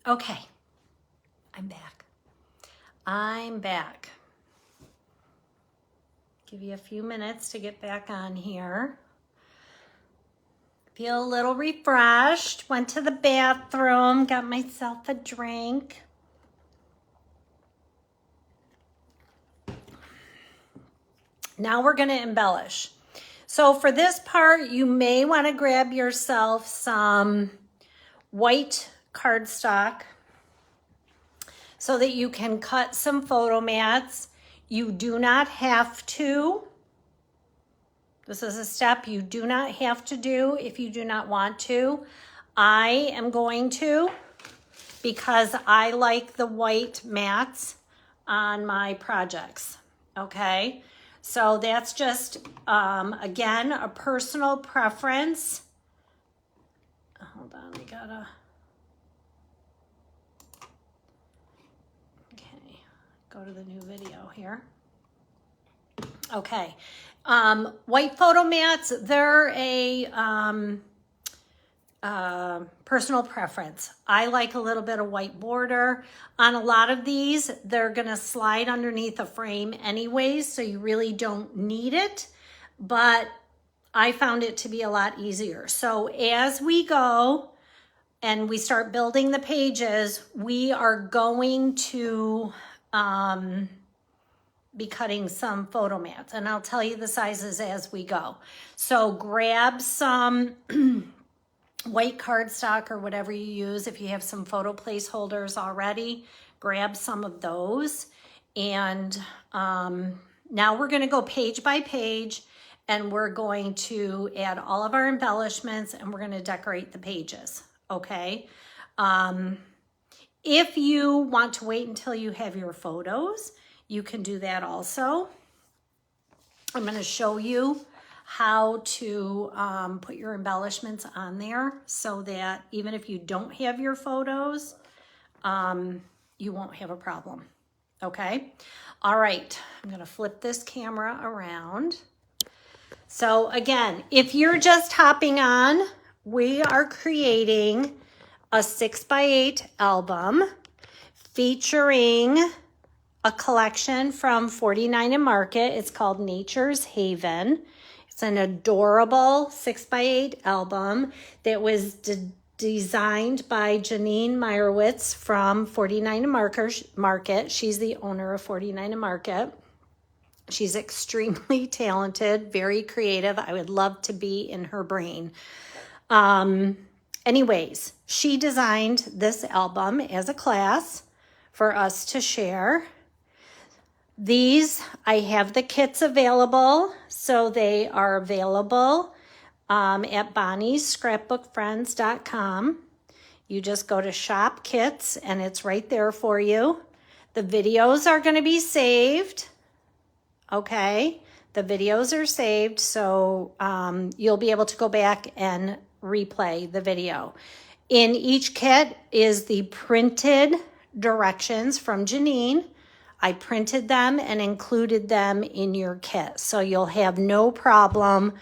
Okay, I'm back. I'm back. Give you a few minutes to get back on here. Feel a little refreshed. Went to the bathroom, got myself a drink. Now we're going to embellish. So for this part, you may want to grab yourself some white cardstock so that you can cut some photo mats. You do not have to. This is a step you do not have to do if you do not want to. I am going to because I like the white mats on my projects, okay? So that's just, again, a personal preference. Hold on, I gotta, okay, go to the new video here. Okay, white photo mats, they're a personal preference. I like a little bit of white border. On a lot of these, they're gonna slide underneath a frame anyways, so you really don't need it, but I found it to be a lot easier. So as we go and we start building the pages, we are going to be cutting some photo mats, and I'll tell you the sizes as we go. So grab some white cardstock or whatever you use. If you have some photo placeholders already, grab some of those. And now we're going to go page by page, and we're going to add all of our embellishments, and we're going to decorate the pages, okay? If you want to wait until you have your photos, you can do that also. I'm going to show you how to put your embellishments on there so that even if you don't have your photos, you won't have a problem, okay? All right, I'm gonna flip this camera around. So again, if you're just hopping on, we are creating a 6x8 album featuring a collection from 49 and Market. It's called Nature's Haven. It's an adorable 6x8 album that was designed by Janene Meyerowitz from 49 and Market. She's the owner of 49 and Market. She's extremely talented, very creative. I would love to be in her brain. Anyways, she designed this album as a class for us to share. These, I have the kits available, so they are available at bonniesscrapbookfriends.com. You just go to shop kits and it's right there for you. The videos are going to be saved, okay? The videos are saved, so you'll be able to go back and replay the video. In each kit is the printed directions from Janene. I printed them and included them in your kit. So you'll have no problem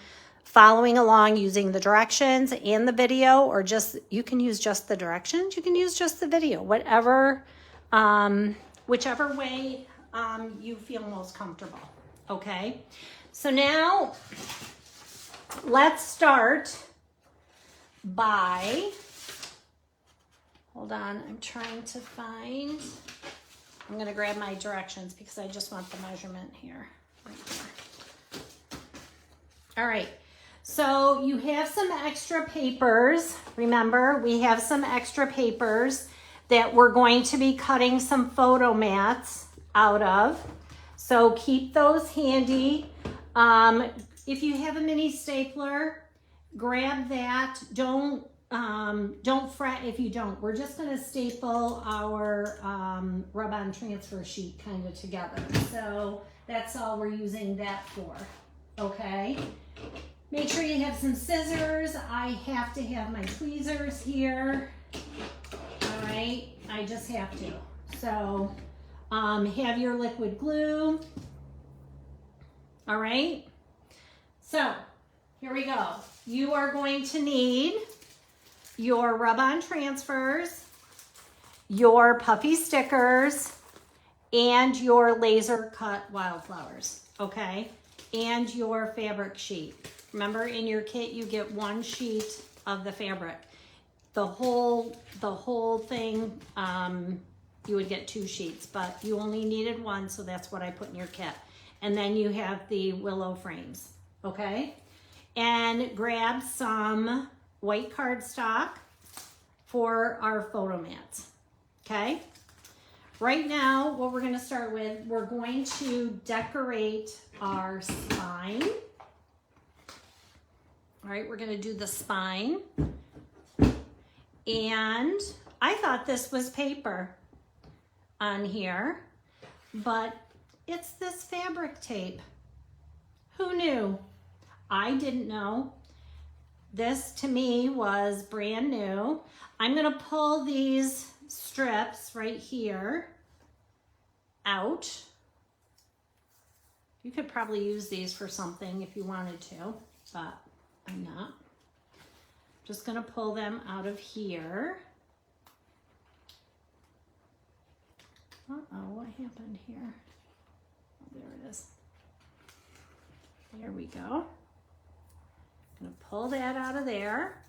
following along using the directions and the video, or just, you can use just the directions, you can use just the video, whatever, whichever way you feel most comfortable, okay? So now let's start by, hold on, I'm trying to find, I'm gonna grab my directions because I just want the measurement here, right there. All right, so you have some extra papers. Remember, we have some extra papers that we're going to be cutting some photo mats out of. So keep those handy. If you have a mini stapler, grab that. Don't fret if you don't. We're just going to staple our rub-on transfer sheet kind of together. So that's all we're using that for, okay? Make sure you have some scissors. I have to have my tweezers here. All right, I just have to. So have your liquid glue. All right, so here we go. You are going to need your rub-on transfers. your puffy stickers and your laser cut wildflowers, okay? And your fabric sheet. Remember, in your kit, you get 1 sheet of the fabric. The whole thing, you would get 2 sheets, but you only needed 1, so that's what I put in your kit. And then you have the willow frames, okay? And grab some white cardstock for our photo mats, okay? Right now, what we're gonna start with, we're going to decorate our spine. All right, we're gonna do the spine. And I thought this was paper on here, but it's this fabric tape. Who knew? I didn't know. This to me was brand new. I'm gonna pull these strips right here out. You could probably use these for something if you wanted to, but I'm not. Just gonna pull them out of here. Uh-oh, what happened here? Oh, there it is. There we go. Gonna pull that out of there.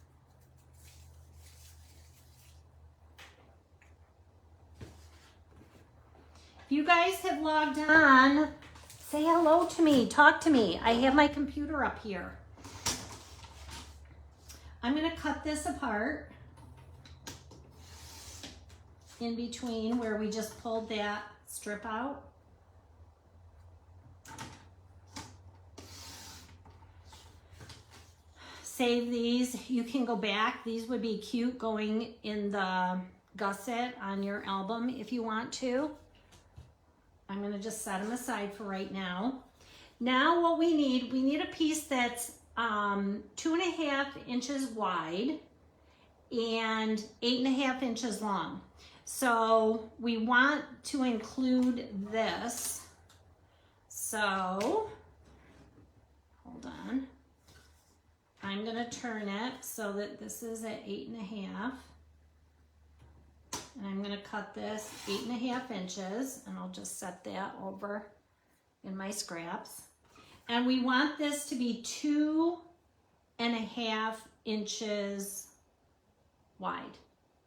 If you guys have logged on, say hello to me, talk to me. I have my computer up here. I'm gonna cut this apart in between where we just pulled that strip out. Save these. You can go back. These would be cute going in the gusset on your album if you want to. I'm gonna just set them aside for right now. Now what we need a piece that's 2.5 inches wide and 8.5 inches long. So we want to include this. So, hold on. I'm gonna turn it so that this is at 8.5. And I'm gonna cut this 8.5 inches, and I'll just set that over in my scraps. And we want this to be 2.5 inches wide,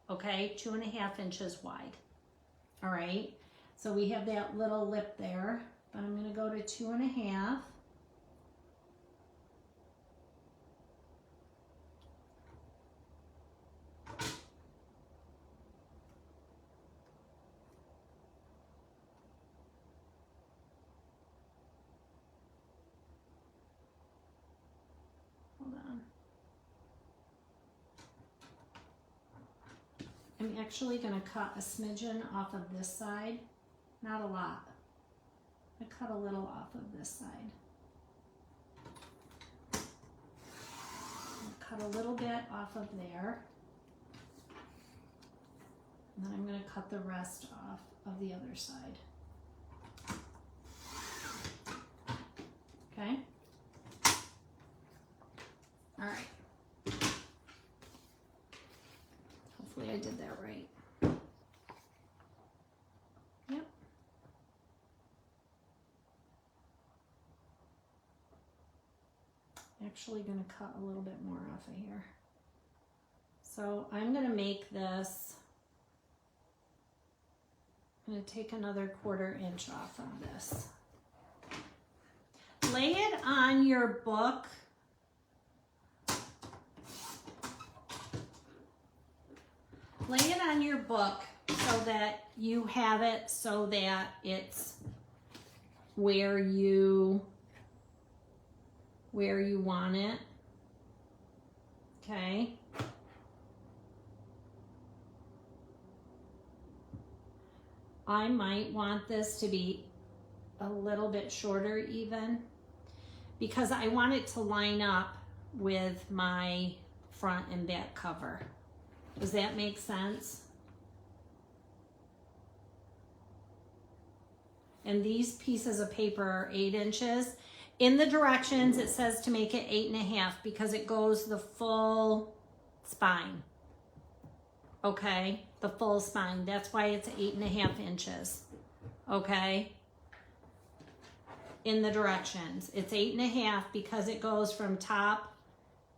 okay? 2.5 inches wide, all right? So we have that little lip there, but I'm gonna go to 2.5. I'm actually going to cut a smidgen off of this side, not a lot. I cut a little off of this side. I'll cut a little bit off of there. And then I'm going to cut the rest off of the other side. Okay? All right. Hopefully I did that right. Yep. Actually going to cut a little bit more off of here. So I'm going to make this, I'm going to take another 1/4 inch off of this. Lay it on your book. Lay it on your book so that you have it so that it's where you want it. Okay. I might want this to be a little bit shorter even because I want it to line up with my front and back cover. Does that make sense? And these pieces of paper are 8 inches. In the directions, it says to make it 8.5 because it goes the full spine. okay? The full spine. That's why it's 8.5 inches, okay? In the directions. It's 8.5 because it goes from top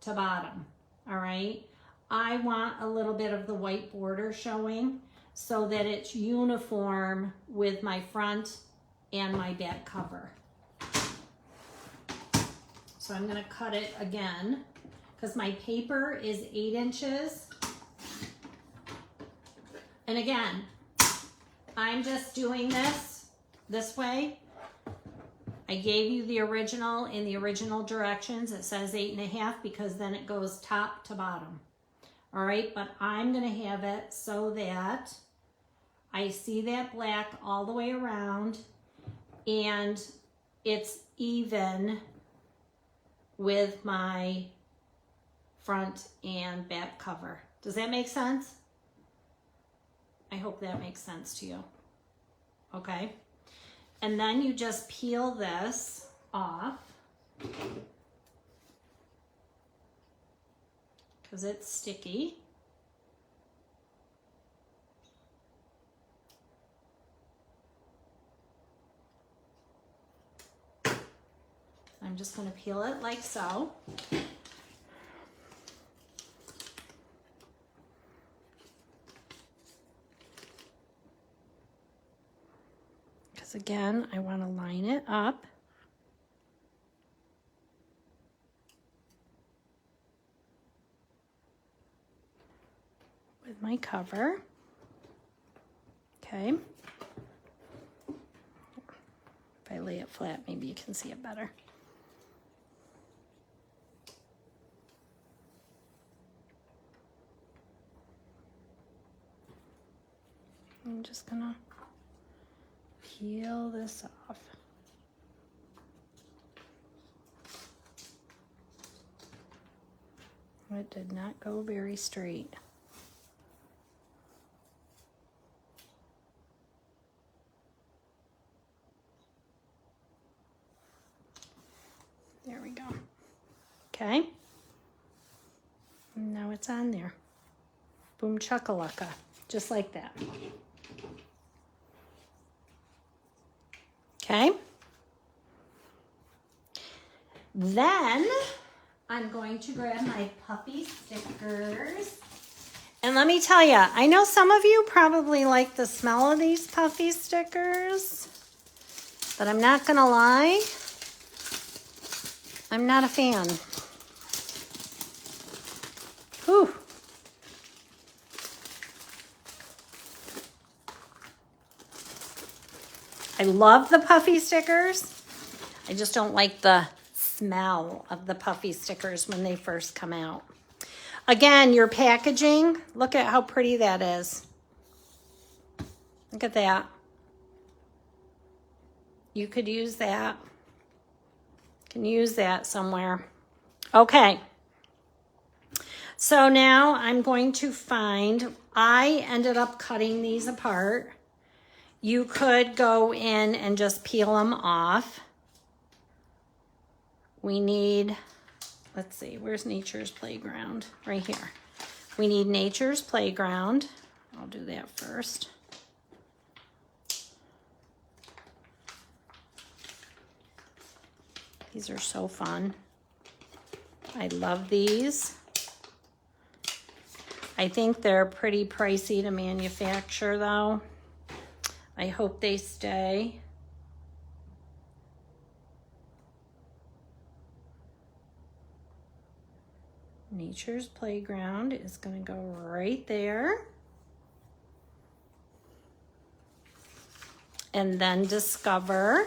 to bottom, all right? I want a little bit of the white border showing so that it's uniform with my front and my back cover. So I'm gonna cut it again because my paper is 8 inches. And again, I'm just doing this way. I gave you the original in the original directions. It says 8.5 because then it goes top to bottom. All right, but I'm gonna have it so that I see that black all the way around and it's even with my front and back cover. Does that make sense? I hope that makes sense to you. Okay. And then you just peel this off because it's sticky. I'm just going to peel it like so. Because again, I want to line it up. With my cover. Okay. If I lay it flat, maybe you can see it better. I'm just gonna peel this off. It did not go very straight. There we go. Okay. And now it's on there. Boom chakalaka. Just like that. Okay. Then I'm going to grab my puffy stickers. And let me tell you, I know some of you probably like the smell of these puffy stickers, but I'm not gonna lie, I'm not a fan. Whew. I love the puffy stickers. I just don't like the smell of the puffy stickers when they first come out. Again, your packaging, look at how pretty that is. Look at that. You could use that. Can use that somewhere. Okay. So now I'm going to find, I ended up cutting these apart. You could go in and just peel them off. We need, let's see, where's Nature's Playground? Right here. We need Nature's Playground. I'll do that first. These are so fun. I love these. I think they're pretty pricey to manufacture though. I hope they stay. Nature's Playground is going to go right there. And then Discover.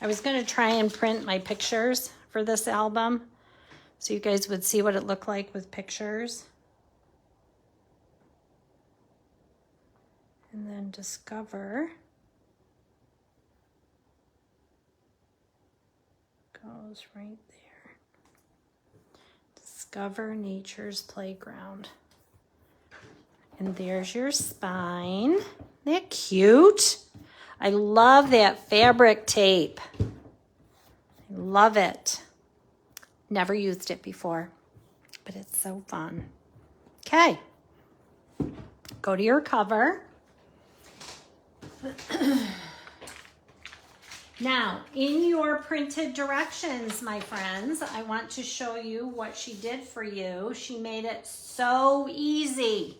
I was going to try and print my pictures for this album so you guys would see what it looked like with pictures. And then Discover goes right there. Discover Nature's Playground. And there's your spine. Isn't that cute? I love that fabric tape. I love it. Never used it before, but it's so fun. Okay, go to your cover. Now, in your printed directions, my friends, I want to show you what she did for you. She made it so easy,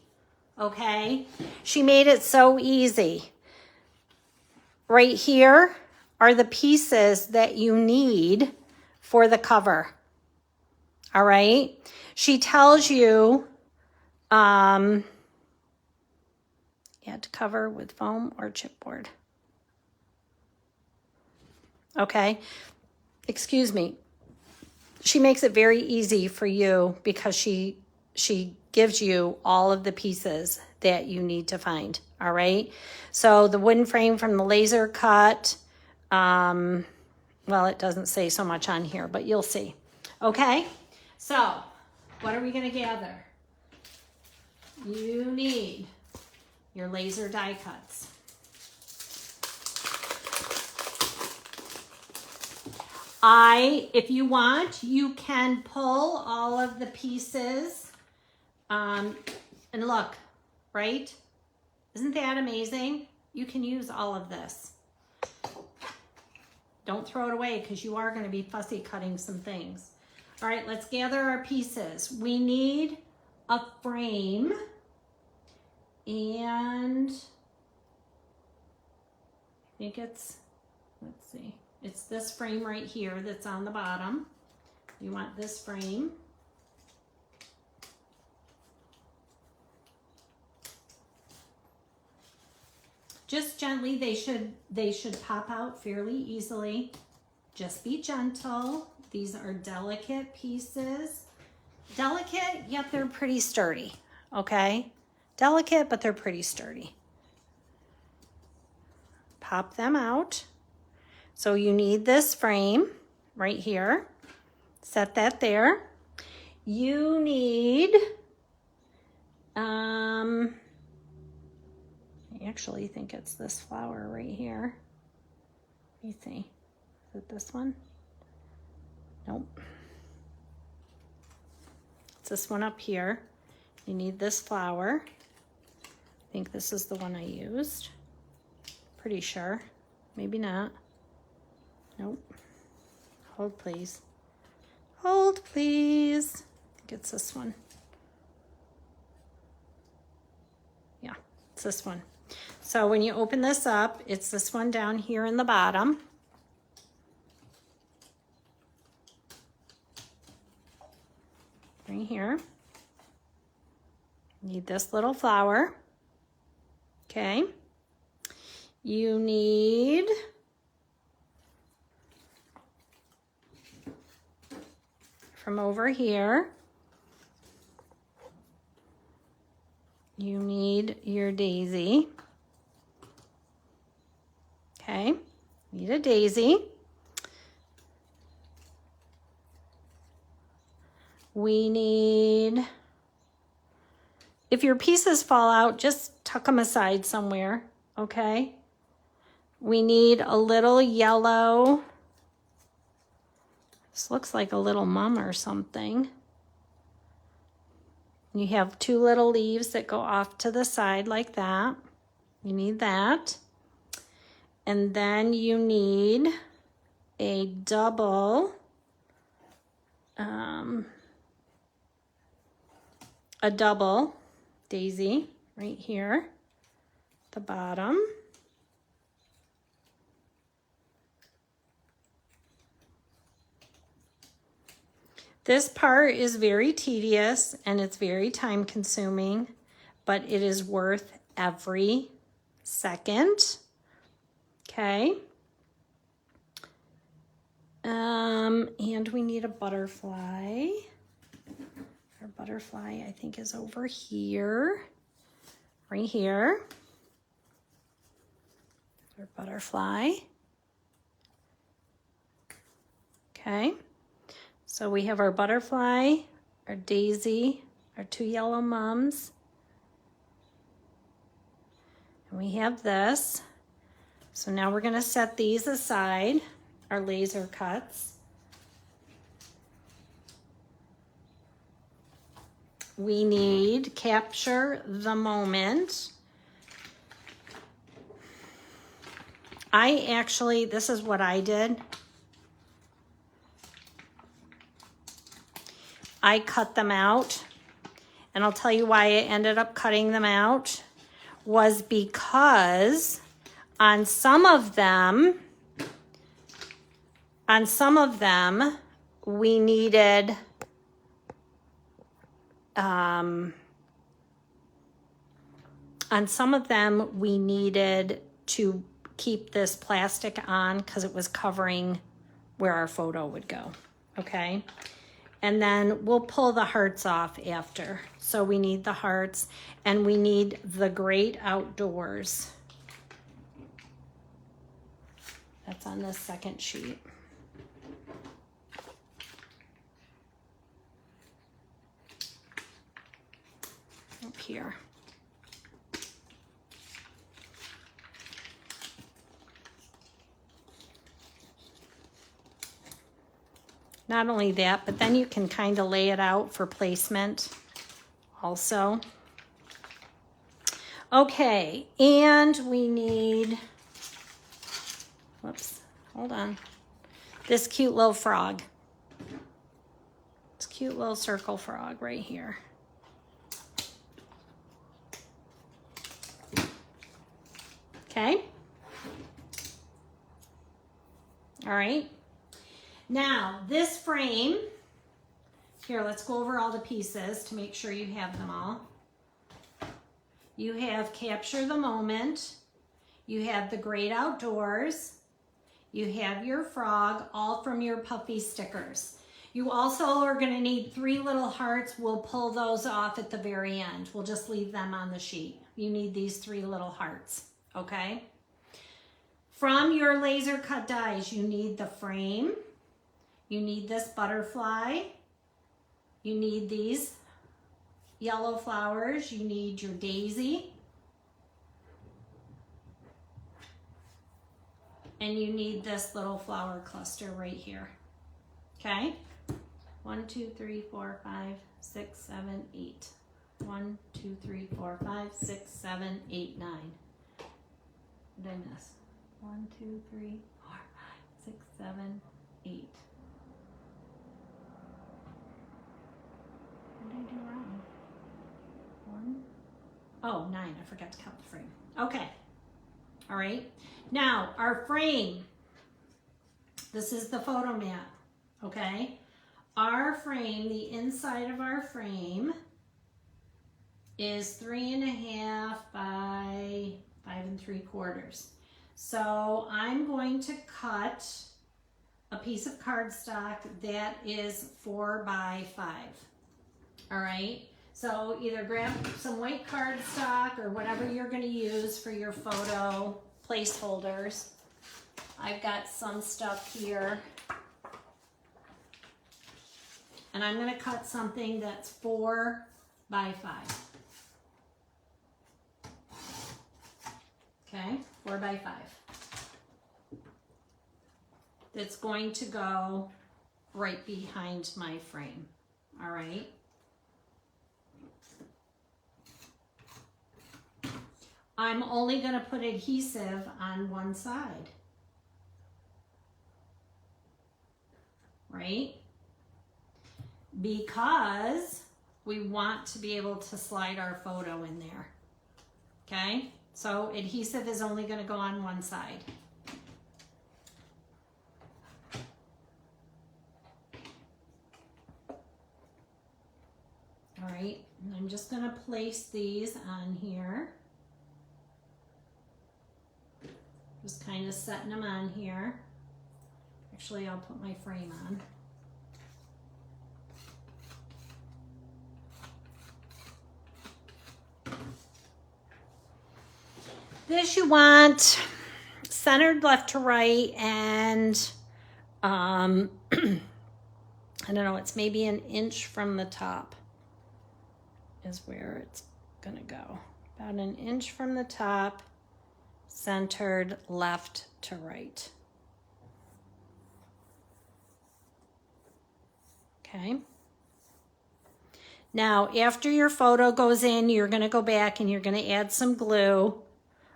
okay? She made it so easy. Right here are the pieces that you need for the cover, all right? She tells you, add to cover with foam or chipboard. Okay, excuse me. She makes it very easy for you because she gives you all of the pieces that you need to find, all right? So the wooden frame from the laser cut, well, it doesn't say so much on here, but you'll see. Okay, so what are we gonna gather? You need your laser die cuts. If you want, you can pull all of the pieces. And look, right? Isn't that amazing? You can use all of this. Don't throw it away because you are going to be fussy cutting some things. All right, let's gather our pieces. We need a frame and I think it's, let's see. It's this frame right here that's on the bottom. You want this frame. Just gently, they should pop out fairly easily. Just be gentle. These are delicate pieces. Delicate, yet they're pretty sturdy, okay? Delicate, but they're pretty sturdy. Pop them out. So you need this frame right here. Set that there. You need, I actually think it's this flower right here. Let me see. Is it this one? Nope. It's this one up here. You need this flower. I think this is the one I used. Pretty sure. Maybe not. Nope. Hold, please. Hold, please. I think it's this one. Yeah, it's this one. So when you open this up, it's this one down here in the bottom. Right here. Need this little flower. Okay. You need from over here, you need your daisy. Okay, need a daisy. We need, if your pieces fall out, just tuck them aside somewhere, okay? We need a little yellow, this looks like a little mum or something. You have two little leaves that go off to the side like that. You need that. And then you need a double, daisy right here at the bottom. This part is very tedious and it's very time consuming, but it is worth every second. Okay. And we need a butterfly. Our butterfly, I think, is over here, right here. Our butterfly. Okay. So we have our butterfly, our daisy, our two yellow mums. And we have this. So now we're gonna set these aside, our laser cuts. We need capture the moment. This is what I did. I cut them out, and I'll tell you why I ended up cutting them out was because on some of them, we needed to keep this plastic on because it was covering where our photo would go, okay? And then we'll pull the hearts off after. So we need the hearts, and we need the great outdoors. That's on this second sheet. Up here. Not only that, but then you can kind of lay it out for placement also. Okay, and we need, whoops, hold on. This cute little frog. This cute little circle frog right here. Okay. All right. Now, this frame, here, let's go over all the pieces to make sure you have them all. You have capture the moment. You have the great outdoors. You have your frog, all from your puffy stickers. You also are going to need 3 little hearts. We'll pull those off at the very end. We'll just leave them on the sheet. You need these 3 little hearts, okay? From your laser cut dies, you need the frame. You need this butterfly. You need these yellow flowers. You need your daisy. And you need this little flower cluster right here. Okay? 1, 2, 3, 4, 5, 6, 7, 8. 1, 2, 3, 4, 5, 6, 7, 8, 9. What did I miss? 1, 2, 3, 4, 5, 6, 7, 8. What did I do wrong? 1. Oh, 9. I forgot to count the frame. Okay. All right. Now, our frame. This is the photo mat. Okay. Our frame, the inside of our frame is 3.5 by 5 3/4. So I'm going to cut a piece of cardstock that is 4 by 5. All right. So either grab some white cardstock or whatever you're going to use for your photo placeholders. I've got some stuff here. And I'm going to cut something that's 4 by 5. Okay, 4 by 5. That's going to go right behind my frame. All right. I'm only going to put adhesive on one side. Right? Because we want to be able to slide our photo in there. Okay? So adhesive is only going to go on one side. All right, and I'm just going to place these on here. Just kind of setting them on here. Actually, I'll put my frame on. This you want centered left to right, and I don't know, it's maybe an inch from the top is where it's gonna go. About an inch from the top, centered left to right. Okay. Now, after your photo goes in, you're going to go back and you're going to add some glue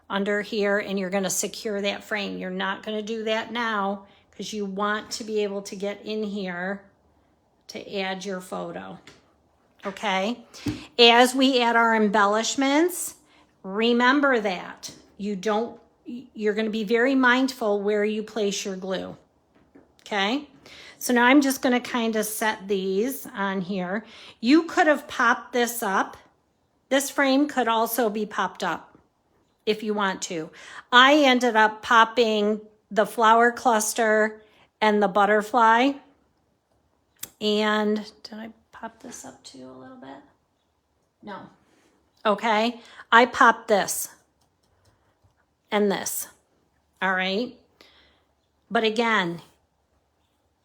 under here and you're going to secure that frame. You're not going to do that now because you want to be able to get in here to add your photo. Okay? As we add our embellishments, remember that you're going to be very mindful where you place your glue. Okay? So now I'm just going to kind of set these on here. You could have popped this up. This frame could also be popped up if you want to. I ended up popping the flower cluster and the butterfly. And did I pop this up too a little bit? No. Okay. I popped this and this. All right. But again,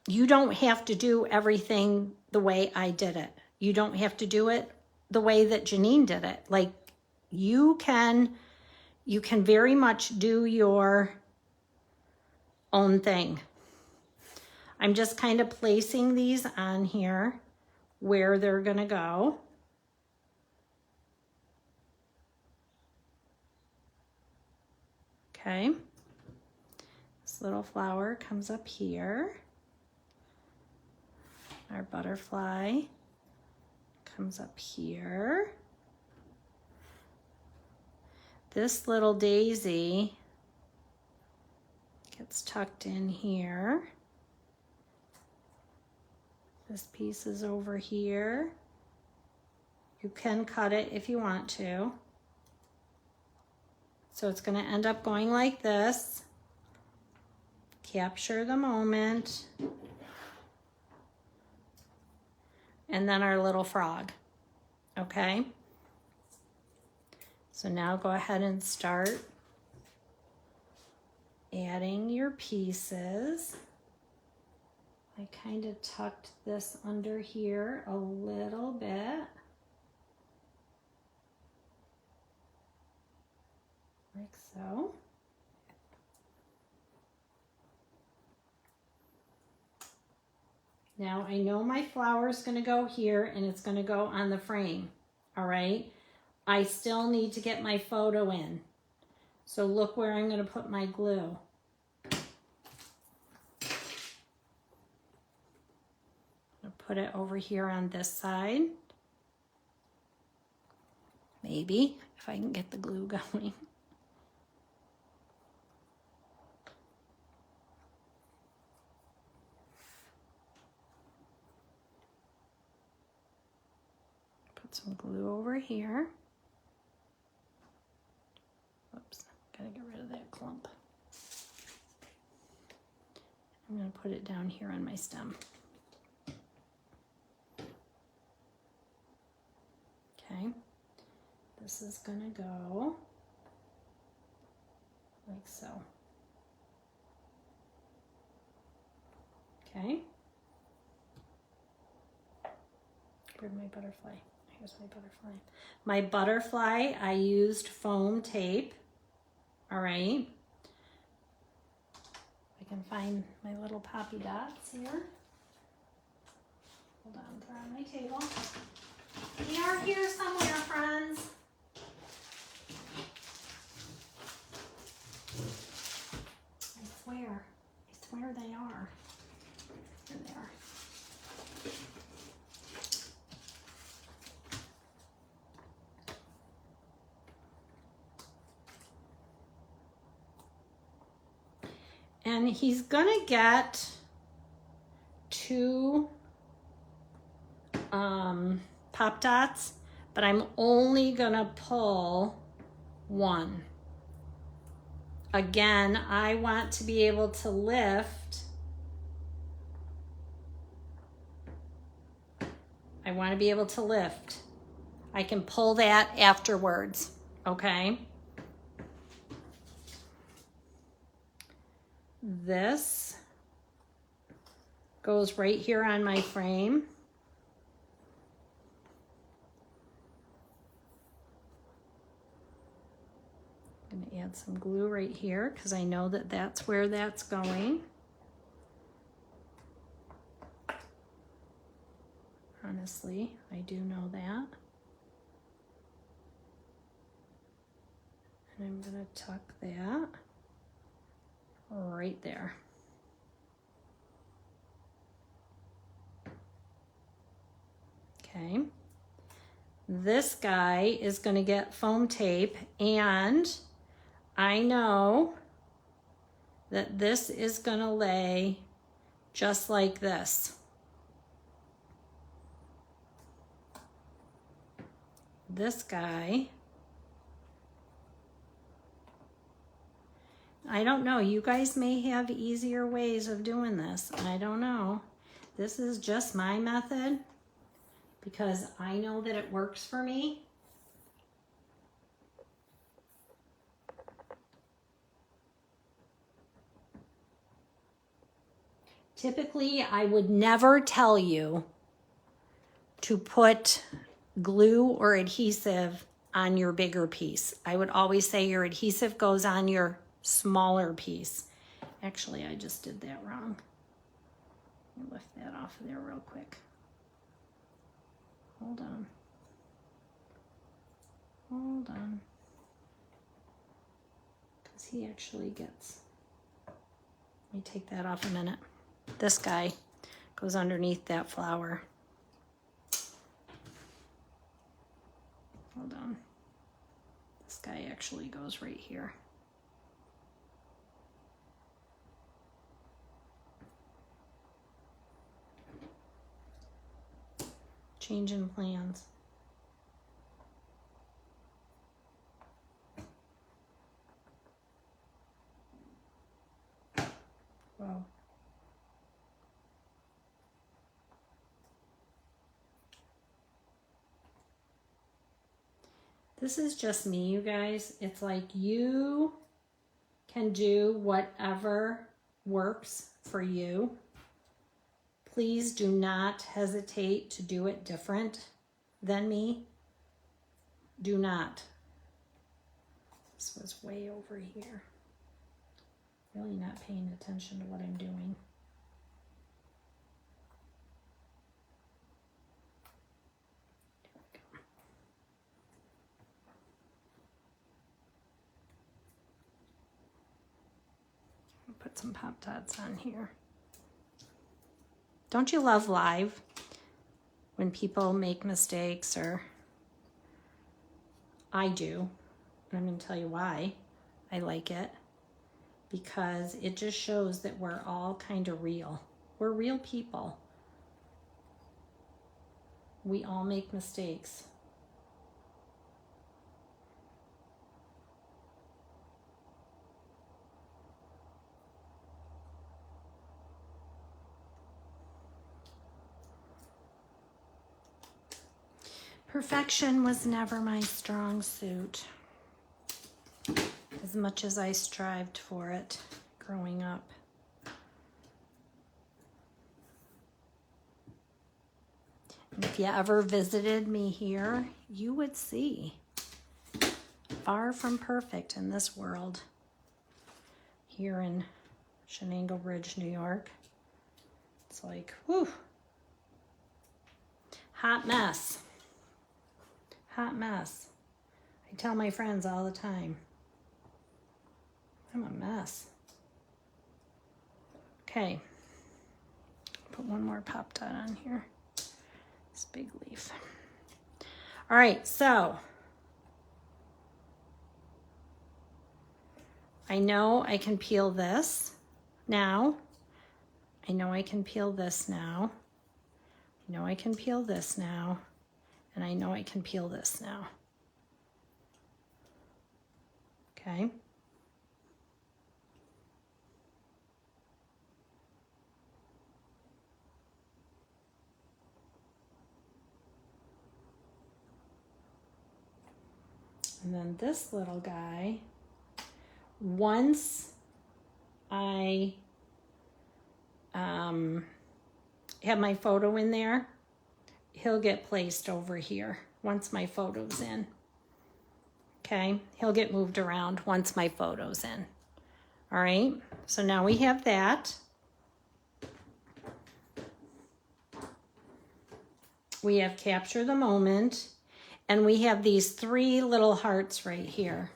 you don't have to do everything the way I did it. You don't have to do it the way that Janene did it. Like you can very much do your own thing. I'm just kind of placing these on here where they're gonna go. Okay. This little flower comes up here. Our butterfly comes up here. This little daisy gets tucked in here. This piece is over here. You can cut it if you want to. So it's going to end up going like this. Capture the moment. And then our little frog. Okay? So now go ahead and start adding your pieces. I kind of tucked this under here a little bit. Like so. Now I know my flower is going to go here and it's going to go on the frame. All right. I still need to get my photo in. So look where I'm going to put my glue. I'll put it over here on this side. Maybe, if I can get the glue going. Put some glue over here. Oops, gotta get rid of that clump. I'm gonna put it down here on my stem. Okay, this is gonna go like so. Okay. Where'd my butterfly? Here's my butterfly. My butterfly, I used foam tape. All right. I can find my little poppy dots here. Hold on, they're on my table. They are here somewhere, friends. I swear they are. Here they are. And he's gonna get 2 pop dots, but I'm only gonna pull 1. Again, I want to be able to lift. I want to be able to lift. I can pull that afterwards, okay? This goes right here on my frame. I'm going to add some glue right here because I know that that's where that's going. Honestly, I do know that. And I'm gonna tuck that right there. Okay. This guy is gonna get foam tape, and I know that this is gonna lay just like this. This guy, I don't know, you guys may have easier ways of doing this. I don't know. This is just my method because I know that it works for me. Typically, I would never tell you to put glue or adhesive on your bigger piece. I would always say your adhesive goes on your smaller piece. Actually, I just did that wrong. Let me lift that off of there real quick. Hold on. Hold on. Because he actually gets... Let me take that off a minute. This guy goes underneath that flower. Hold on. This guy actually goes right here. Changing plans. Wow. This is just me, you guys. It's like you can do whatever works for you. Please do not hesitate to do it different than me. Do not. This was way over here. Really not paying attention to what I'm doing. Put some Pop-Tarts on here. Don't you love live when people make mistakes? Or I do. And I'm going to tell you why I like it. Because it just shows that we're all kind of real. We're real people. We all make mistakes. Perfection was never my strong suit, as much as I strived for it growing up. And if you ever visited me here, you would see far from perfect in this world here in Shenango Bridge, New York. It's like, whew, hot mess. Hot mess. I tell my friends all the time, I'm a mess. Okay, put one more Pop-Tart on here. This big leaf. All right, so I know I can peel this now. I know I can peel this now. I know I can peel this now. And I know I can peel this now. Okay. And then this little guy, once I have my photo in there, he'll get placed over here once my photo's in. Okay, he'll get moved around once my photo's in. All right, so now we have that. We have capture the moment, and we have these 3 little hearts right here.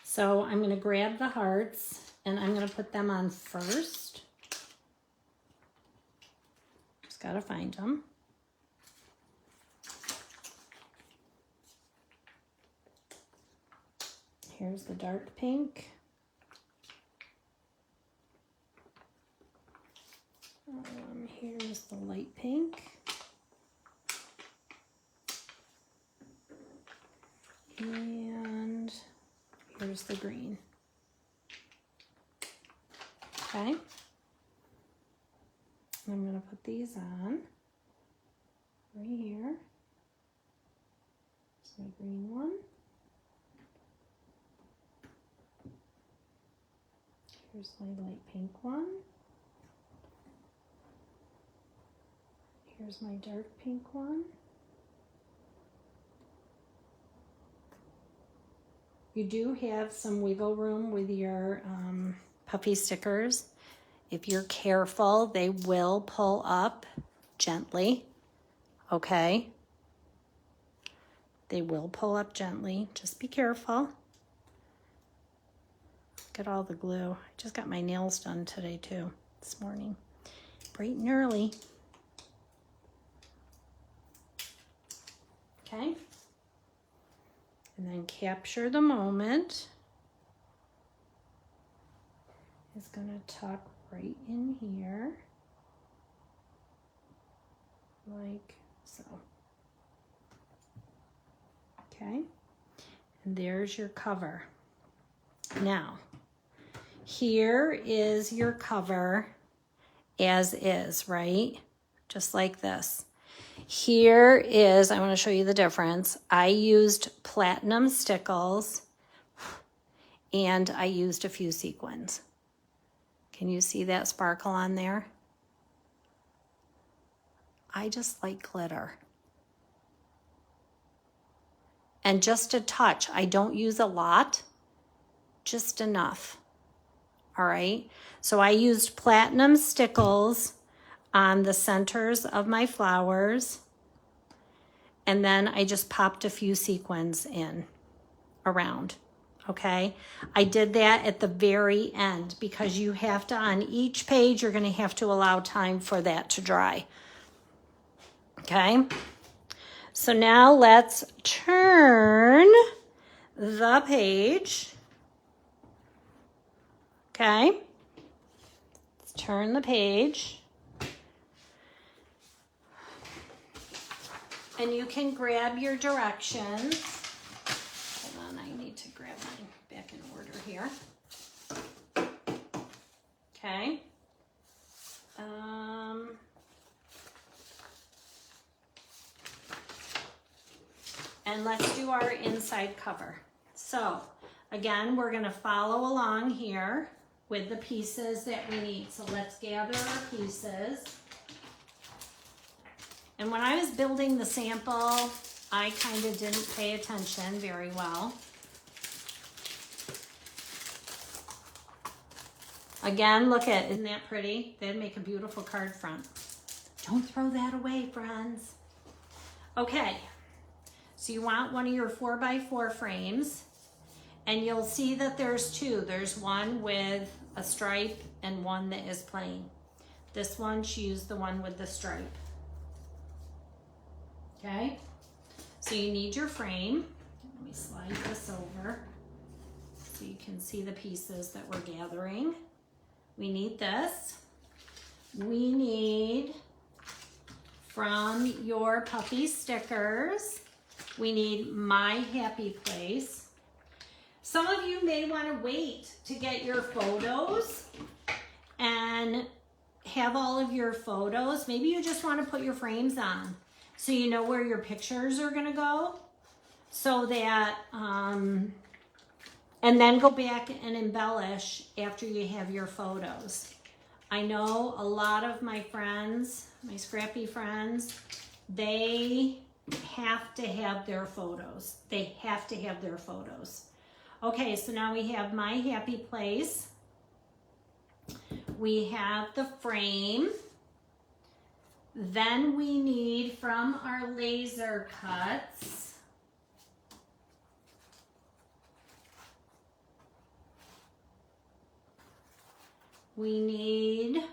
So I'm going to grab the hearts and I'm going to put them on first. Just got to find them. Here's the dark pink. Here's the light pink. And here's the green. Okay. I'm going to put these on right here. Here's my green one. Here's my light pink one. Here's my dark pink one. You do have some wiggle room with your puffy stickers. If you're careful, they will pull up gently, okay? They will pull up gently. Just be careful. Look at all the glue. I just got my nails done today too, this morning. Bright and early. Okay. And then capture the moment is going to tuck right in here, like so. Okay, and there's your cover. Now, here is your cover as is, right? Just like this. Here is, I want to show you the difference. I used platinum stickles and I used a few sequins. Can you see that sparkle on there? I just like glitter. And just a touch. I don't use a lot, just enough. All right. So I used platinum stickles on the centers of my flowers, and then I just popped a few sequins in around. Okay, I did that at the very end because you have to, on each page, you're going to have to allow time for that to dry. Okay, so now let's turn the page. Okay, let's turn the page. And you can grab your directions. Hold on, I need to grab mine back in order here. Okay. And let's do our inside cover. So, again, we're going to follow along here with the pieces that we need. So let's gather our pieces. And when I was building the sample, I kind of didn't pay attention very well. Again, look at, isn't that pretty? That'd make a beautiful card front. Don't throw that away, friends. Okay, so you want one of your 4x4 frames, and you'll see that there's 2. There's one with a stripe and one that is plain. This one, choose the one with the stripe. Okay, so you need your frame. Let me slide this over so you can see the pieces that we're gathering. We need this. We need, from your puppy stickers, we need My Happy Place. Some of you may want to wait to get your photos and have all of your photos. Maybe you just want to put your frames on, so you know where your pictures are gonna go, so that, and then go back and embellish after you have your photos. I know a lot of my friends, my scrappy friends, they have to have their photos. They have to have their photos. Okay, so now we have my happy place. We have the frame. Then we need from our laser cuts, we need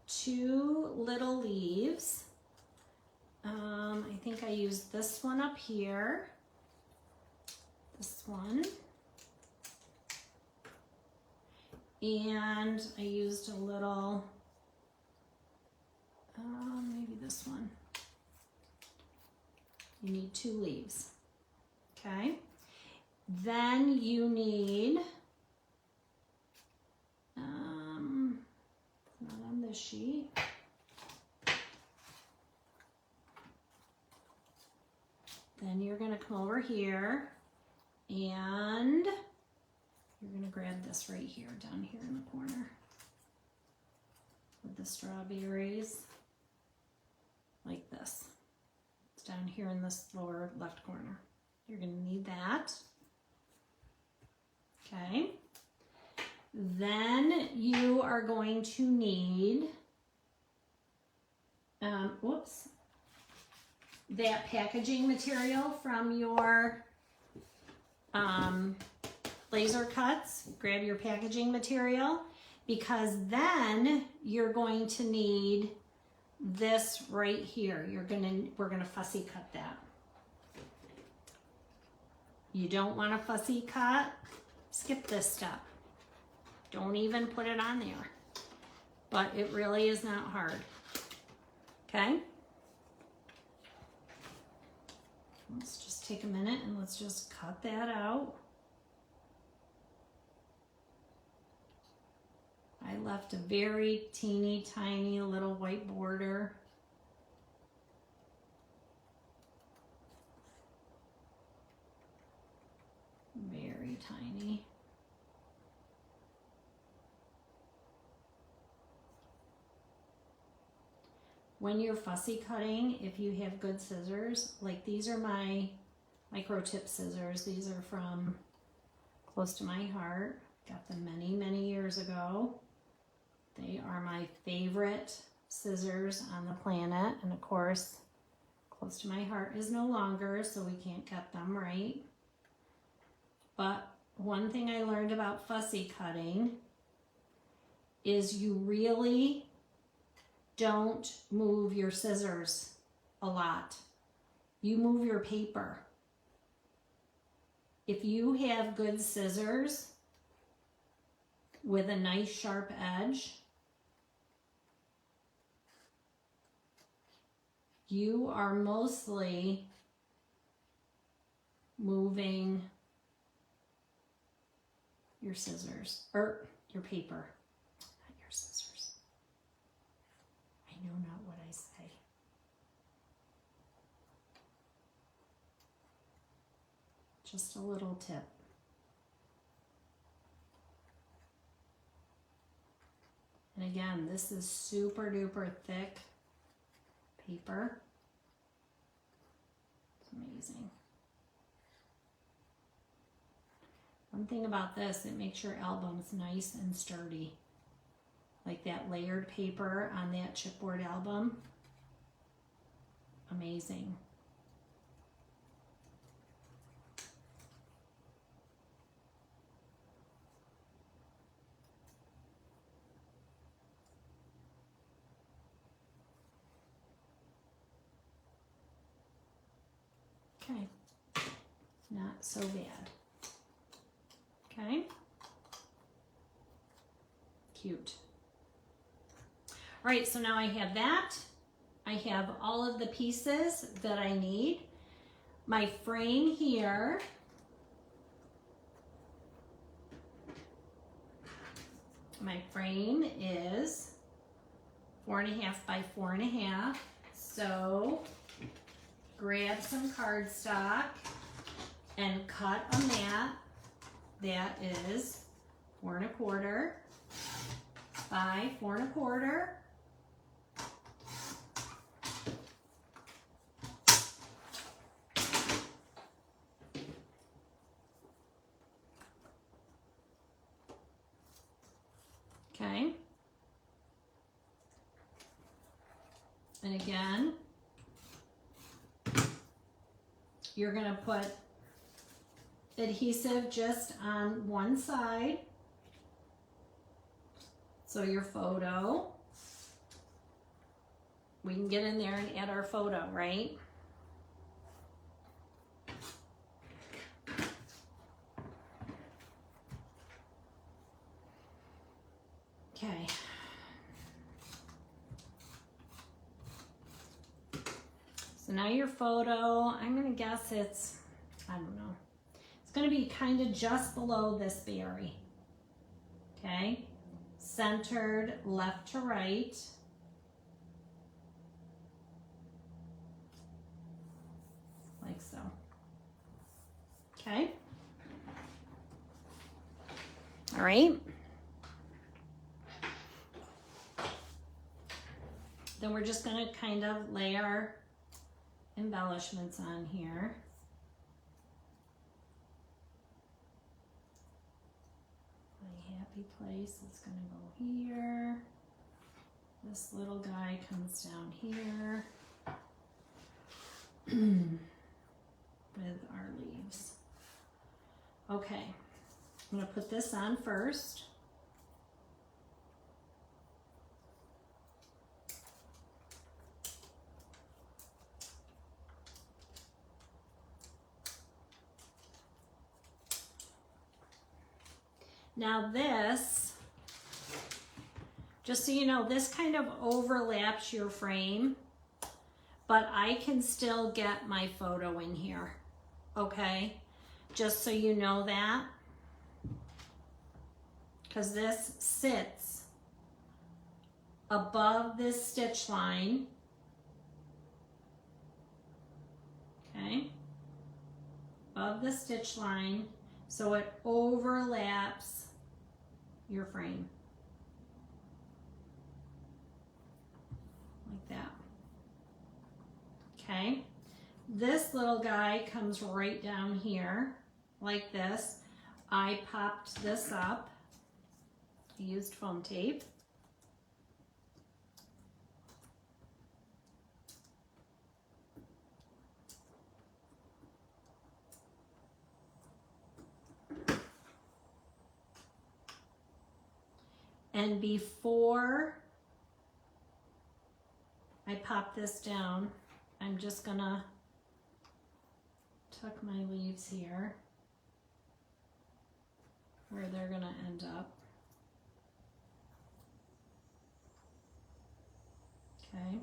2 little leaves. I think I used this one up here, this one, and I used a little, maybe this one. You need 2 leaves, okay? Then you need, not on this sheet. Then you're gonna come over here and you're gonna grab this right here, down here in the corner with the strawberries, like this. It's down here in this lower left corner. You're gonna need that, okay? Then you are going to need, that packaging material from your laser cuts. Grab your packaging material, because then you're going to need this right here. We're gonna fussy cut that. You don't want a fussy cut, skip this step. Don't even put it on there. But it really is not hard. Okay? Let's just take a minute and let's just cut that out. I left a very teeny tiny little white border. Very tiny. When you're fussy cutting, if you have good scissors, like these are my micro tip scissors. These are from Close to My Heart. Got them many, many years ago. They are my favorite scissors on the planet. And of course, Close to My Heart is no longer, so we can't get them, right? But one thing I learned about fussy cutting is you really don't move your scissors a lot. You move your paper. If you have good scissors with a nice sharp edge, you are mostly moving your scissors, or your paper, not your scissors. I know not what I say. Just a little tip. And again, this is super duper thick paper. It's amazing. One thing about this, it makes your albums nice and sturdy. Like that layered paper on that chipboard album. Amazing. Okay, not so bad. Okay, cute. All right, so now I have that. I have all of the pieces that I need. My frame here. My frame is 4.5 by 4.5. So grab some cardstock and cut a mat that is 4.25 by 4.25. And again, you're going to put adhesive just on one side. So your photo, we can get in there and add our photo, right? Okay. So now your photo, I'm gonna guess it's, I don't know. It's gonna be kind of just below this berry. Okay? Centered left to right. Like so. Okay? All right. Then we're just gonna kind of lay our embellishments on here. My happy place is gonna go here. This little guy comes down here with our leaves. Okay, I'm gonna put this on first. Now this, just so you know, this kind of overlaps your frame, but I can still get my photo in here, okay? Just so you know that, because this sits above this stitch line, okay? Above the stitch line, so it overlaps your frame. Like that. Okay. This little guy comes right down here, like this. I popped this up. I used foam tape. And before I pop this down, I'm just gonna tuck my leaves here where they're gonna end up. Okay.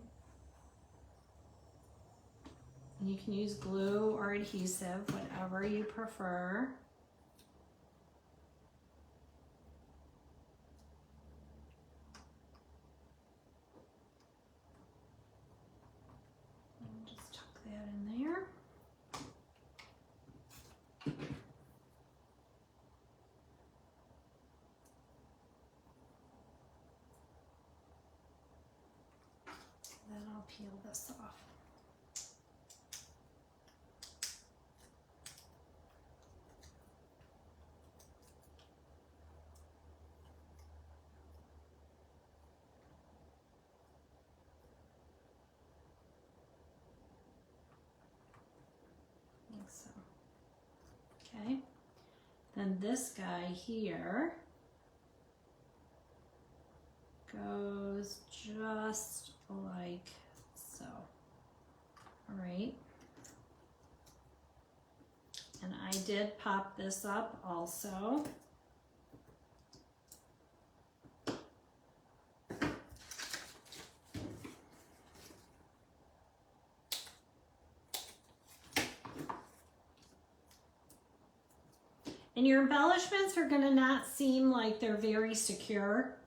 And you can use glue or adhesive, whatever you prefer. In there. Then I'll peel this off. Like so. Okay. Then this guy here goes just like so. All right. And I did pop this up also. And your embellishments are gonna not seem like they're very secure,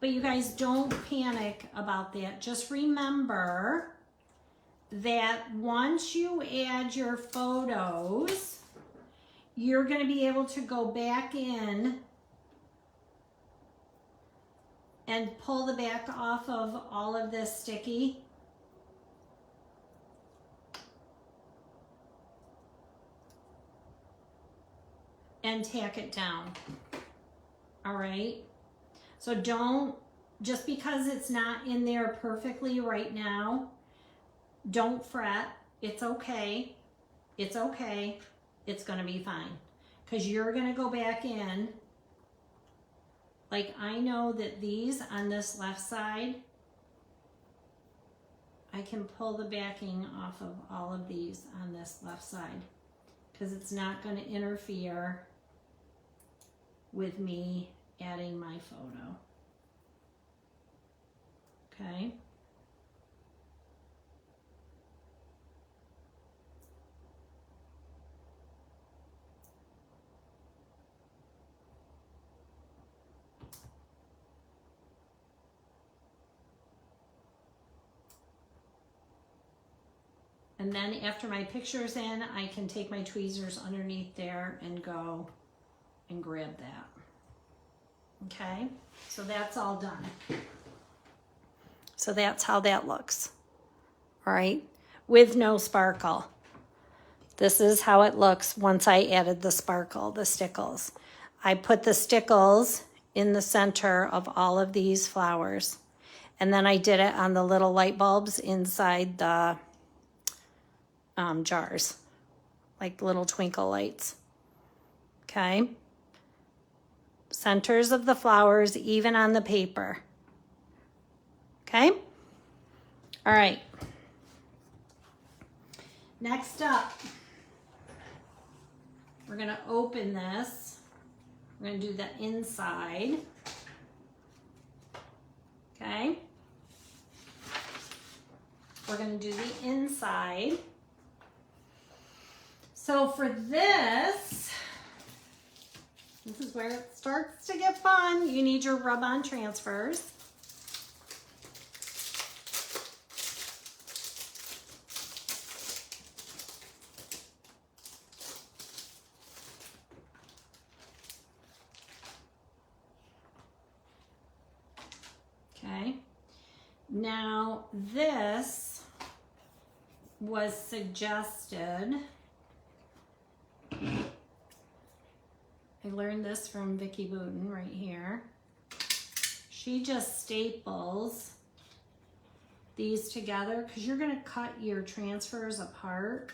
but you guys don't panic about that. Just remember that once you add your photos, you're gonna be able to go back in and pull the back off of all of this sticky. And tack it down. All right. So don't just because it's not in there perfectly right now, don't fret. It's okay. It's okay. It's going to be fine. Because you're going to go back in. Like, I know that these on this left side, I can pull the backing off of all of these on this left side. Because it's not going to interfere with me adding my photo. Okay. And then after my picture's in, I can take my tweezers underneath there and go and grab that. Okay, so that's all done. So that's how that looks. All right, with no sparkle. This is how it looks once I added the sparkle, the stickles. I put the stickles in the center of all of these flowers. And then I did it on the little light bulbs inside the jars, like little twinkle lights. Okay. Centers of the flowers, even on the paper. Okay. All right. Next up, we're going to open this. We're going to do the inside. Okay. We're going to do the inside. So for this is where it starts to get fun. You need your rub-on transfers. Okay. Now this was suggested. I learned this from Vicki Booten right here. She just staples these together because you're going to cut your transfers apart.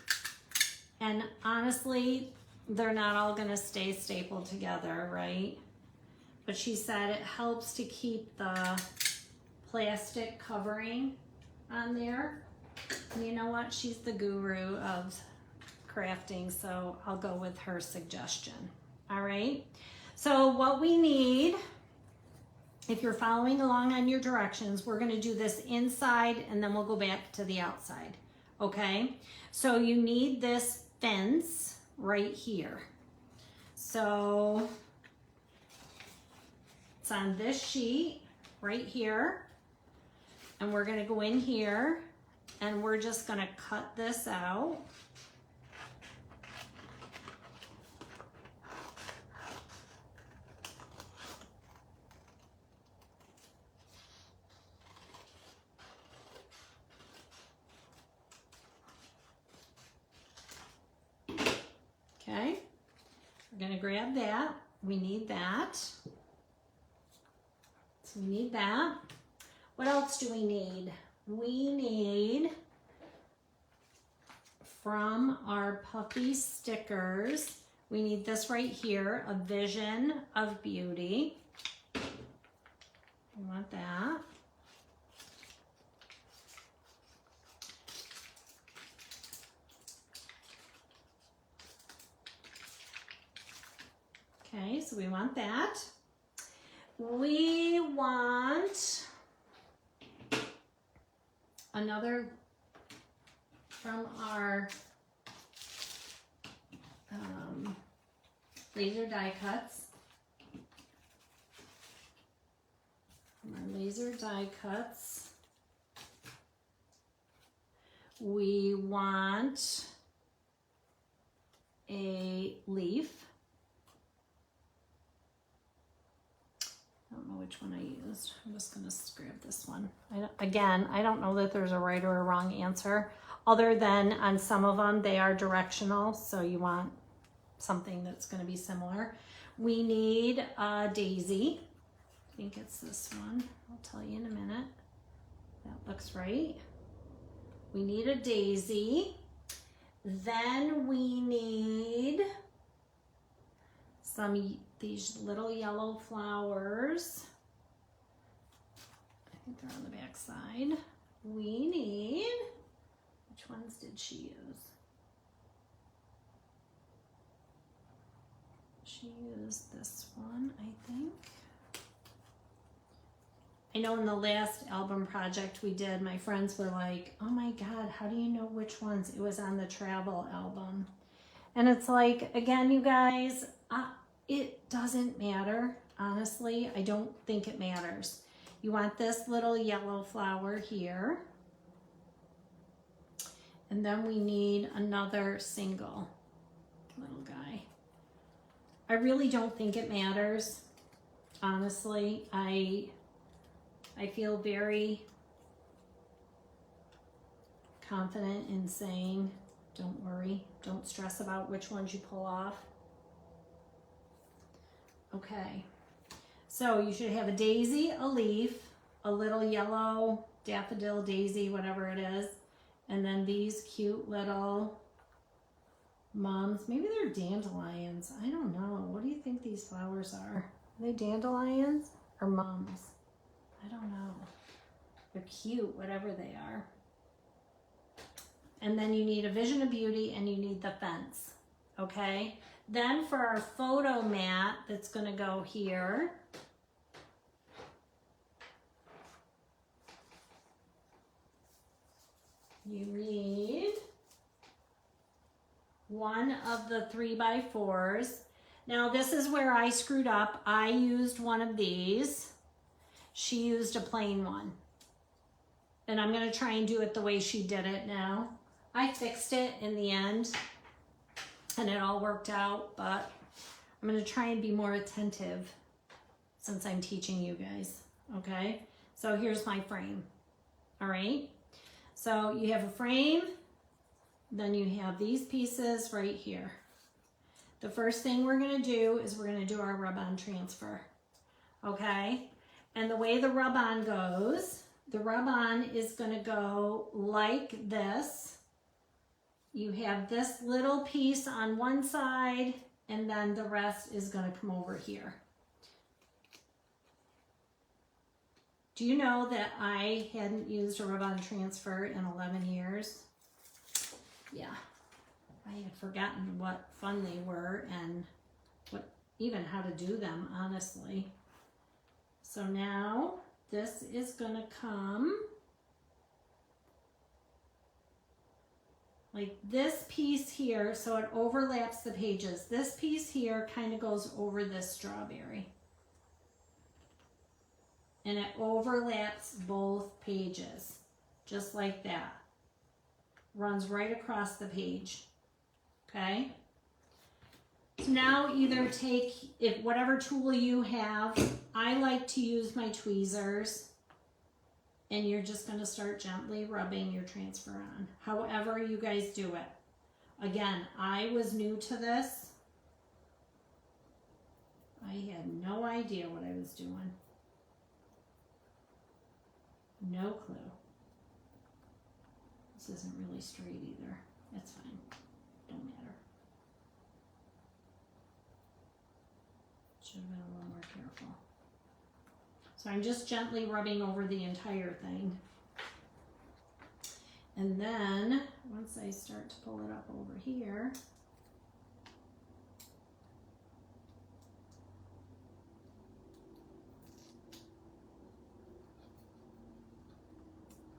And honestly, they're not all going to stay stapled together, right? But she said it helps to keep the plastic covering on there. And you know what? She's the guru of crafting, so I'll go with her suggestion. All right, so what we need, if you're following along on your directions, we're going to do this inside and then we'll go back to the outside. Okay, so you need this fence right here. So it's on this sheet right here, and we're going to go in here and we're just going to cut this out. Okay, we're going to grab that. We need that. So we need that. What else do we need? We need, from our puffy stickers, we need this right here, a vision of beauty. We want that. Okay, so we want that. We want another from our laser die cuts. From our laser die cuts, we want a leaf. I don't know which one I used. I'm just going to grab this one. Again, I don't know that there's a right or a wrong answer, other than on some of them they are directional, so you want something that's going to be similar. We need a daisy. I think it's this one. I'll tell you in a minute. That looks right. We need a daisy. Then we need these little yellow flowers. I think they're on the back side. We need, which ones did she use? She used this one, I think. I know in the last album project we did, my friends were like, oh my God, how do you know which ones? It was on the travel album. And it's like, again, you guys, it doesn't matter. Honestly, I don't think it matters. You want this little yellow flower here. And then we need another single little guy. I really don't think it matters. Honestly, I feel very confident in saying, don't worry, don't stress about which ones you pull off. Okay, so you should have a daisy, a leaf, a little yellow daffodil daisy, whatever it is, and then these cute little mums. Maybe they're dandelions. I don't know. What do you think these flowers are? Are they dandelions or mums? I don't know. They're cute, whatever they are. And then you need a Vision of Beauty and you need the fence, okay? Then for our photo mat that's gonna go here, you need one of the 3x4s. Now this is where I screwed up. I used one of these. She used a plain one. And I'm gonna try and do it the way she did it now. I fixed it in the end and it all worked out, but I'm gonna try and be more attentive since I'm teaching you guys, okay? So here's my frame, all right? So you have a frame, then you have these pieces right here. The first thing we're gonna do is we're gonna do our rub-on transfer, okay? And the way the rub-on goes, the rub-on is gonna go like this. You have this little piece on one side, and then the rest is gonna come over here. Do you know that I hadn't used a rub-on transfer in 11 years? Yeah, I had forgotten what fun they were and even how to do them, honestly. So now this is gonna come like this piece here, so it overlaps the pages. This piece here kind of goes over this strawberry. And it overlaps both pages, just like that. Runs right across the page, okay? So now either take, whatever tool you have, I like to use my tweezers, and you're just gonna start gently rubbing your transfer on, however you guys do it. Again, I was new to this. I had no idea what I was doing. No clue. This isn't really straight either. That's fine. Don't matter. Should have been a little more careful. So I'm just gently rubbing over the entire thing. And then once I start to pull it up over here,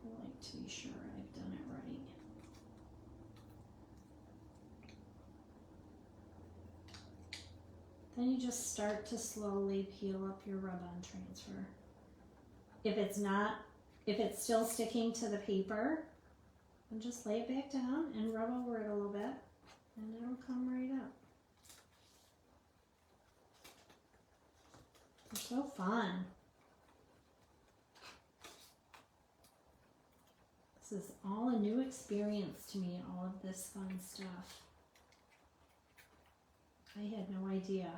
I like to be sure I've done it right. Then you just start to slowly peel up your rub-on transfer. If it's still sticking to the paper, then just lay it back down and rub over it a little bit, and it'll come right up. They're so fun. This is all a new experience to me, all of this fun stuff. I had no idea.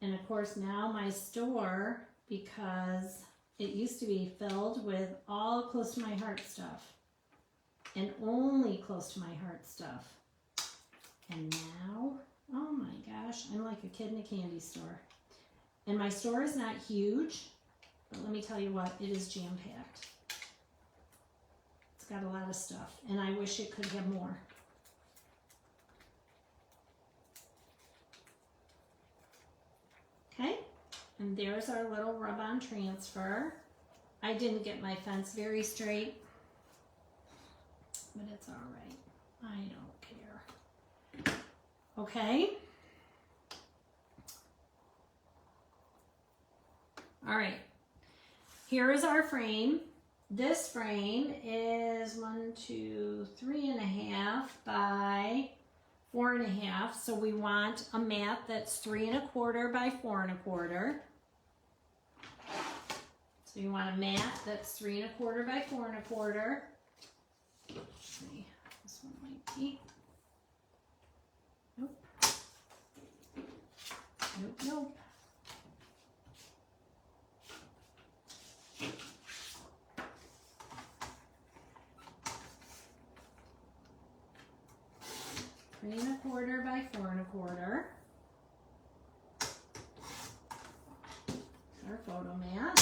And of course now my store, because it used to be filled with all close to my heart stuff and only close to my heart stuff. And now, oh my gosh, I'm like a kid in a candy store. And my store is not huge, but let me tell you what, it is jam-packed. It's got a lot of stuff, and I wish it could have more. Okay, and there's our little rub-on transfer. I didn't get my fence very straight, but it's all right. I don't care. Okay. All right, here is our frame. This frame is 3.5 by 4.5. So we want a mat that's 3.25 by 4.25. So you want a mat that's 3.25 by 4.25. Let's see, this one might be. Nope. Nope, nope. Three and a quarter by 4.25. Our photo mat.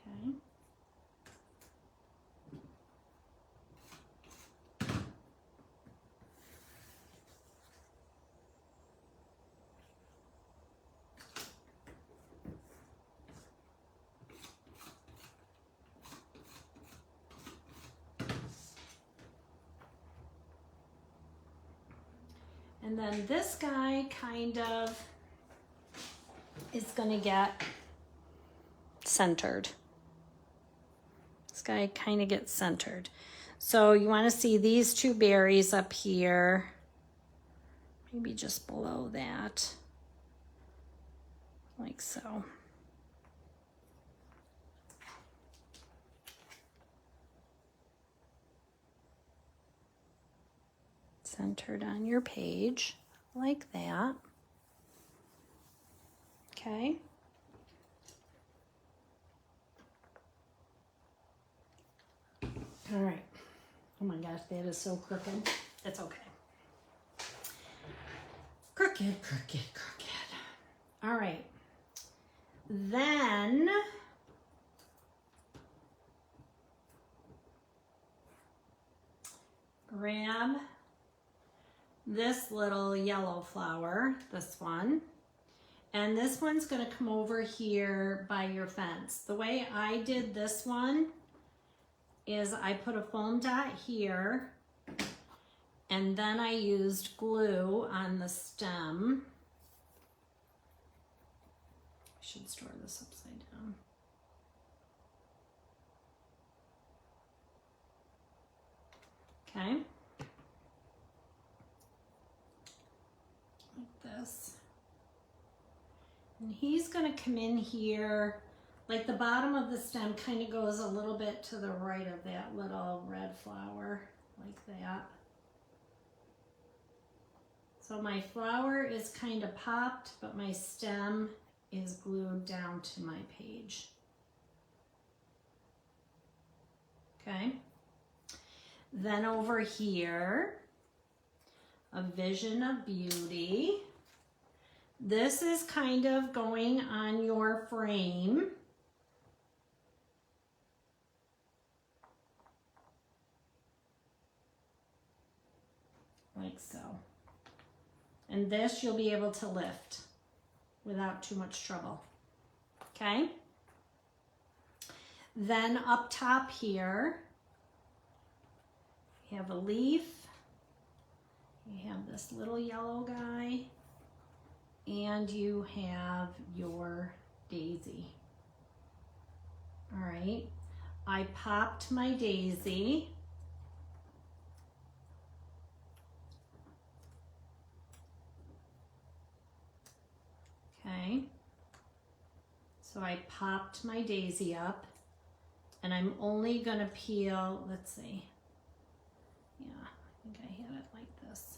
Okay. And then this guy kind of is going to get centered. This guy kind of gets centered. So you want to see these two berries up here, maybe just below that, like so. Centered on your page like that. Okay. All right. Oh my gosh, that is so crooked. It's okay. Crooked, crooked, crooked. All right. Then grab this little yellow flower, this one, and this one's going to come over here by your fence. The way I did this one is I put a foam dot here, and then I used glue on the stem. I should store this upside down. Okay. This. And he's going to come in here, like the bottom of the stem kind of goes a little bit to the right of that little red flower, like that. So my flower is kind of popped, but my stem is glued down to my page. Okay. Then over here, a vision of beauty. This is kind of going on your frame. Like so. And this you'll be able to lift without too much trouble. Okay? Then up top here, you have a leaf. You have this little yellow guy, and you have your daisy. All right, I popped my daisy. Okay, so I popped my daisy up, And I'm only gonna peel, let's see. Yeah, I think I had it like this.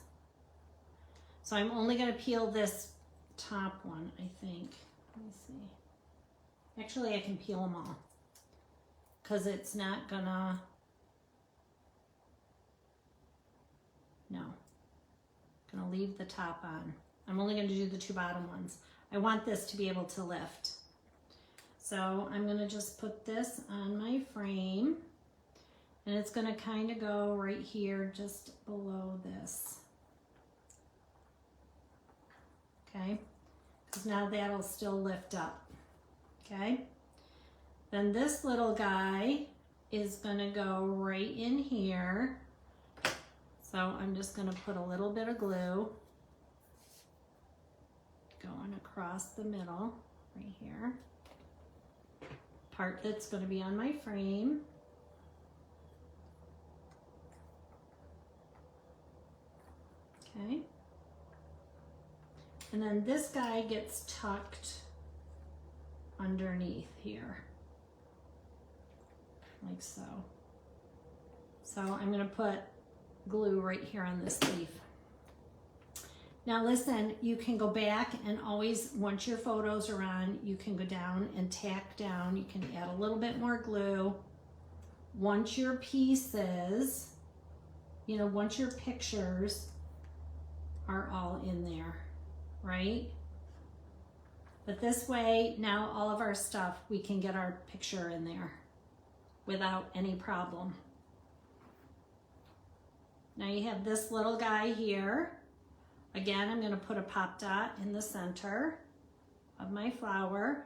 So I'm only gonna peel this top one, I think. Let me see. Actually, I can peel them all because it's not gonna, no. I'm gonna leave the top on. I'm only gonna do the two bottom ones. I want this to be able to lift. So I'm gonna just put this on my frame and it's gonna kind of go right here just below this. Okay, because now that'll still lift up. Okay, then this little guy is gonna go right in here. So I'm just gonna put a little bit of glue going across the middle right here. Part that's going to be on my frame. Okay. And then this guy gets tucked underneath here, like so. So I'm going to put glue right here on this leaf. Now listen, you can go back and always, once your photos are on, you can go down and tack down. You can add a little bit more glue. Once your pieces, you know, once your pictures are all in there, right? But this way, now all of our stuff, we can get our picture in there without any problem. Now you have this little guy here. Again, I'm going to put a pop dot in the center of my flower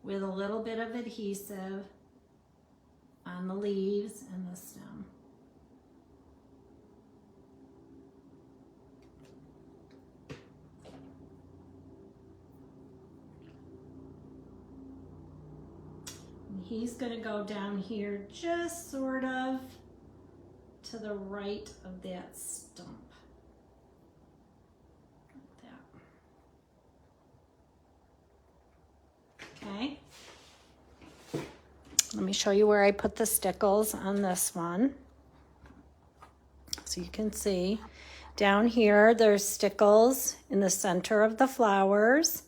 with a little bit of adhesive on the leaves and the stem. And he's going to go down here just sort of to the right of that stump. Okay, let me show you where I put the stickles on this one. So you can see down here, there's stickles in the center of the flowers,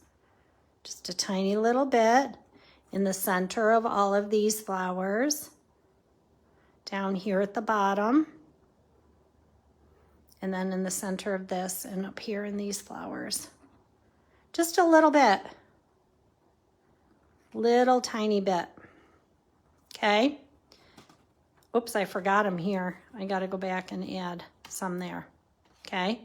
just a tiny little bit in the center of all of these flowers, down here at the bottom, and then in the center of this and up here in these flowers. Just a little bit. Little tiny bit. Okay. Oops, I forgot them here. I got to go back and add some there. Okay.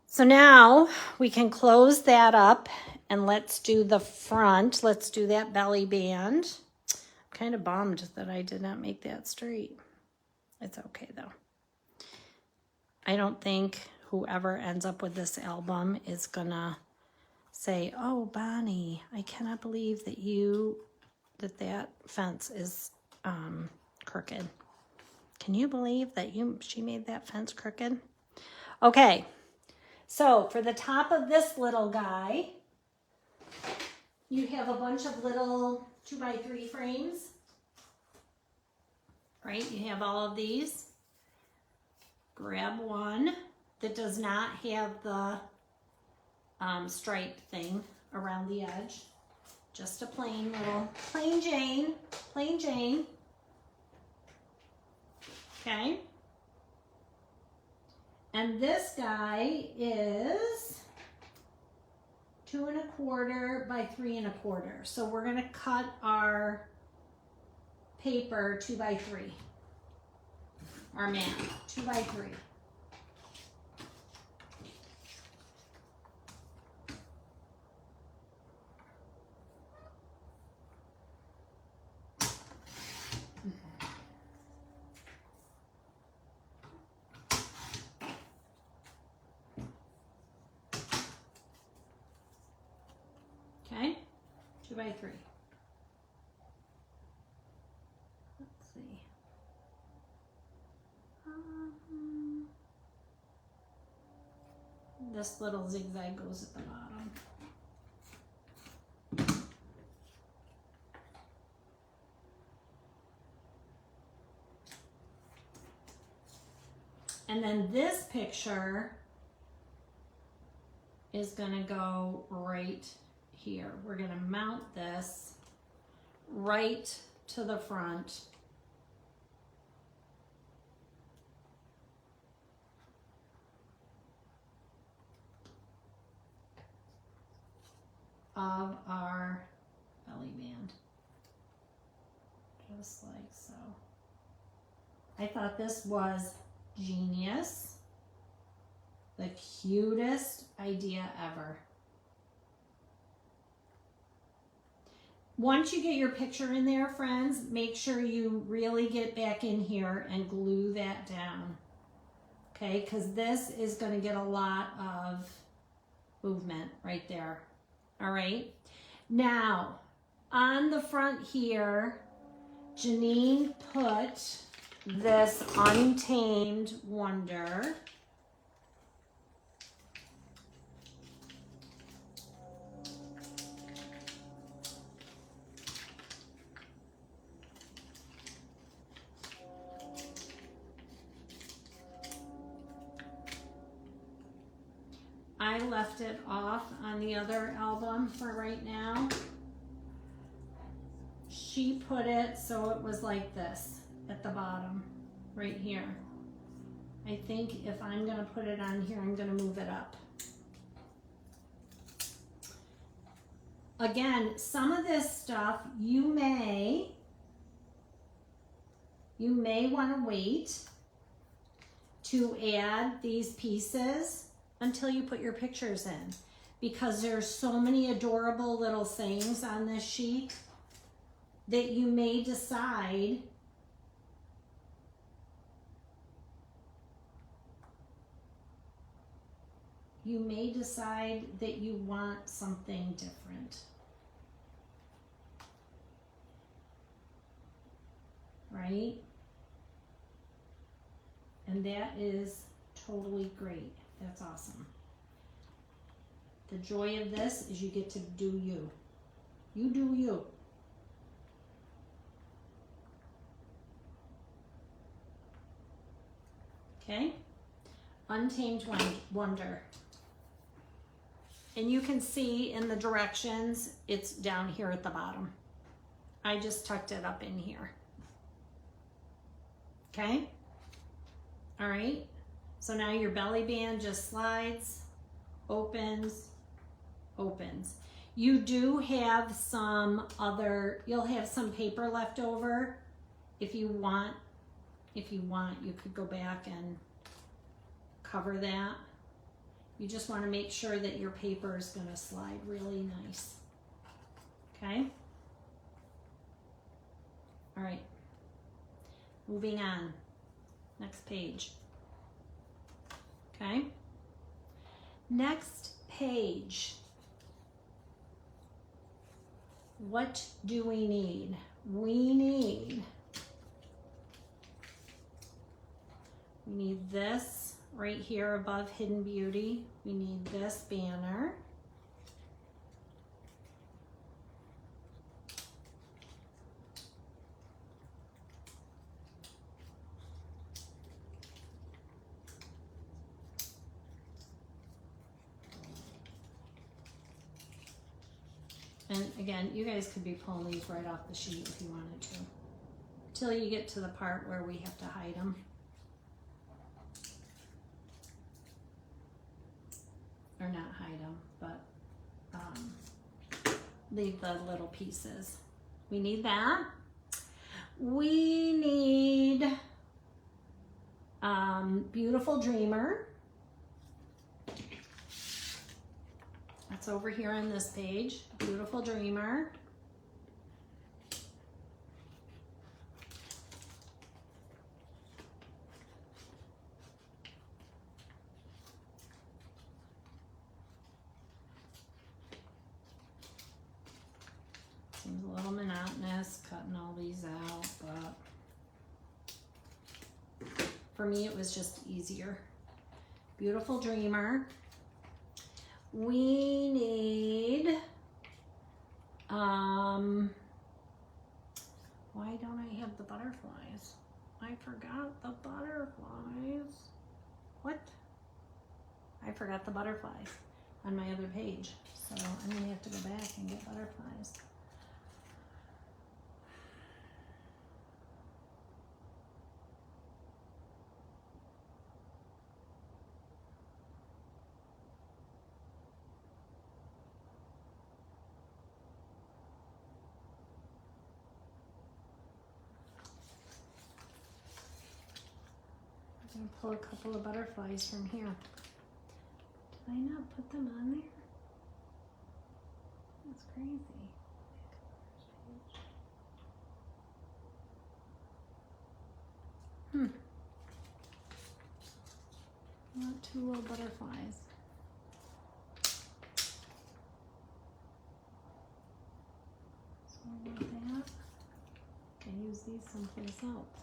So now we can close that up and let's do the front. Let's do that belly band. I'm kind of bummed that I did not make that straight. It's okay though. I don't think whoever ends up with this album is gonna say, oh, Bonnie, I cannot believe that that fence is crooked. Can you believe that she made that fence crooked? Okay, so for the top of this little guy, you have a bunch of little 2x3 frames, right? You have all of these. Grab one that does not have the stripe thing around the edge. Just a plain little, plain Jane. Okay. And this guy is 2 1/4 by 3 1/4. So we're gonna cut our paper 2 by 3. Our mat, 2 by 3. Okay, 2 by 3. Let's see. This little zigzag goes at the bottom. And then this picture is gonna go right here. We're gonna mount this right to the front. Of our belly band, just like so. I thought this was genius, the cutest idea ever. Once you get your picture in there, friends, make sure you really get back in here and glue that down, okay? Because this is going to get a lot of movement right there. All right, now on the front here, Janene put this Untamed Wonder. I left it off on the other album for right now. She put it so it was like this at the bottom, right here. I think if I'm gonna put it on here, I'm gonna move it up. Again, some of this stuff you may wanna wait to add these pieces until you put your pictures in, because there's so many adorable little sayings on this sheet that you may decide that you want something different, right? And that is totally great. That's awesome. The joy of this is you get to do you. You do you. Okay? Untamed Wonder. And you can see in the directions, it's down here at the bottom. I just tucked it up in here. Okay? All right? So now your belly band just slides, opens, opens. You do have some other, you'll have some paper left over. If you want, you could go back and cover that. You just want to make sure that your paper is going to slide really nice. Okay? All right. Moving on. Next page. Okay? Next page. What do we need? We need this right here above Hidden Beauty. We need this banner. And again, you guys could be pulling these right off the sheet if you wanted to, till you get to the part where we have to hide them. Or not hide them, but leave the little pieces. We need that. We need Beautiful Dreamer. That's over here on this page. Beautiful Dreamer. Seems a little monotonous cutting all these out, but for me it was just easier. Beautiful Dreamer. We need, why don't I have the butterflies? I forgot the butterflies. I forgot the butterflies on my other page. So I'm gonna have to go back and get butterflies. I'm gonna pull a couple of butterflies from here. Did I not put them on there? That's crazy. I want 2 little butterflies. So I want that. I use these someplace else.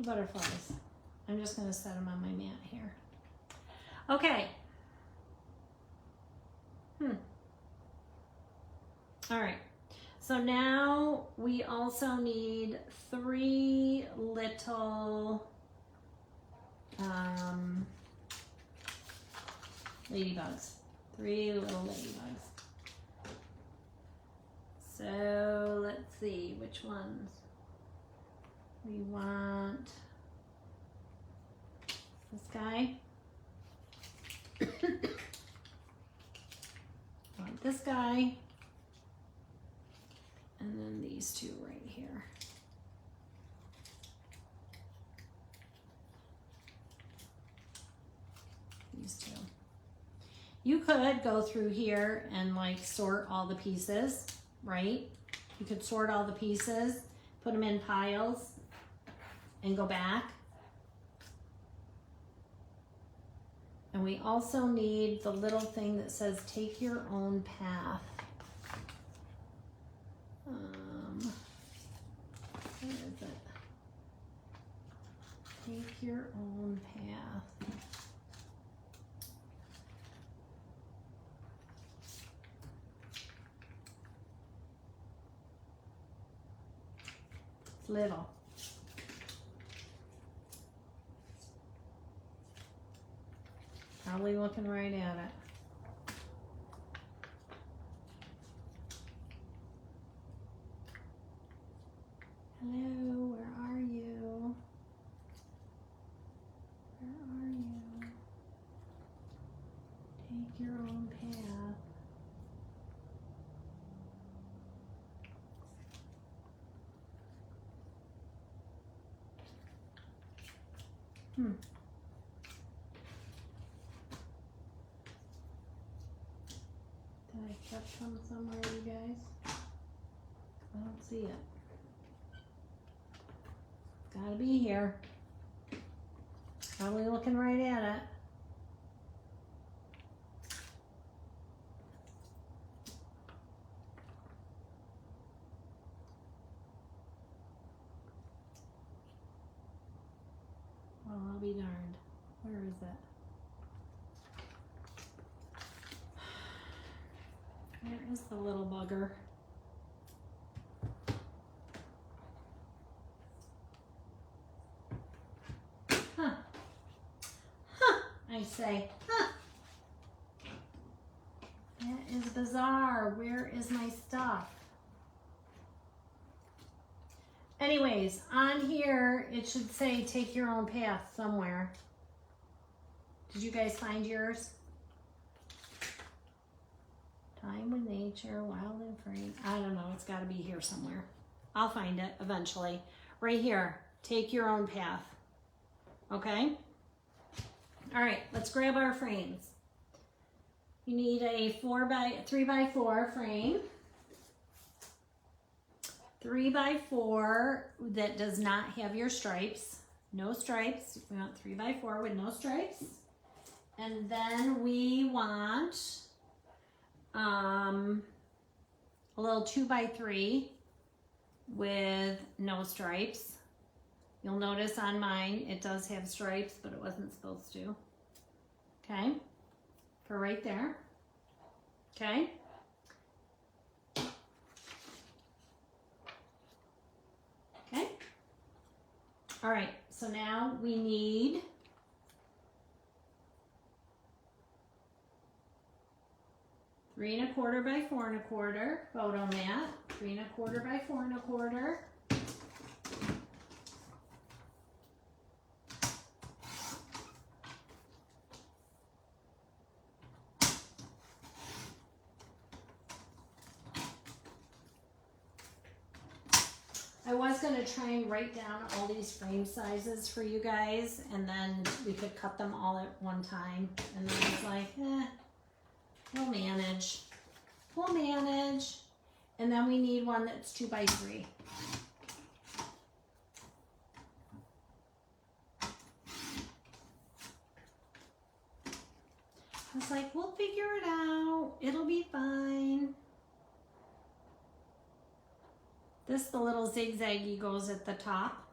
Butterflies. I'm just going to set them on my mat here. Okay. All right. So now we also need 3 little ladybugs. 3 little ladybugs. So let's see which ones. We want this guy. Want this guy. And then these 2 right here. These 2. You could go through here and like sort all the pieces, right? You could sort all the pieces, put them in piles, and go back. And we also need the little thing that says take your own path. Where is it? Take your own path. It's little. Probably looking right at it. Hello, where are you? Where are you? Take your own path. Did I kept some somewhere, you guys? I don't see it. It's gotta be here. Probably looking right at it. Well, I'll be darned. Where is it? Where is the little bugger? Huh. Huh, I say. Huh. That is bizarre. Where is my stuff? Anyways, on here, it should say take your own path somewhere. Did you guys find yours? Time with nature, wild and free. I don't know, it's gotta be here somewhere. I'll find it eventually. Right here, take your own path. Okay? All right, let's grab our frames. You need a 3x4 frame. 3x4 that does not have your stripes. No stripes. We want 3x4 with no stripes. And then we want a little 2x3 with no stripes. You'll notice on mine it does have stripes, but it wasn't supposed to. Okay, for right there. Okay. Okay. All right, so now we need three and a quarter by 4 1/4 photo mat, 3 1/4 by 4 1/4. I was going to try and write down all these frame sizes for you guys, and then we could cut them all at one time. And then I was like, we'll manage. We'll manage. And then we need one that's 2 by 3. I was like, we'll figure it out. It'll be fine. This, the little zigzaggy goes at the top.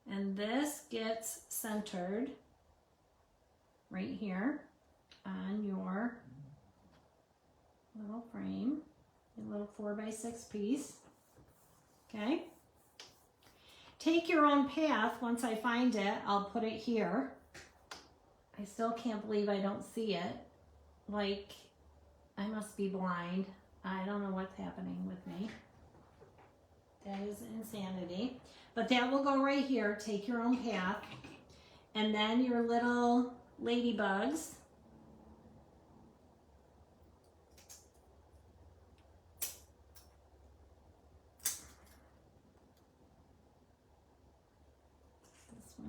And this gets centered right here on your little frame, your little 4 by 6 piece. Okay. Take your own path. Once I find it, I'll put it here. I still can't believe I don't see it. Like, I must be blind. I don't know what's happening with me. That is insanity. But that will go right here. Take your own path. And then your little ladybugs.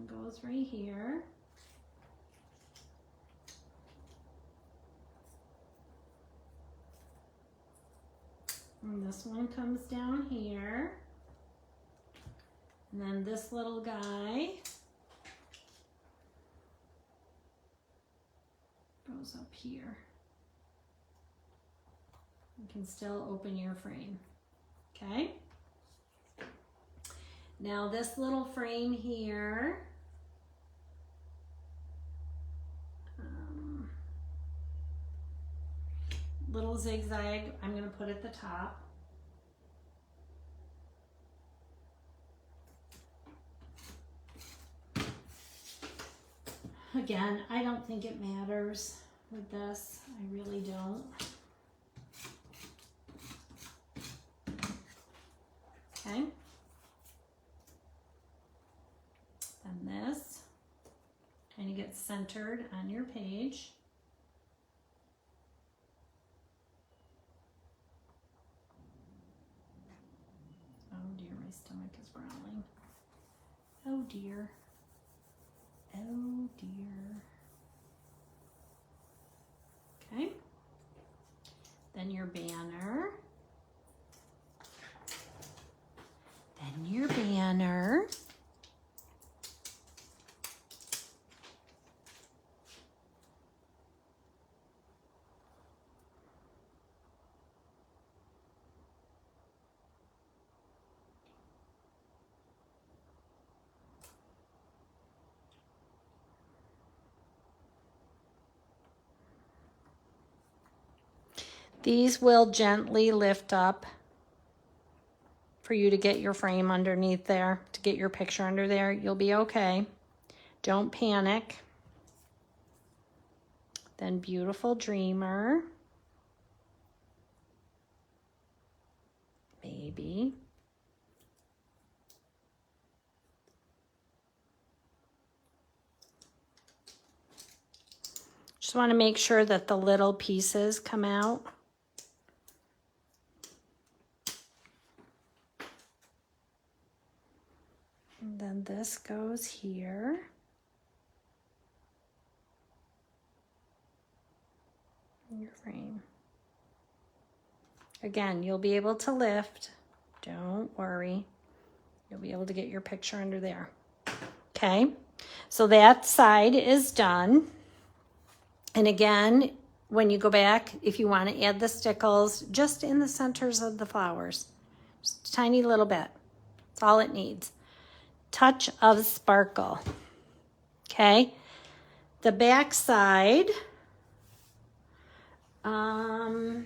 Goes right here. And this one comes down here. And then this little guy goes up here. You can still open your frame. Okay? Now this little frame here, little zigzag, I'm going to put at the top. Again, I don't think it matters with this. I really don't. Okay. And this kind of gets centered on your page. Oh dear, my stomach is growling. Oh dear. Oh dear. Okay. Then your banner. Then your banner. These will gently lift up for you to get your frame underneath there, to get your picture under there. You'll be okay. Don't panic. Then Beautiful Dreamer. Maybe. Just want to make sure that the little pieces come out. And then this goes here. In your frame. Again, you'll be able to lift. Don't worry. You'll be able to get your picture under there. Okay, so that side is done. And again, when you go back, if you want to add the stickles, just in the centers of the flowers. Just a tiny little bit. That's all it needs. touch of sparkle. Okay, the back side, the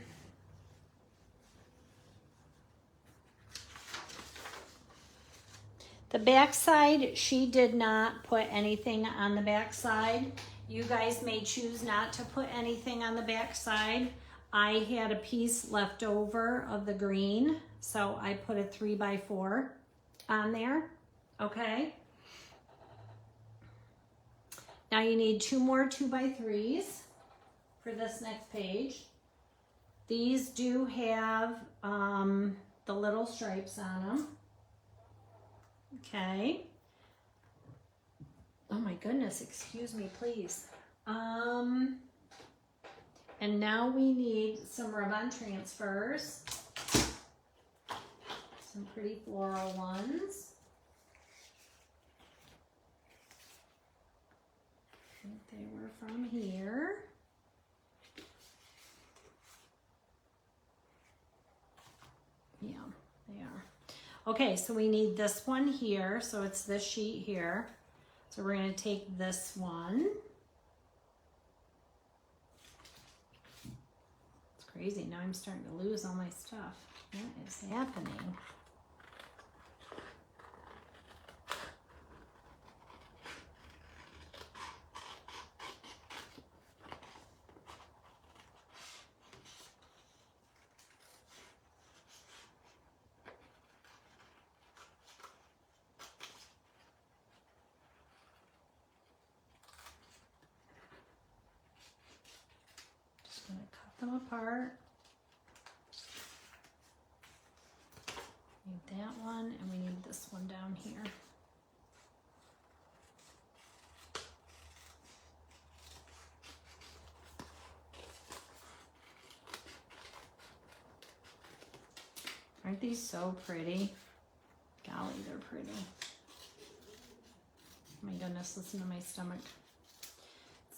back side, she did not put anything on the back side. You guys may choose not to put anything on the back side. I had a piece left over of the green, so I put a 3x4 on there, okay? Now you need 2 more 2x3s for this next page. These do have the little stripes on them. Okay. Oh my goodness, excuse me, please. And now we need some rub-on transfers. Some pretty floral ones. I think they were from here. Yeah, they are. Okay, so we need this one here. So it's this sheet here. So we're going to take this one. It's crazy. Now I'm starting to lose all my stuff. What is happening? Going to cut them apart. Need that one, and we need this one down here. Aren't these so pretty? Golly, they're pretty. Oh my goodness, listen to my stomach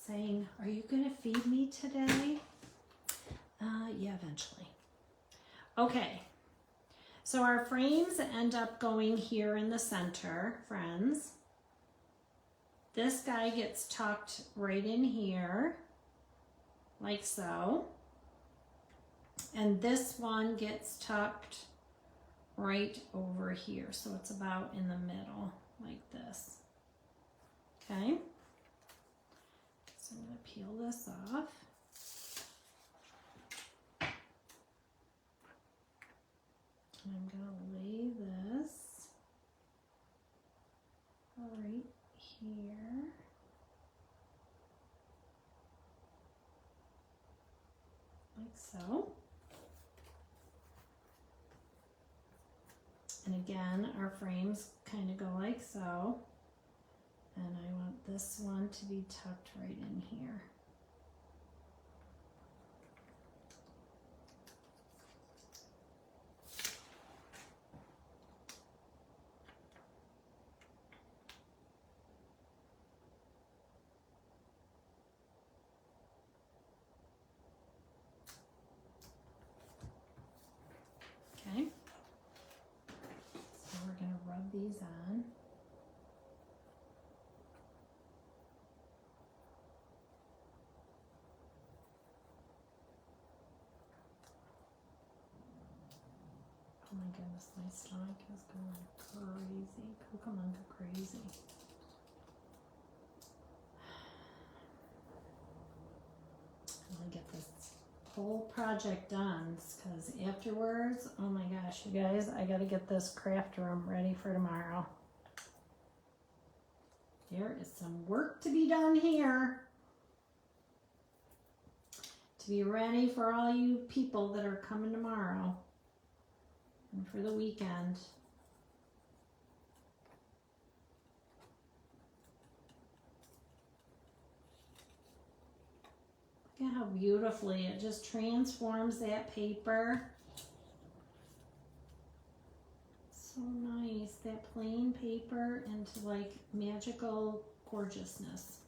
saying, are you going to feed me today? Yeah, eventually. Okay, so our frames end up going here in the center, friends. This guy gets tucked right in here, like so. And this one gets tucked right over here, so it's about in the middle, like this. Okay, so I'm going to peel this off. I'm going to lay this right here. Like so. And again, our frames kind of go like so. And I want this one to be tucked right in here. Okay, so we're going to rub these on. Oh my goodness, my stomach is going crazy. Come on, go crazy. I'm going to get this whole project done, because afterwards, oh my gosh, you guys, I got to get this craft room ready for tomorrow. There is some work to be done here to be ready for all you people that are coming tomorrow and for the weekend. Look at how beautifully it just transforms that paper. So nice, that plain paper into like magical gorgeousness.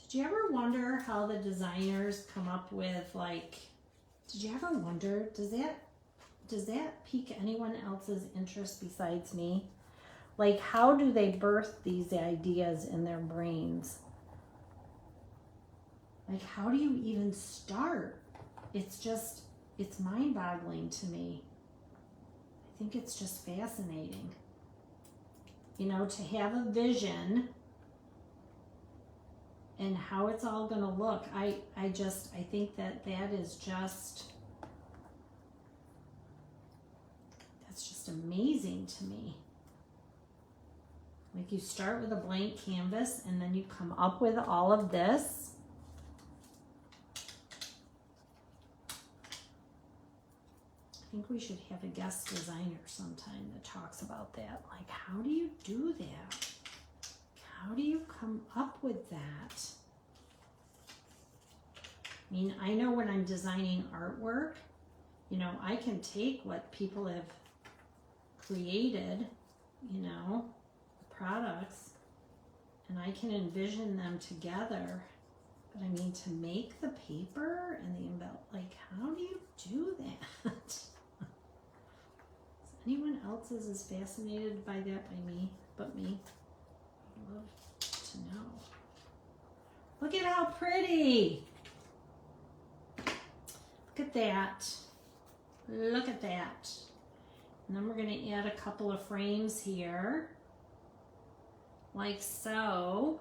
Did you ever wonder how the designers come up with like Did you ever wonder, does that pique anyone else's interest besides me? Like, how do they birth these ideas in their brains? Like, how do you even start? It's mind-boggling to me. I think it's just fascinating. You know, to have a vision and how it's all going to look. I think that is just, that's just amazing to me. Like, you start with a blank canvas and then you come up with all of this. I think we should have a guest designer sometime that talks about that. Like, how do you do that? How do you come up with that? I mean, I know when I'm designing artwork, you know, I can take what people have created, you know, products, and I can envision them together. But I mean, to make the paper and the like, how do you do that? Anyone else is as fascinated by that but me? I'd love to know. Look at how pretty. Look at that. Look at that. And then we're going to add a couple of frames here. Like so.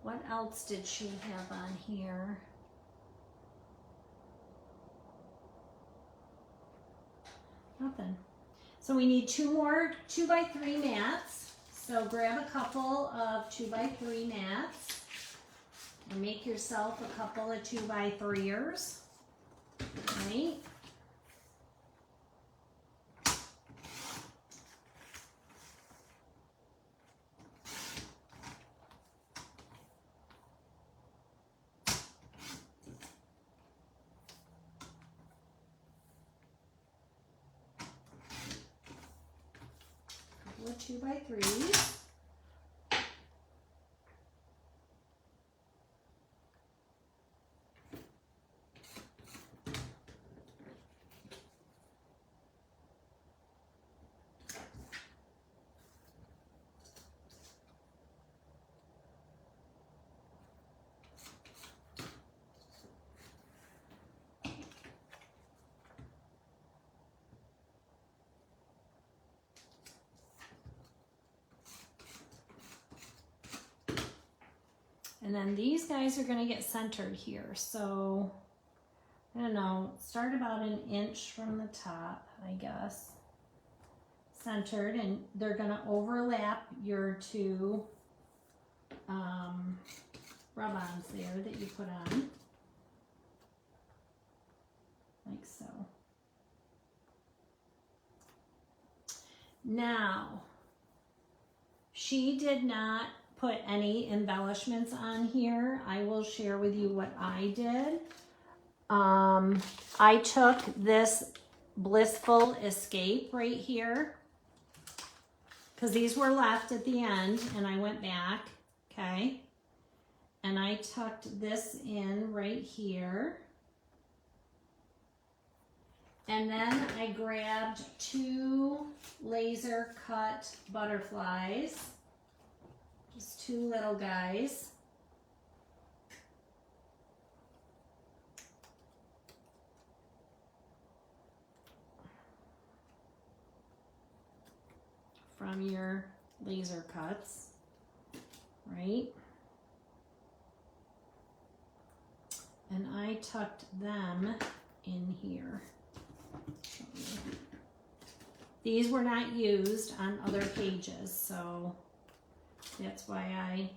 What else did she have on here? Nothing. So we need 2 more 2x3 mats. So grab a couple of 2x3 mats and make yourself a couple of 2x3ers, right? Couple of 2x3s. And then these guys are going to get centered here. So, I don't know, start about an inch from the top, I guess. Centered, and they're going to overlap your 2 rub-ons there that you put on. Like so. Now, she did not put any embellishments on here. I will share with you what I did. I took this Blissful Escape right here, because these were left at the end, and I went back, okay? And I tucked this in right here. And then I grabbed 2 laser cut butterflies. Just 2 little guys. From your laser cuts, right? And I tucked them in here. These were not used on other pages, so that's why I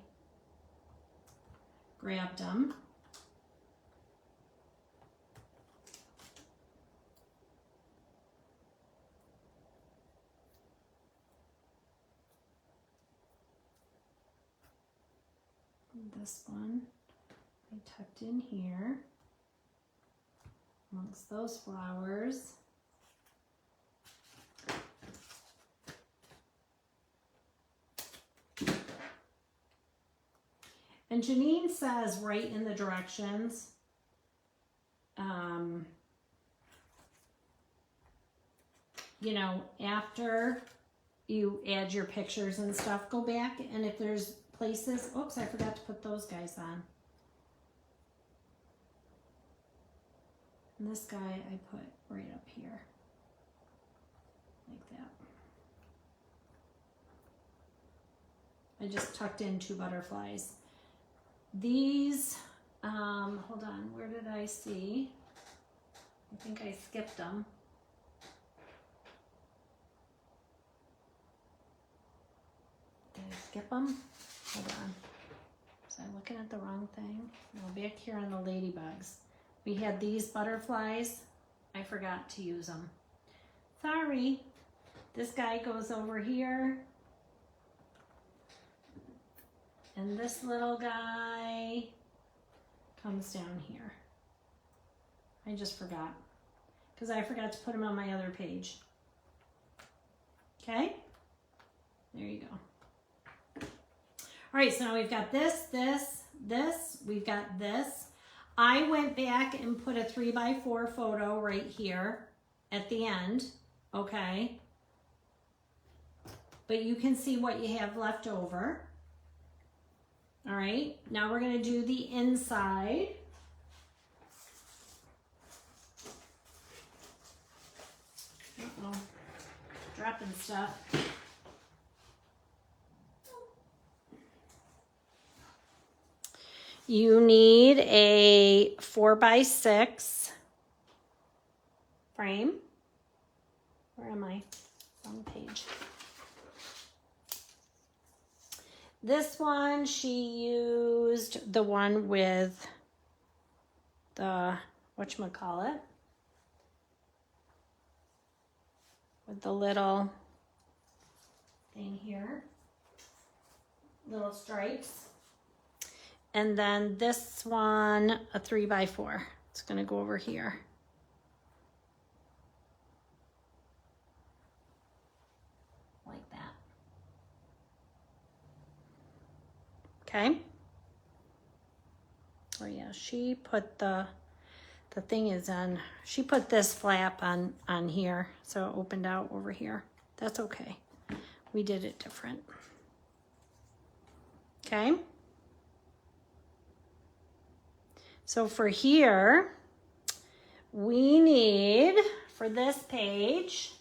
grabbed them. This one I tucked in here amongst those flowers. And Janene says right in the directions, you know, after you add your pictures and stuff, go back, and if there's places, oops, I forgot to put those guys on. And this guy I put right up here, like that. I just tucked in 2 butterflies. These, hold on, where did I see? I think I skipped them. Did I skip them? Hold on. Was I looking at the wrong thing? No, back here on the ladybugs. We had these butterflies. I forgot to use them. Sorry. This guy goes over here. And this little guy comes down here. I just forgot. Because I forgot to put him on my other page. Okay? There you go. All right, so now we've got this, this, this. We've got this. I went back and put a 3x4 photo right here at the end, okay? But you can see what you have left over. All right, now we're gonna do the inside. Uh-oh, dropping stuff. You need a 4x6 frame. Where am I? Wrong page. This one, she used the one with the, whatchamacallit, with the little thing here, little stripes. And then this one, a 3x4. It's gonna go over here. Like that. Okay. Oh yeah, she put the thing is on, she put this flap on here, so it opened out over here. That's okay. We did it different. Okay. So for here, we need, for this page,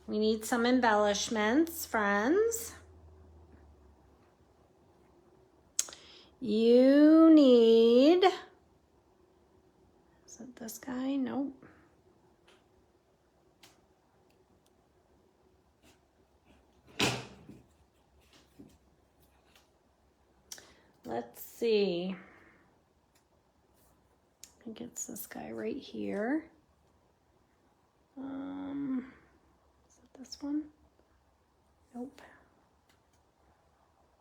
we need some embellishments, friends. You need, is it this guy? Nope. Let's see. I think it's this guy right here. Is it this one? Nope.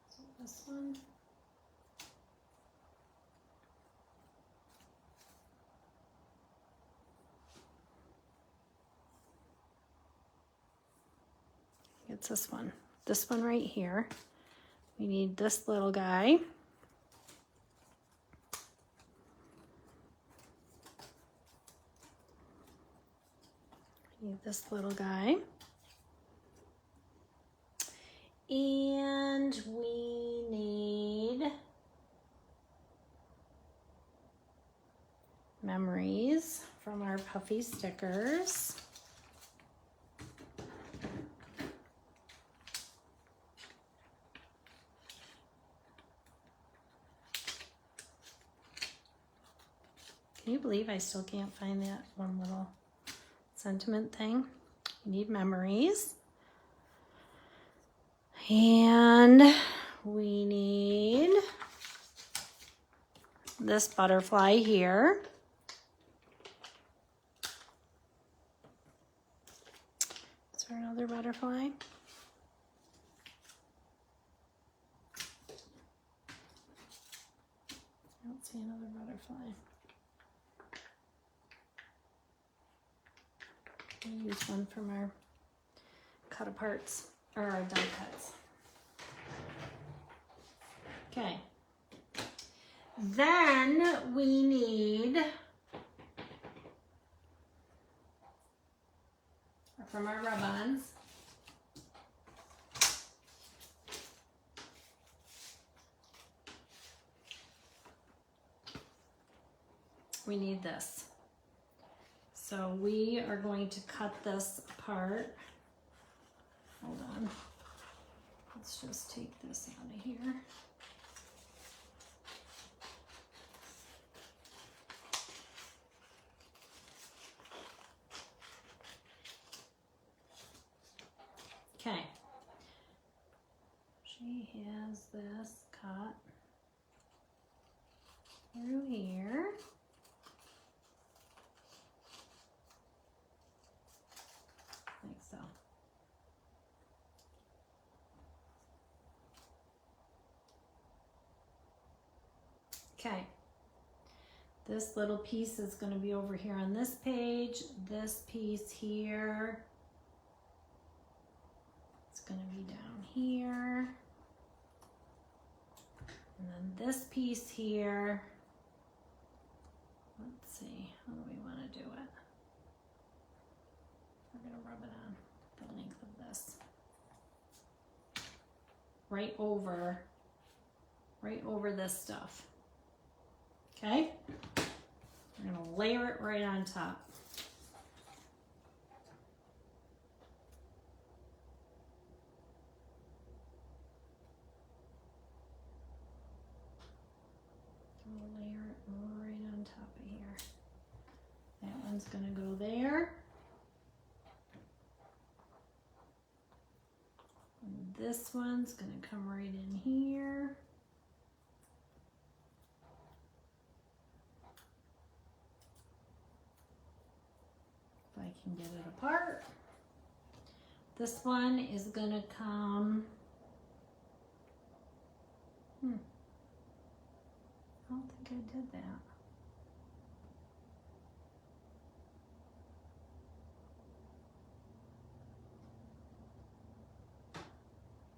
Is it this one? It's this one. This one right here. We need this little guy. Need this little guy. And we need memories from our puffy stickers. Can you believe I still can't find that one little sentiment thing? You need memories. And we need this butterfly here. Is there another butterfly? I don't see another butterfly. I'll use one from our cut aparts, or our die cuts. Okay. Then we need from our rub-ons. We need this. So we are going to cut this apart. Hold on. Let's just take this out of here. Okay. She has this cut through here. Like so. Okay. This little piece is going to be over here on this page. This piece here, it's going to be down here. And then this piece here, let's see, how do we want to do it? We're going to rub it on the length of this. Right over this stuff. Okay? We're going to layer it right on top. We'll layer it right on top of here. That one's going to go there. And this one's going to come right in here. If I can get it apart. This one is going to come. I don't think I did that.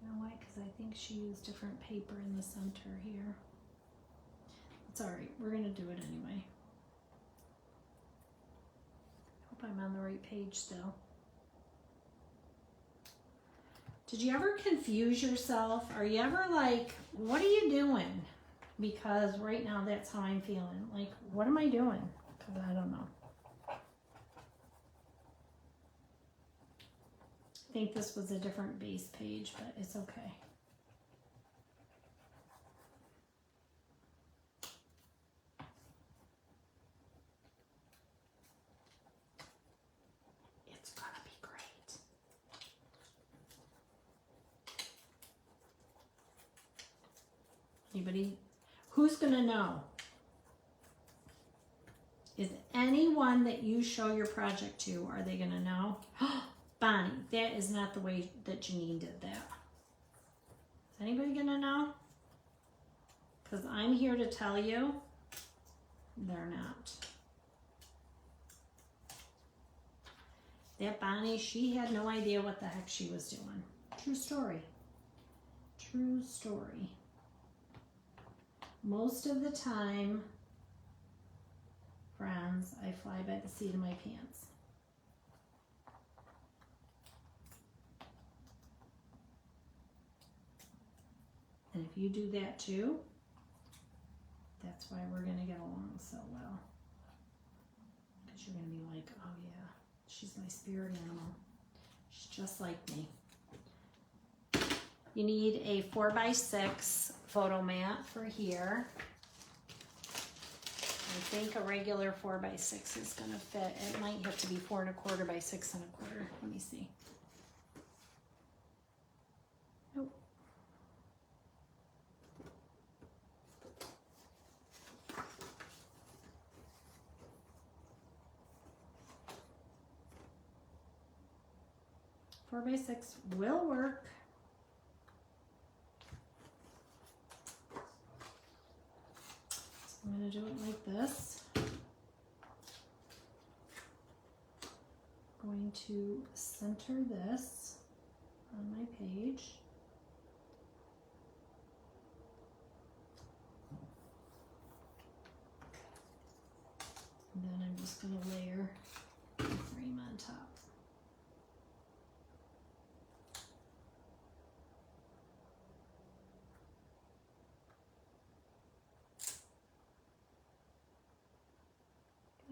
You know why? Because I think she used different paper in the center here. It's all right. We're going to do it anyway. Hope I'm on the right page still. Did you ever confuse yourself? Are you ever like, what are you doing? Because right now that's how I'm feeling. Like, what am I doing? Because I don't know. I think this was a different base page, but it's okay. It's gonna be great. Anybody? Who's gonna know? Is anyone that you show your project to, are they gonna know? Bonnie, that is not the way that Janene did that. Is anybody gonna know? Because I'm here to tell you, they're not. That Bonnie, she had no idea what the heck she was doing. True story. True story. Most of the time, friends, I fly by the seat of my pants. And if you do that too, that's why we're going to get along so well. Because you're going to be like, oh yeah, she's my spirit animal. She's just like me. You need a 4x6 photo mat for here. I think a regular 4x6 is going to fit. It might have to be 4 1/4 by 6 1/4. Let me see. Nope. Four by 6 will work. I'm going to do it like this. I'm going to center this on my page. And then I'm just going to layer the frame on top.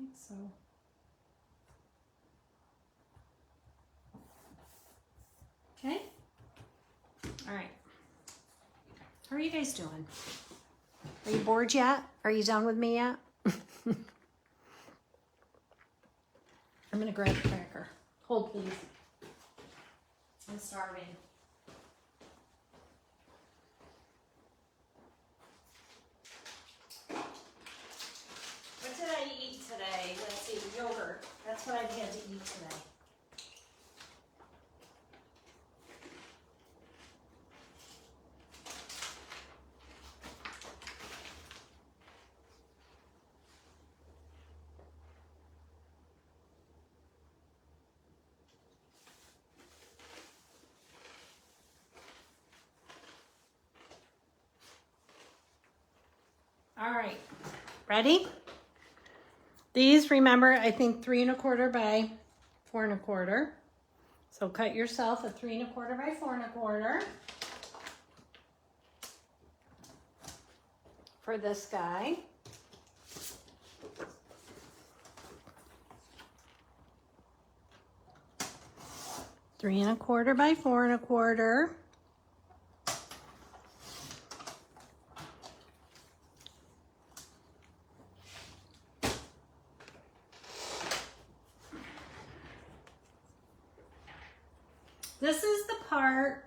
think so. Okay. All right. How are you guys doing? Are you bored yet? Are you done with me yet? I'm gonna grab a cracker. Hold, please. I'm starving. What did I eat today? Let's see, yogurt. That's what I've had to eat today. All right, ready? These, remember, I think 3 1/4 by 4 1/4. So cut yourself a 3 1/4 by 4 1/4 for this guy. Three 1/4 by 4 1/4. This is the part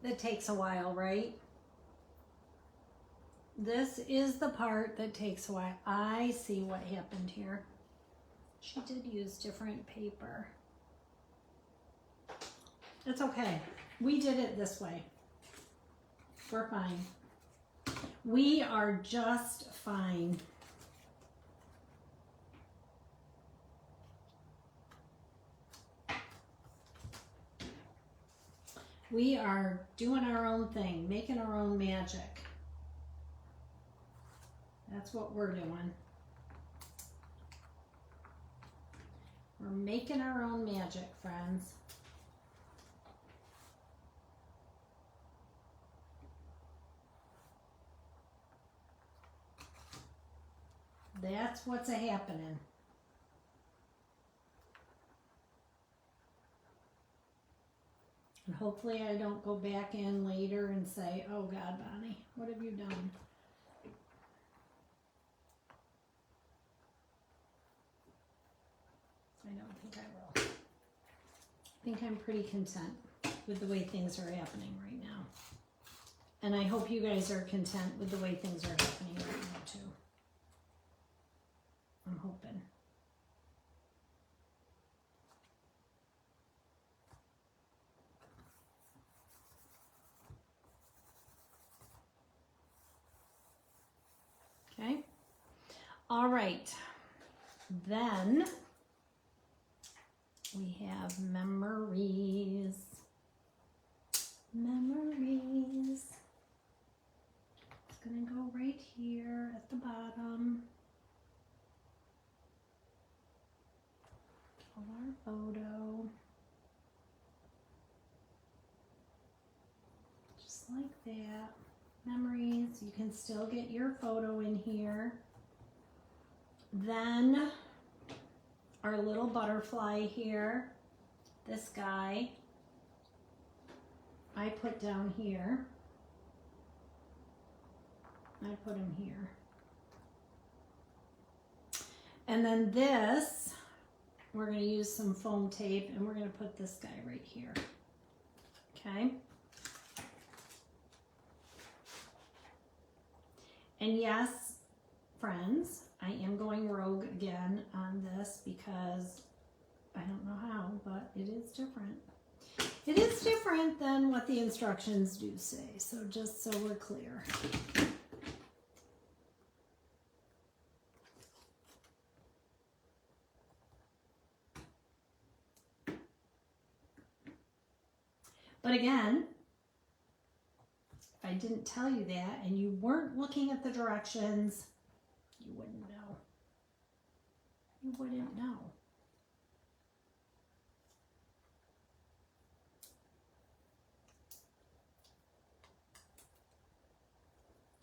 that takes a while, right? This is the part that takes a while. I see what happened here. She did use different paper. It's okay. We did it this way. We're fine. We are just fine. We are doing our own thing, making our own magic. That's what we're doing. We're making our own magic, friends. That's what's a-happening. And hopefully I don't go back in later and say, oh God, Bonnie, what have you done? I don't think I will. I think I'm pretty content with the way things are happening right now. And I hope you guys are content with the way things are happening right now too. I'm hoping. Okay. All right. Then we have memories. Memories. It's going to go right here at the bottom of our photo. Just like that. Memories. You can still get your photo in here. Then our little butterfly here, this guy, I put down here. I put him here. And then this, we're going to use some foam tape and we're going to put this guy right here. Okay. And yes, friends, I am going rogue again on this because I don't know how, but it is different. It is different than what the instructions do say, so just so we're clear. But again, if I didn't tell you that and you weren't looking at the directions, you wouldn't know. You wouldn't know.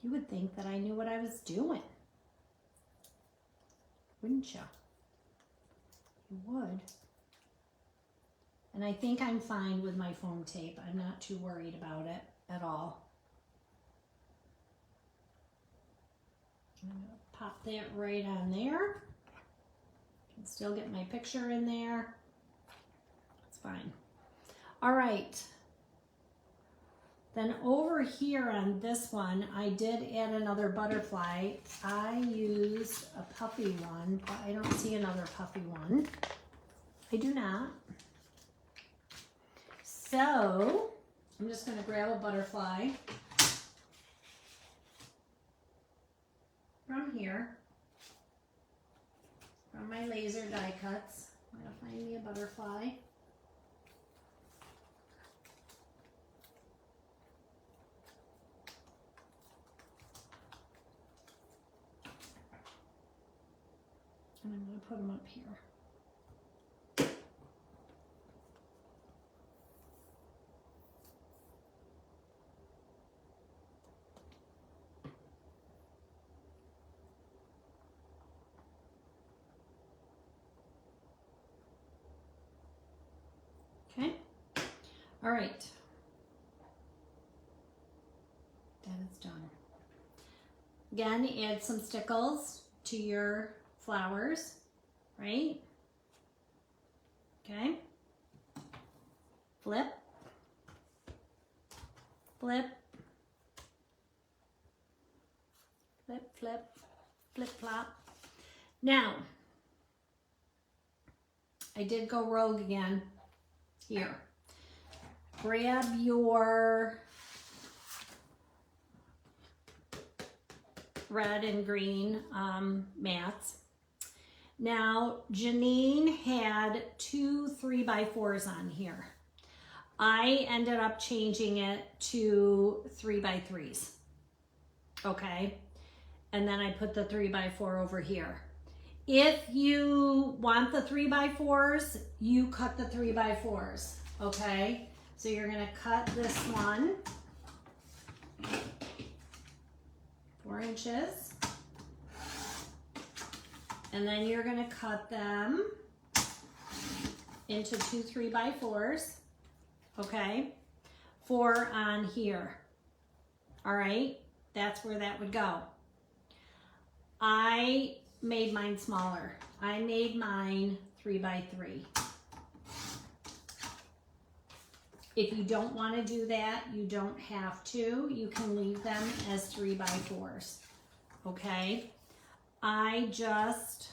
You would think that I knew what I was doing. wouldn't you? You would. And I think I'm fine with my foam tape. I'm not too worried about it at all. I'm going to pop that right on there. Can still get my picture in there. It's fine. All right. Then over here on this one, I did add another butterfly. I used a puffy one, but I don't see another puffy one. I do not. So I'm just going to grab a butterfly from here, from my laser die cuts. I'm going to find me a butterfly. And I'm going to put them up here. Okay. All right. That is done. Again, add some stickles to your flowers, right? Okay. Flip, flip, flip, flip, flip, flop. Now, I did go rogue again here. Grab your red and green mats. Now, Janene had 2 3x4s on here. I ended up changing it to 3x3s. Okay. And then I put the 3x4 over here. If you want the 3x4s, you cut the 3x4s. Okay. So you're going to cut this one 4 inches. And then you're going to cut them into 2 3x4s. Okay. 4 on here. All right. That's where that would go. I made mine smaller. I made mine 3x3. If you don't want to do that, you don't have to. You can leave them as 3x4s. Okay. I just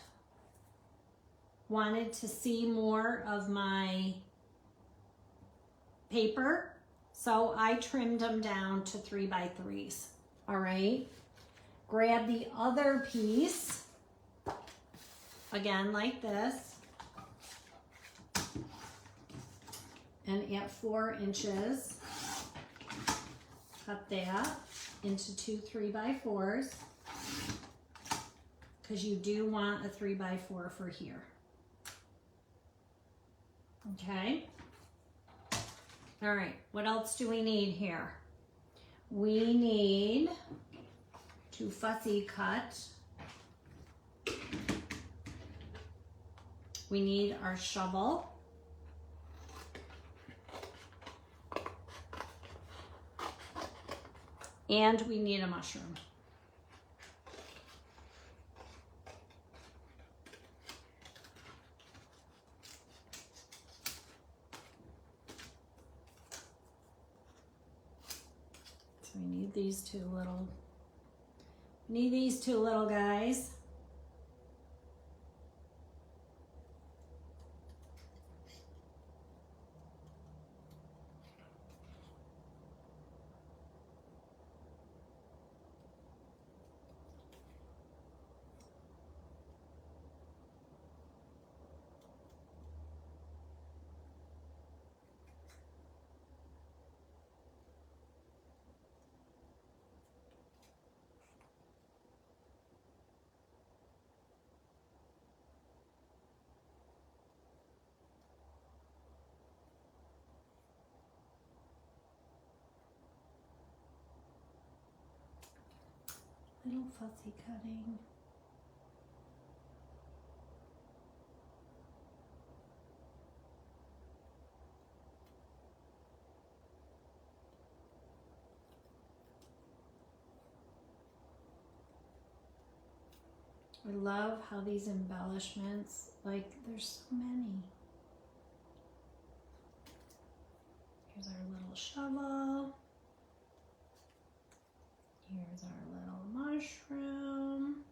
wanted to see more of my paper, so I trimmed them down to 3x3s. All right. Grab the other piece, again like this, and at 4 inches, cut that into 2 3x4s, because you do want a 3x4 for here. Okay. All right, what else do we need here? We need to fussy cut. We need our shovel. And we need a mushroom. So we need these two little guys. Little fussy cutting. I love how these embellishments, like there's so many. Here's our little shovel. Here's our little mushroom.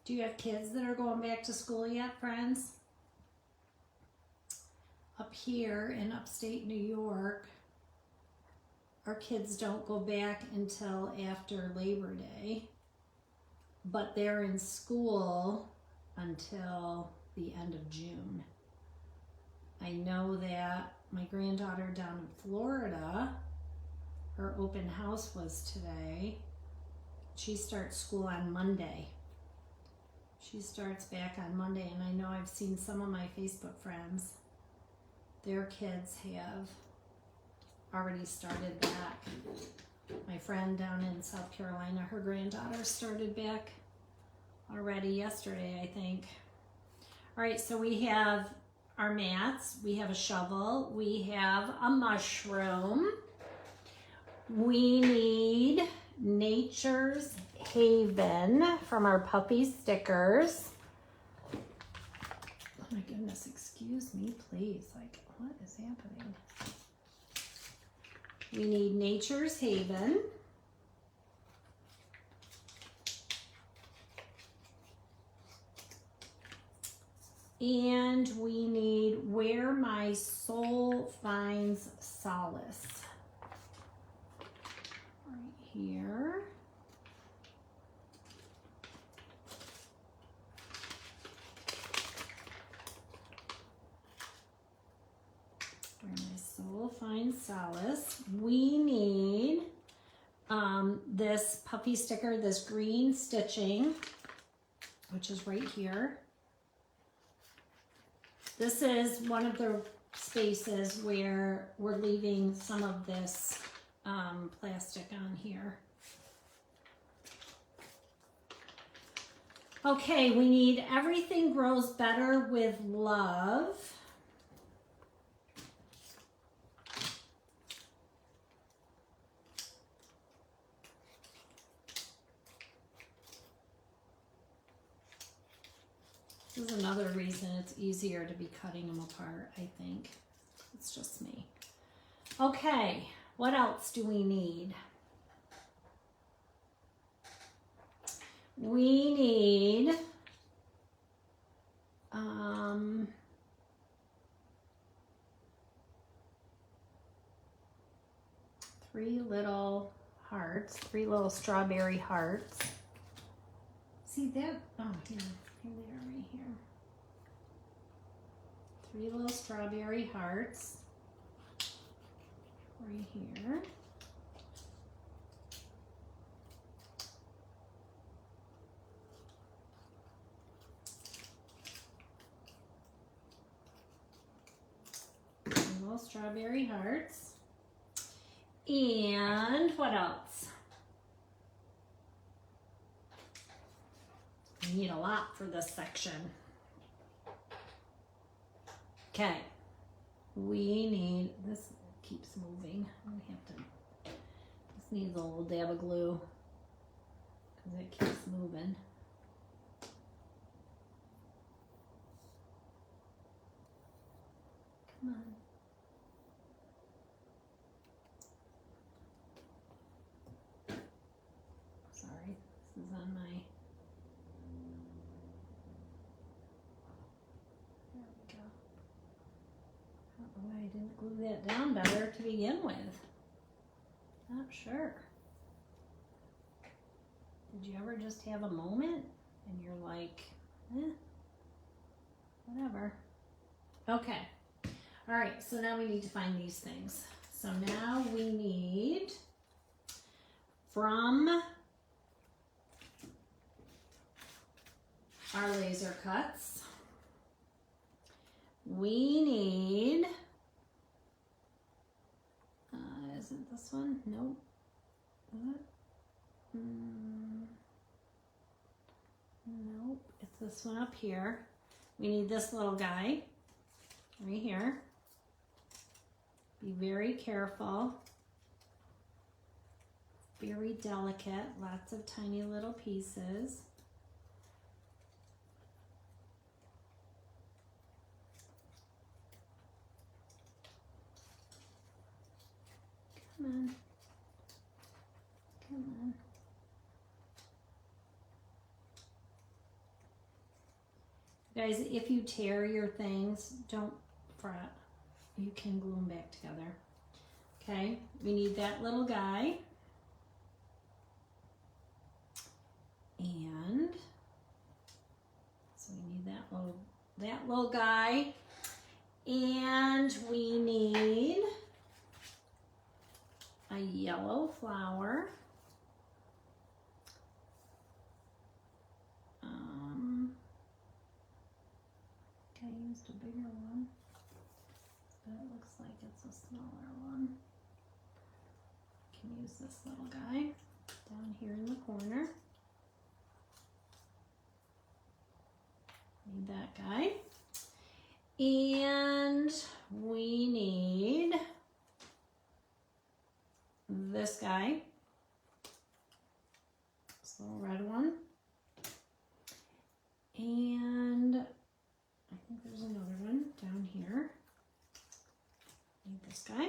Do you have kids that are going back to school yet, friends? Up here in upstate New York, our kids don't go back until after Labor Day, but they're in school until the end of June. I know that my granddaughter down in Florida, her open house was today. She starts school on Monday. She starts back on Monday, and I know I've seen some of my Facebook friends, their kids have already started back. My friend down in South Carolina, her granddaughter started back already yesterday, I think. All right, so we have our mats, we have a shovel, we have a mushroom. We need Nature's Haven from our puppy stickers. Oh my goodness, excuse me, please. Like, what is happening? We need Nature's Haven. And we need Where My Soul Finds Solace. Right here. Where My Soul Finds Solace. We need this puppy sticker, this green stitching, which is right here. This is one of the spaces where we're leaving some of this plastic on here. Okay, we need Everything Grows Better with Love. This is another reason it's easier to be cutting them apart, I think. It's just me. Okay, what else do we need? We need three little hearts, three little strawberry hearts. See that? Oh, here they are right here. Three little strawberry hearts right here. Three little strawberry hearts. And what else? We need a lot for this section. Okay, we need, this keeps moving. I have to, this needs a little dab of glue because it keeps moving. Come on. Sorry, this is on my, there we go. I don't know why I didn't glue that down better to begin with. Not sure. Did you ever just have a moment and you're like, whatever. Okay. All right, so now we need to find these things. So now we need from our laser cuts, we need, is it this one? Nope. Is it? Nope, it's this one up here. We need this little guy right here. Be very careful. Very delicate, lots of tiny little pieces. Come on. Come on. Guys, if you tear your things, don't fret. You can glue them back together. Okay, we need that little guy. And so we need that little guy. And we need a yellow flower. I used a bigger one, but it looks like it's a smaller one. Can use this little guy down here in the corner. Need that guy. And we need this guy, this little red one. And I think there's another one down here. Need this guy.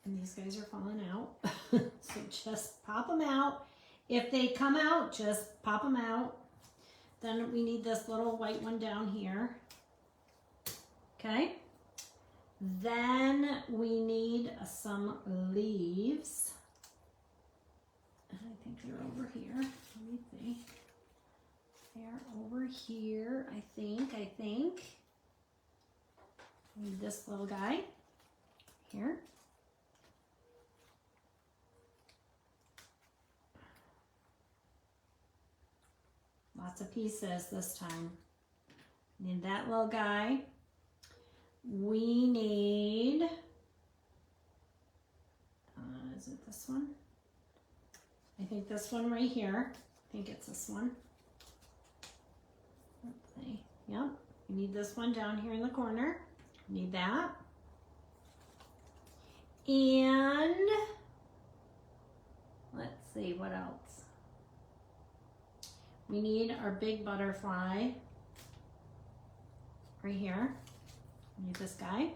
And these guys are falling out. So just pop them out. If they come out, just pop them out. Then we need this little white one down here. Okay. Then we need some leaves. And I think they're over here. Let me see. They're over here, I think. Need this little guy here. Lots of pieces this time. Need that little guy. We need, is it this one? I think this one right here. I think it's this one. Let's see. Yep. We need this one down here in the corner. Need that. And let's see what else. We need our big butterfly right here. We need this guy. Need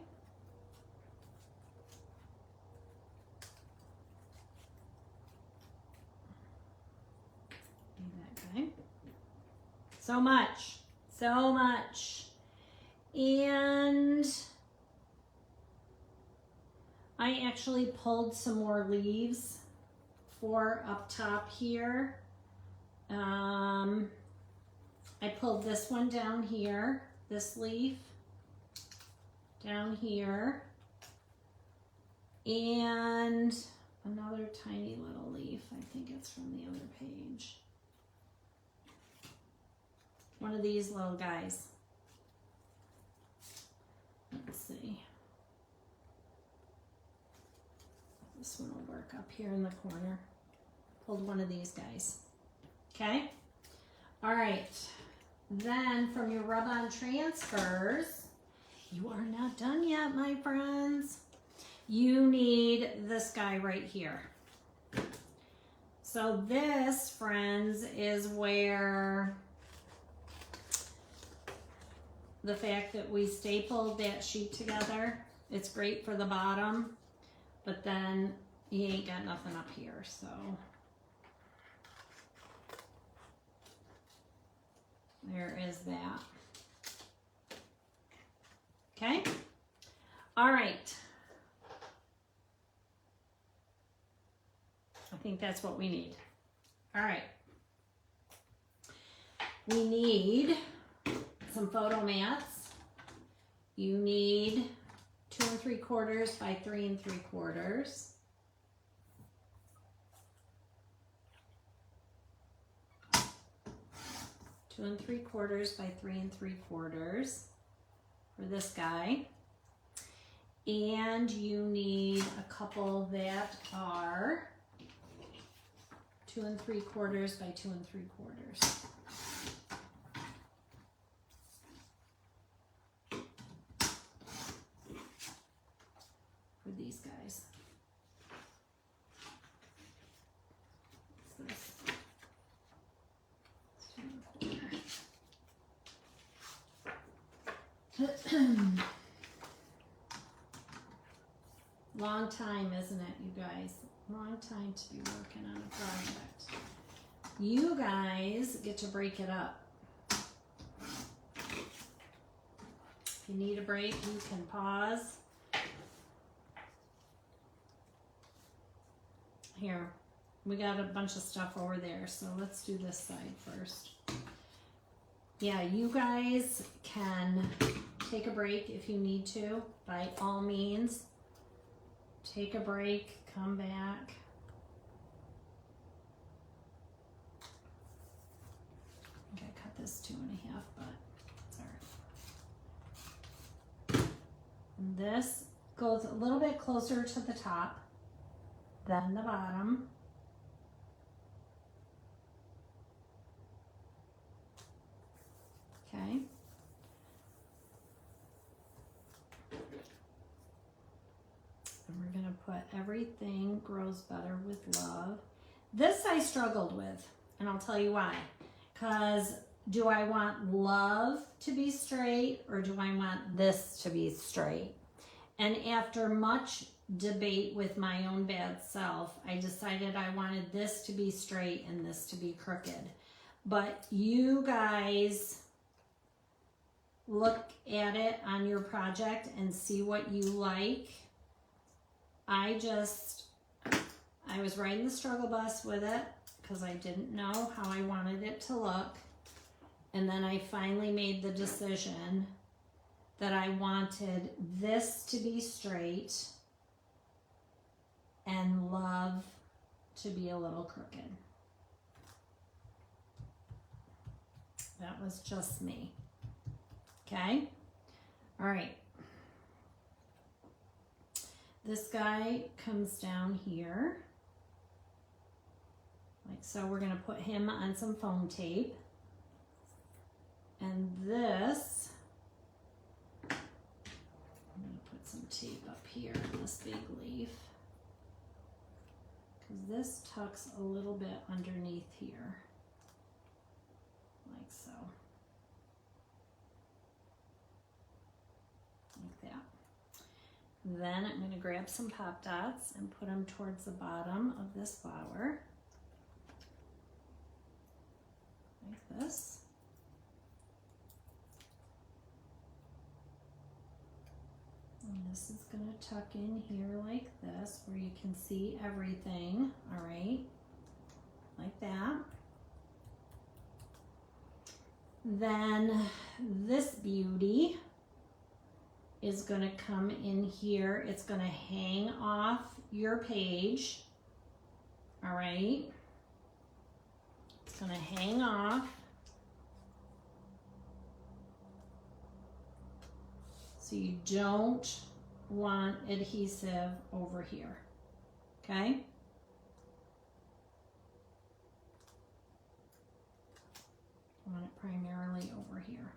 that guy. So much. So much. And I actually pulled some more leaves for up top here. I pulled this one down here, this leaf down here, and another tiny little leaf. I think it's from the other page. One of these little guys. Let's see. This one will work up here in the corner. Pulled one of these guys. Okay. All right. Then from your rub-on transfers, you are not done yet, my friends. You need this guy right here. So this, friends, is where the fact that we stapled that sheet together, it's great for the bottom, but then you ain't got nothing up here, so. There is that. Okay. All right. I think that's what we need. All right. We need some photo mats. You need 2 3/4 by 3 3/4. 2 3/4 by 3 3/4 for this guy. And you need a couple that are 2 3/4 by 2 3/4. For these guys. What's this? It's 2 1/4. Long time, isn't it, you guys? Long time to be working on a project. You guys get to break it up. If you need a break, you can pause. Here, we got a bunch of stuff over there, so let's do this side first. Yeah, you guys can take a break if you need to, by all means. Take a break, come back. I gotta cut this 2 1/2, but it's all right. And this goes a little bit closer to the top than the bottom. Okay. And we're gonna put everything grows better with love. This I struggled with, and I'll tell you why. Because do I want love to be straight or do I want this to be straight? And after much debate with my own bad self, I decided I wanted this to be straight and this to be crooked. But you guys look at it on your project and see what you like. I was riding the struggle bus with it because I didn't know how I wanted it to look. And then I finally made the decision that I wanted this to be straight and love to be a little crooked. That was just me. Okay? All right. This guy comes down here. Like so. We're going to put him on some foam tape. And this, I'm going to put some tape up here on this big leaf. Because this tucks a little bit underneath here. Like so. Like that. Then I'm going to grab some pop dots and put them towards the bottom of this flower. Like this. And this is going to tuck in here like this where you can see everything, all right? Like that. Then this beauty is going to come in here. It's going to hang off your page, all right? It's going to hang off. So you don't want adhesive over here, okay? I want it primarily over here.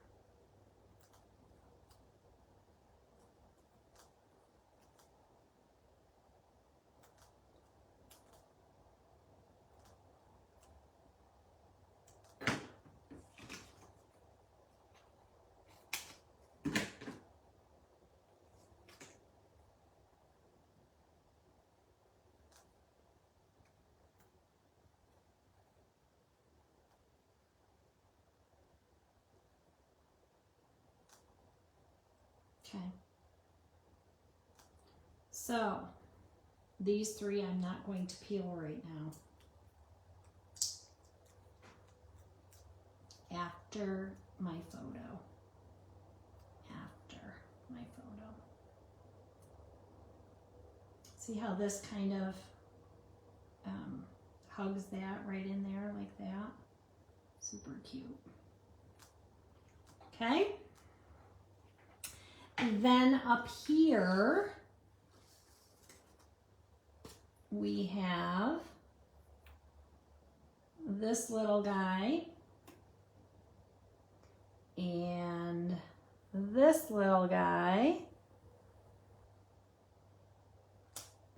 Okay, so these three I'm not going to peel right now. After my photo. After my photo. See how this kind of hugs that right in there like that? Super cute. Okay. And then up here, we have this little guy and this little guy.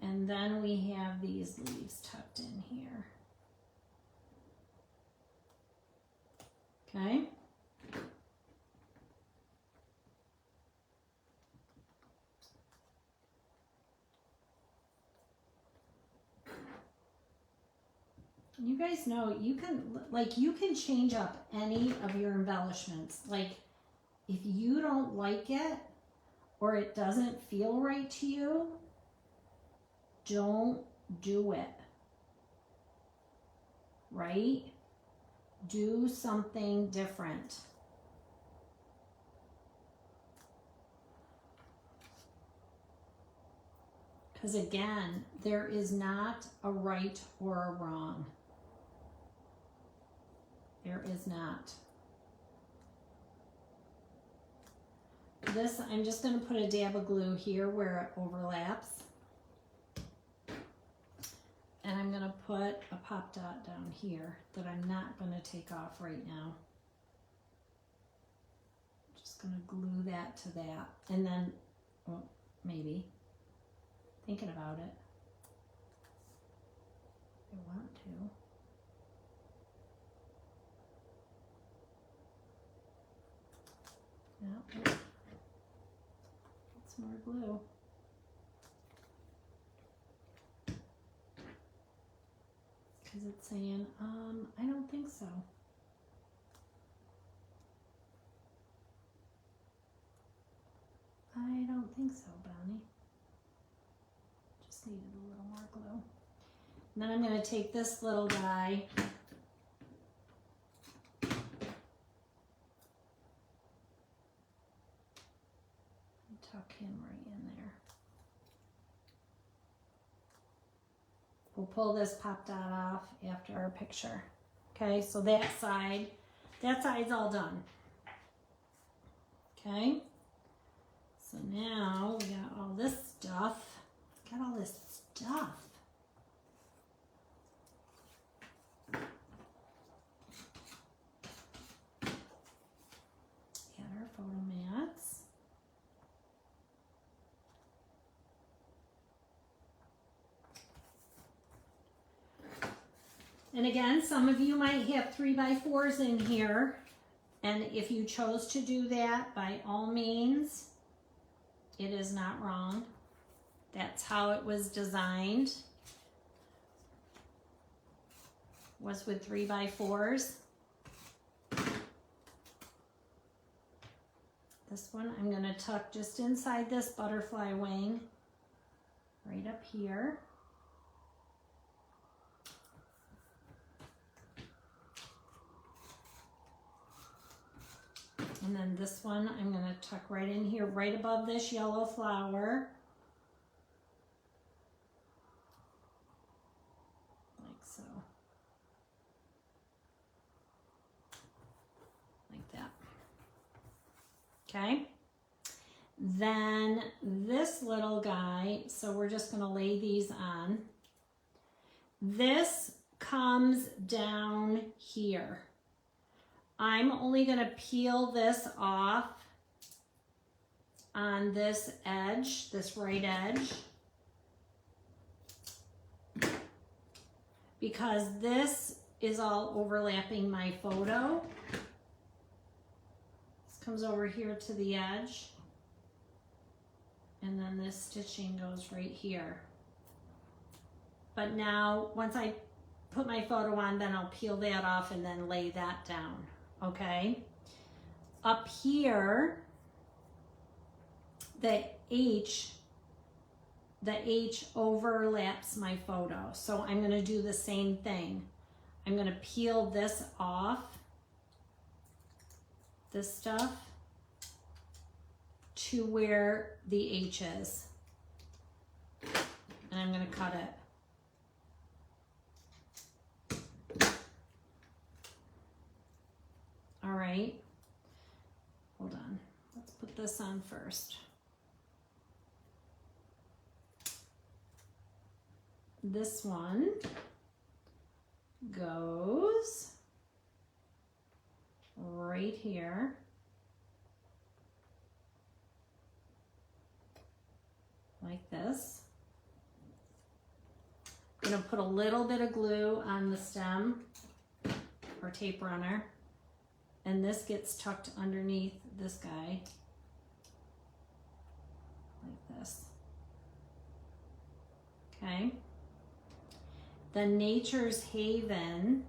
And then we have these leaves tucked in here. Okay. You guys know you can change up any of your embellishments. Like if you don't like it or it doesn't feel right to you, don't do it. Right? Do something different. Because again, there is not a right or a wrong. There is not. This, I'm just going to put a dab of glue here where it overlaps. And I'm going to put a pop dot down here that I'm not going to take off right now. Just going to glue that to that. And then, well, maybe, thinking about it, I want to. No, get some more glue. Because it's saying, I don't think so. I don't think so, Bonnie. Just needed a little more glue. And then I'm going to take this little guy tuck him right in there. We'll pull this pop dot off after our picture. Okay, so that side's all done. Okay, so now we got all this stuff. Got all this stuff. Got our photo mats. And again, some of you might have 3x4s in here. And if you chose to do that, by all means, it is not wrong. That's how it was designed, was with 3x4s. This one I'm going to tuck just inside this butterfly wing, right up here. And then this one I'm going to tuck right in here, right above this yellow flower. Like so. Like that. Okay. Then this little guy, so we're just going to lay these on. This comes down here. I'm only going to peel this off on this edge, this right edge, because this is all overlapping my photo. This comes over here to the edge, and then this stitching goes right here. But now, once I put my photo on, then I'll peel that off and then lay that down. Okay, up here, the H overlaps my photo. So I'm going to do the same thing. I'm going to peel this off, this stuff, to where the H is. And I'm going to cut it. All right, hold on. Let's put this on first. this one goes right here. Like this. I'm going to put a little bit of glue on the stem or tape runner, and this gets tucked underneath this guy like this. Okay. The Nature's Haven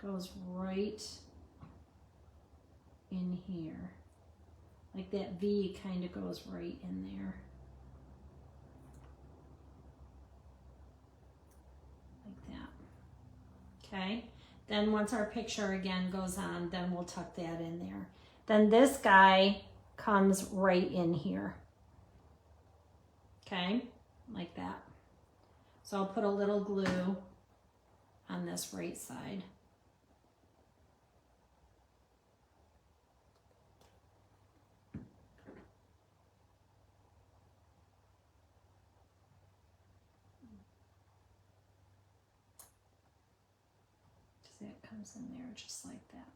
goes right in here. Like that V kind of goes right in there. Like that. Okay. Then once our picture again goes on, then we'll tuck that in there. Then this guy comes right in here. Okay. Like that. So I'll put a little glue on this right side. See, it comes in there just like that.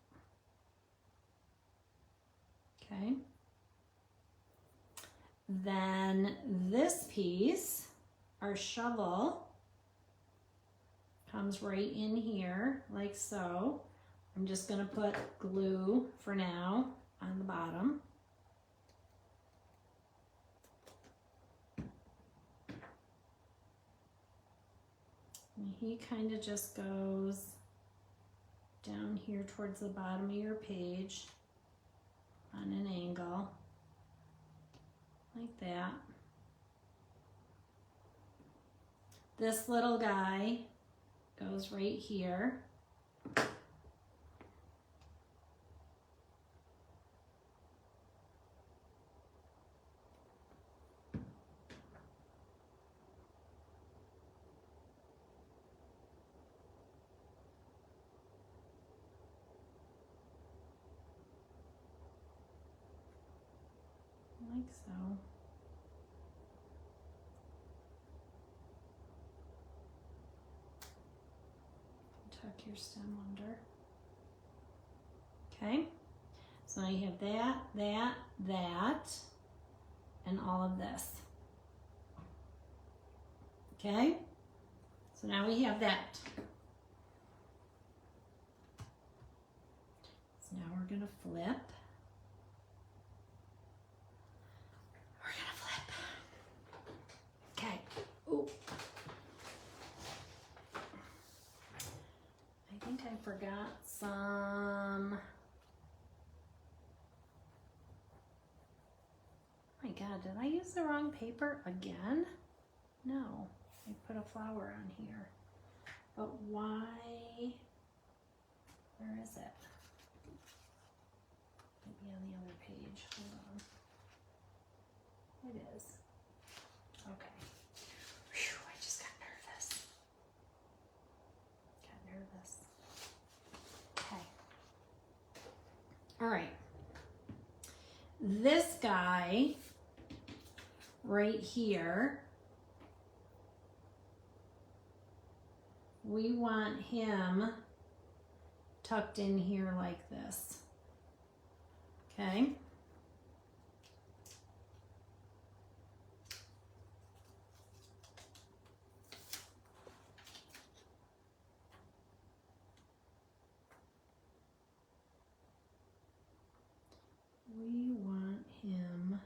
Okay. Then this piece, our shovel, comes right in here like so. I'm just going to put glue for now on the bottom. And he kind of just goes down here towards the bottom of your page on an angle like that. This little guy goes right here. Like so. Tuck your stem under. Okay, so now you have that, and all of this. Okay, so now we have that. So now we're gonna flip. Okay. Ooh. I think I forgot some. Oh my God, did I use the wrong paper again? No, I put a flower on here. But why? Where is it? Maybe on the other page. Hold on. It is. Okay. Whew, I just got nervous. Okay. All right. This guy right here, we want him tucked in here like this. Okay. We want him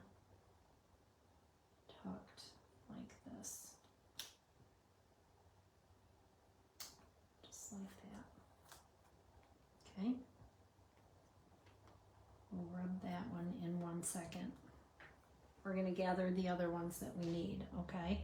tucked like this. Just like that. Okay. We'll rub that one in 1 second. We're going to gather the other ones that we need, okay?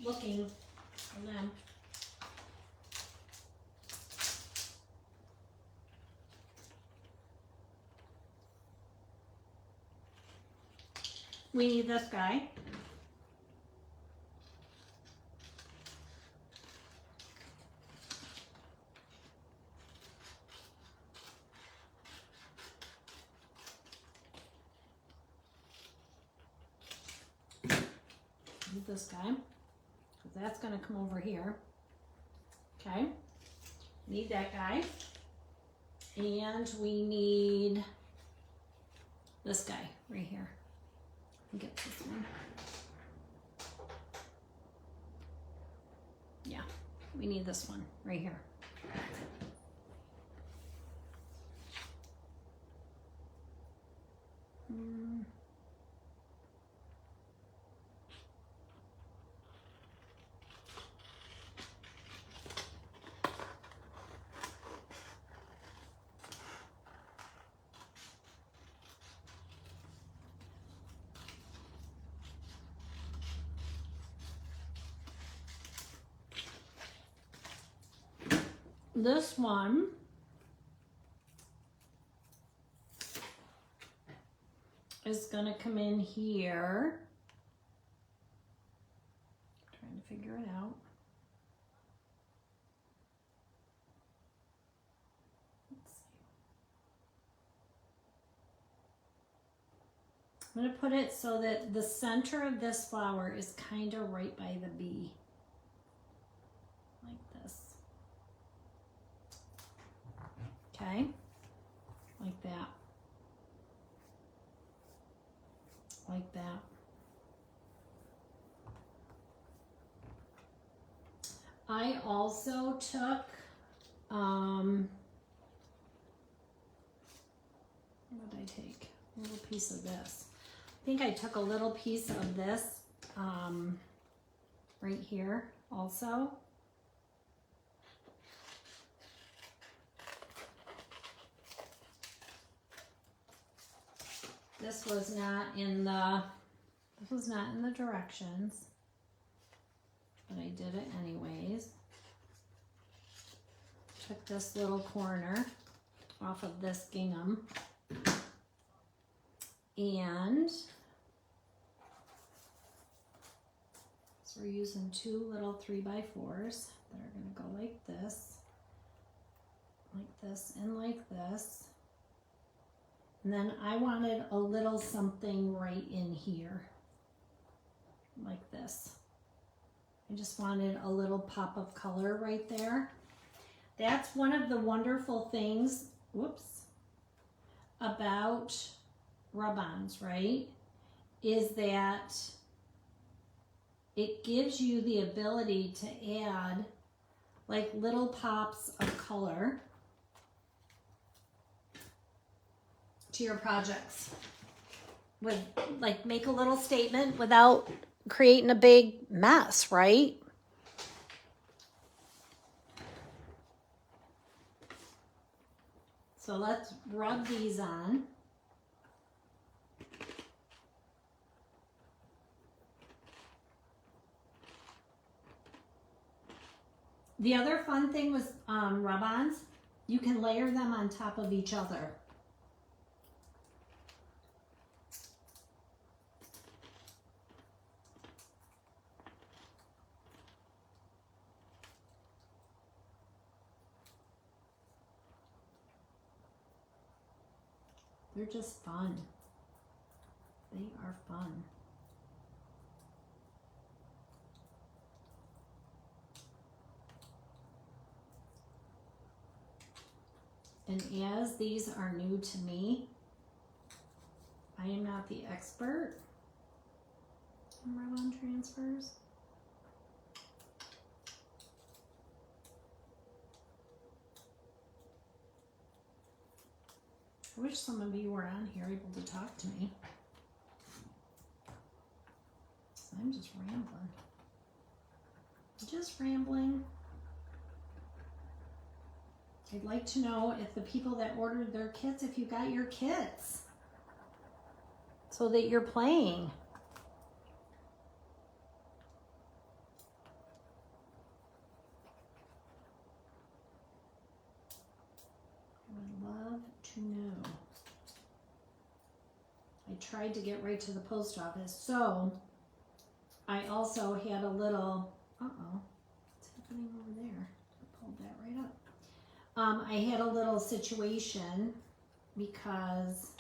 Looking for them. we need this guy. Need this guy, because that's going to come over here. Okay, need that guy. And we need this guy right here. Get this one. Yeah, we need this one right here. This one is going to come in here. I'm trying to figure it out. Let's see. I'm going to put it so that the center of this flower is kind of right by the bee. Like this. Okay, like that, like that. I also took, what did I take? A little piece of this. I think I took a little piece of this right here also. This was not in the directions, but I did it anyways. Took this little corner off of this gingham, and so we're using 2 little 3x4s that are going to go like this, and like this. And then I wanted a little something right in here, like this. I just wanted a little pop of color right there. That's one of the wonderful things, about rub-ons, right? Is that it gives you the ability to add like little pops of color to your projects, with like make a little statement without creating a big mess, right? So let's rub these on. The other fun thing with rub-ons, you can layer them on top of each other. They're just fun. They are fun. And as these are new to me, I am not the expert in rub-on transfers. I wish some of you were on here able to talk to me. I'm just rambling. Just rambling. I'd like to know if the people that ordered their kits, if you got your kits so that you're playing. I would love to know. I tried to get right to the post office. So I also had a little, what's happening over there? I pulled that right up. I had a little situation because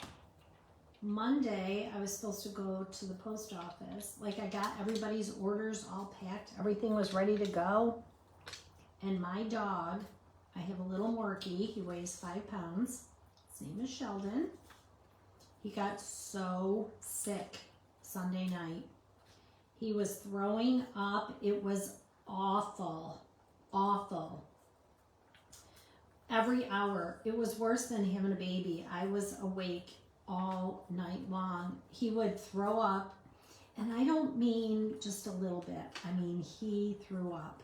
Monday I was supposed to go to the post office. Like, I got everybody's orders all packed. Everything was ready to go. And my dog, I have a little Morkie. He weighs 5 pounds. His name is Sheldon. He got so sick Sunday night. He was throwing up. It was awful, awful. Every hour. It was worse than having a baby. I was awake all night long. He would throw up, and I don't mean just a little bit. I mean, he threw up.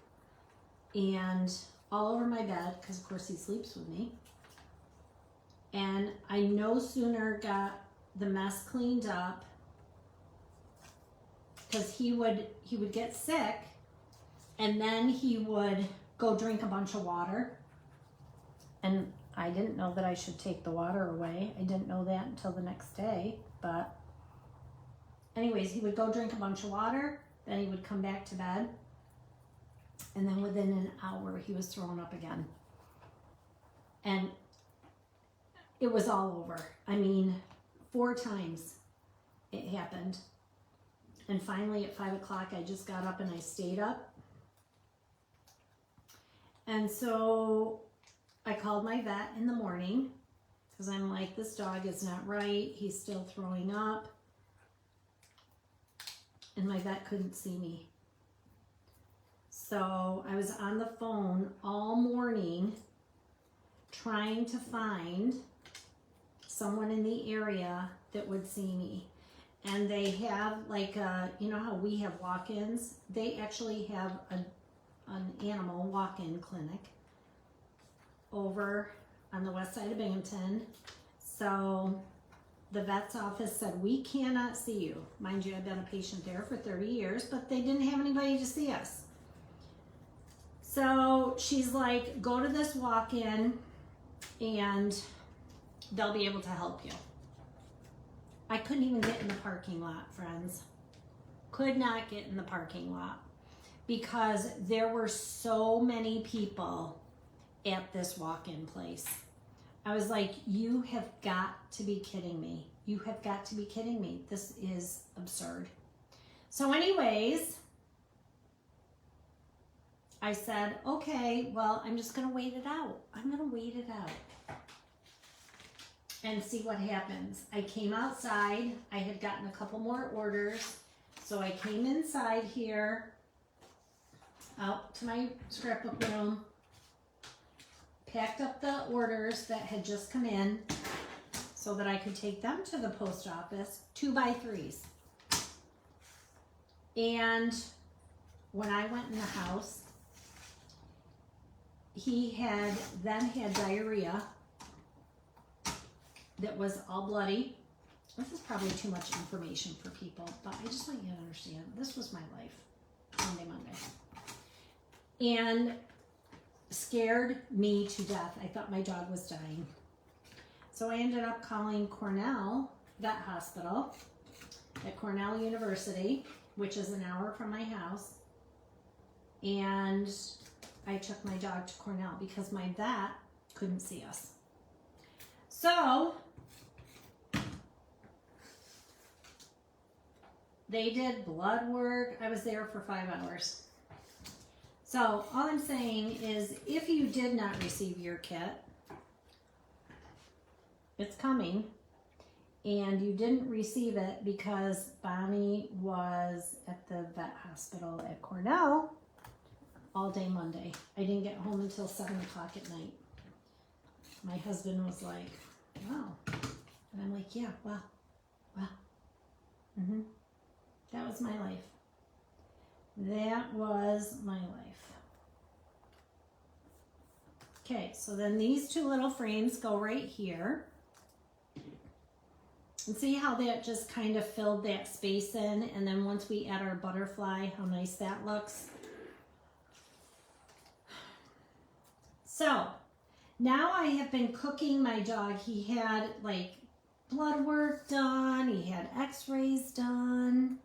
And all over my bed, because of course he sleeps with me. And I no sooner got the mess cleaned up, because he would get sick, and then he would go drink a bunch of water. And I didn't know that I should take the water away. I didn't know that until the next day. But anyways, he would go drink a bunch of water, then he would come back to bed, and then within an hour he was throwing up again. And it was all over. I mean, 4 times it happened. And finally at 5 o'clock, I just got up and I stayed up. And so I called my vet in the morning, because I'm like, this dog is not right. He's still throwing up. And my vet couldn't see me. So I was on the phone all morning trying to find someone in the area that would see me. And they have like you know how we have walk-ins? They actually have an animal walk-in clinic over on the west side of Binghamton. So the vet's office said, we cannot see you. Mind you, I've been a patient there for 30 years, but they didn't have anybody to see us. So she's like, go to this walk-in and they'll be able to help you. I couldn't even get in the parking lot, friends. Could not get in the parking lot because there were so many people at this walk-in place. I was like, you have got to be kidding me. You have got to be kidding me. This is absurd. So anyways, I said, okay, well, I'm just gonna wait it out. I'm gonna wait it out and see what happens. I came outside. I had gotten a couple more orders. So I came inside here, out to my scrapbook room, packed up the orders that had just come in so that I could take them to the post office, 2x3s. And when I went in the house, he had then had diarrhea that was all bloody. This is probably too much information for people, but I just want you to understand, this was my life, Monday. And scared me to death. I thought my dog was dying. So I ended up calling Cornell Vet Hospital at Cornell University, which is an hour from my house. And I took my dog to Cornell because my vet couldn't see us. So they did blood work. I was there for 5 hours. So all I'm saying is, if you did not receive your kit, it's coming, and you didn't receive it because Bonnie was at the vet hospital at Cornell all day Monday. I didn't get home until 7 o'clock at night. My husband was like, wow. And I'm like, yeah, wow. That was my life. That was my life. Okay, so then these 2 little frames go right here. And see how that just kind of filled that space in? And then once we add our butterfly, how nice that looks. So now I have been cooking my dog. He had like blood work done, he had x-rays done,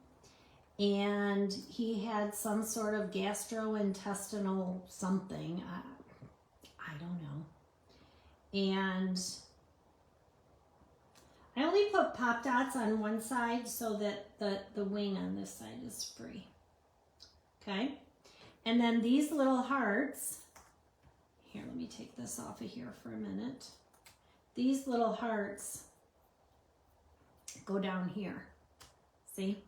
and he had some sort of gastrointestinal something. I don't know. And I only put Pop Dots on one side so that the wing on this side is free. Okay? And then these little hearts, here, let me take this off of here for a minute. These little hearts go down here. See?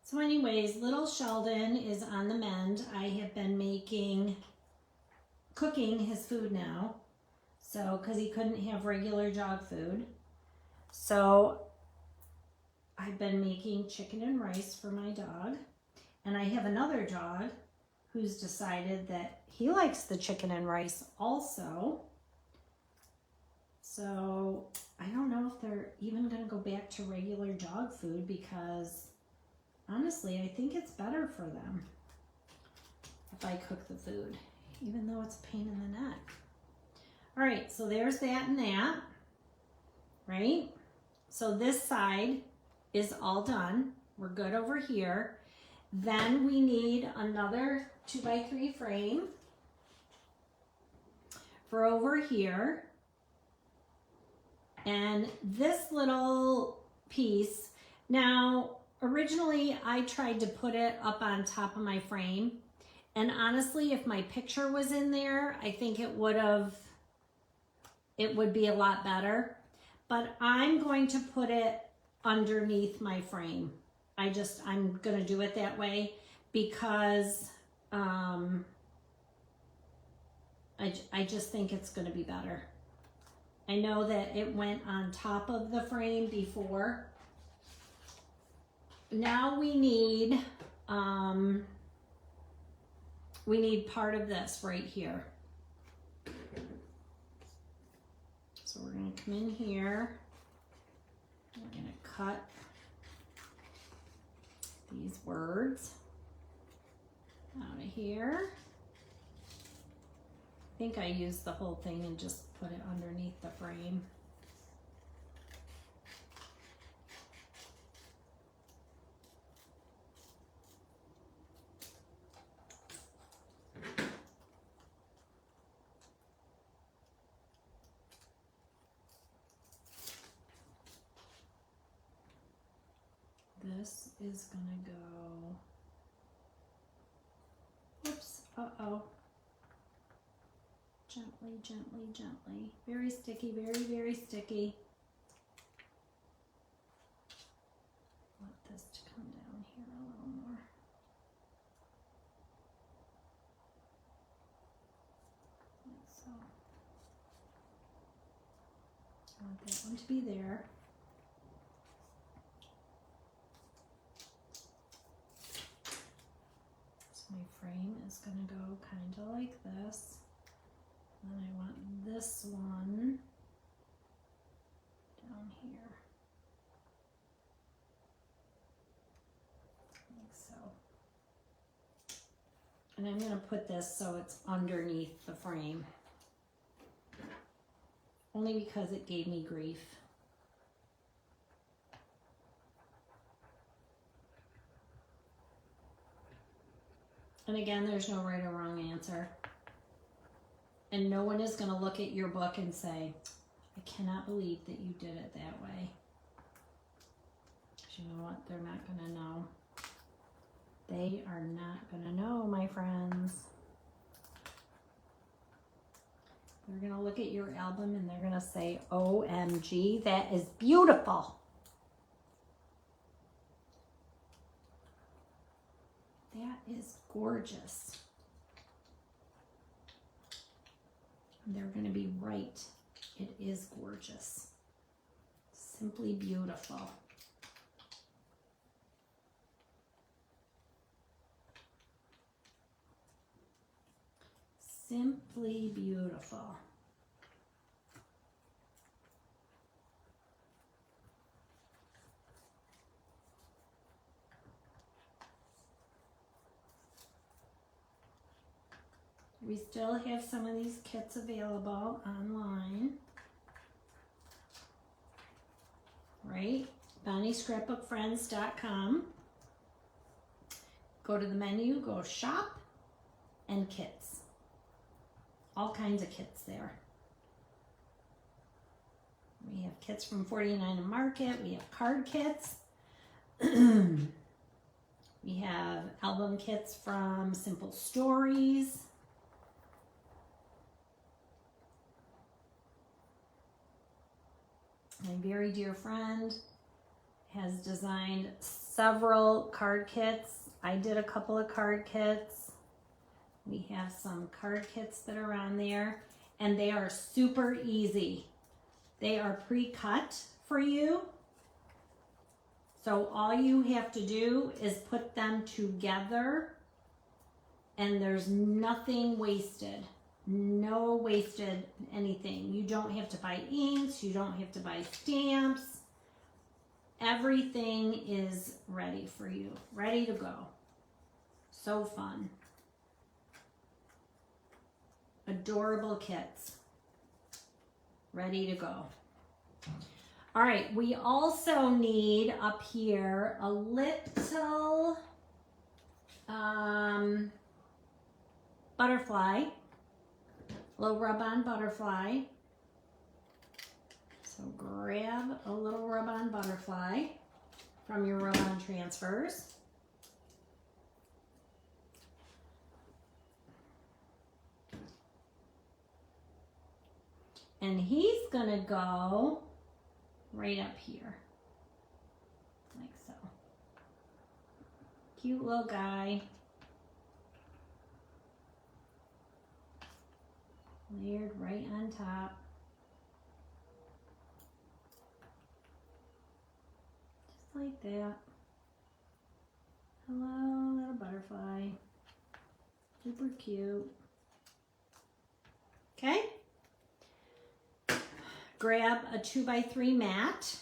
So anyways, little Sheldon is on the mend. I have been cooking his food now. So, because he couldn't have regular dog food. So, I've been making chicken and rice for my dog. And I have another dog who's decided that he likes the chicken and rice also. So, I don't know if they're even going to go back to regular dog food because, honestly, I think it's better for them if I cook the food, even though it's a pain in the neck. All right, so there's that and that, right? So this side is all done. We're good over here. Then we need another 2x3 frame for over here. And this little piece, now originally I tried to put it up on top of my frame. And honestly, if my picture was in there, I think it would be a lot better. But I'm going to put it underneath my frame. I'm going to do it that way because I just think it's going to be better. I know that it went on top of the frame before. Now we need part of this right here. So we're going to come in here. We're going to cut these words out of here. I think I used the whole thing and just put it underneath the frame. This is gonna go, oops, uh-oh. Gently, gently, gently. Very sticky, very, very sticky. Want this to come down here a little more. Like so. I want that one to be there. My frame is going to go kind of like this. And then I want this one down here. Like so. And I'm going to put this so it's underneath the frame. Only because it gave me grief. And again, there's no right or wrong answer. And no one is going to look at your book and say, I cannot believe that you did it that way. Because you know what? They're not going to know. They are not going to know, my friends. They're going to look at your album and they're going to say, OMG, that is beautiful. That is gorgeous. And they're going to be right. It is gorgeous. Simply beautiful. Simply beautiful. We still have some of these kits available online. Right? BonnieScrapbookFriends.com. Go to the menu, go shop, and kits. All kinds of kits there. We have kits from 49 and Market. We have card kits. We have album kits from Simple Stories. My very dear friend has designed several card kits. I did a couple of card kits. We have some card kits that are on there, and they are super easy. They are pre-cut for you. So all you have to do is put them together, and there's nothing wasted. No wasted anything. You don't have to buy inks. You don't have to buy stamps. Everything is ready for you. Ready to go. So fun. Adorable kits. Ready to go. All right, we also need up here a little butterfly, a little rub-on butterfly. So grab a little rub-on butterfly from your rub-on transfers. And he's gonna go right up here, like so. Cute little guy. Layered right on top. Just like that. Hello, little butterfly. Super cute. Okay. Grab a 2x3 mat.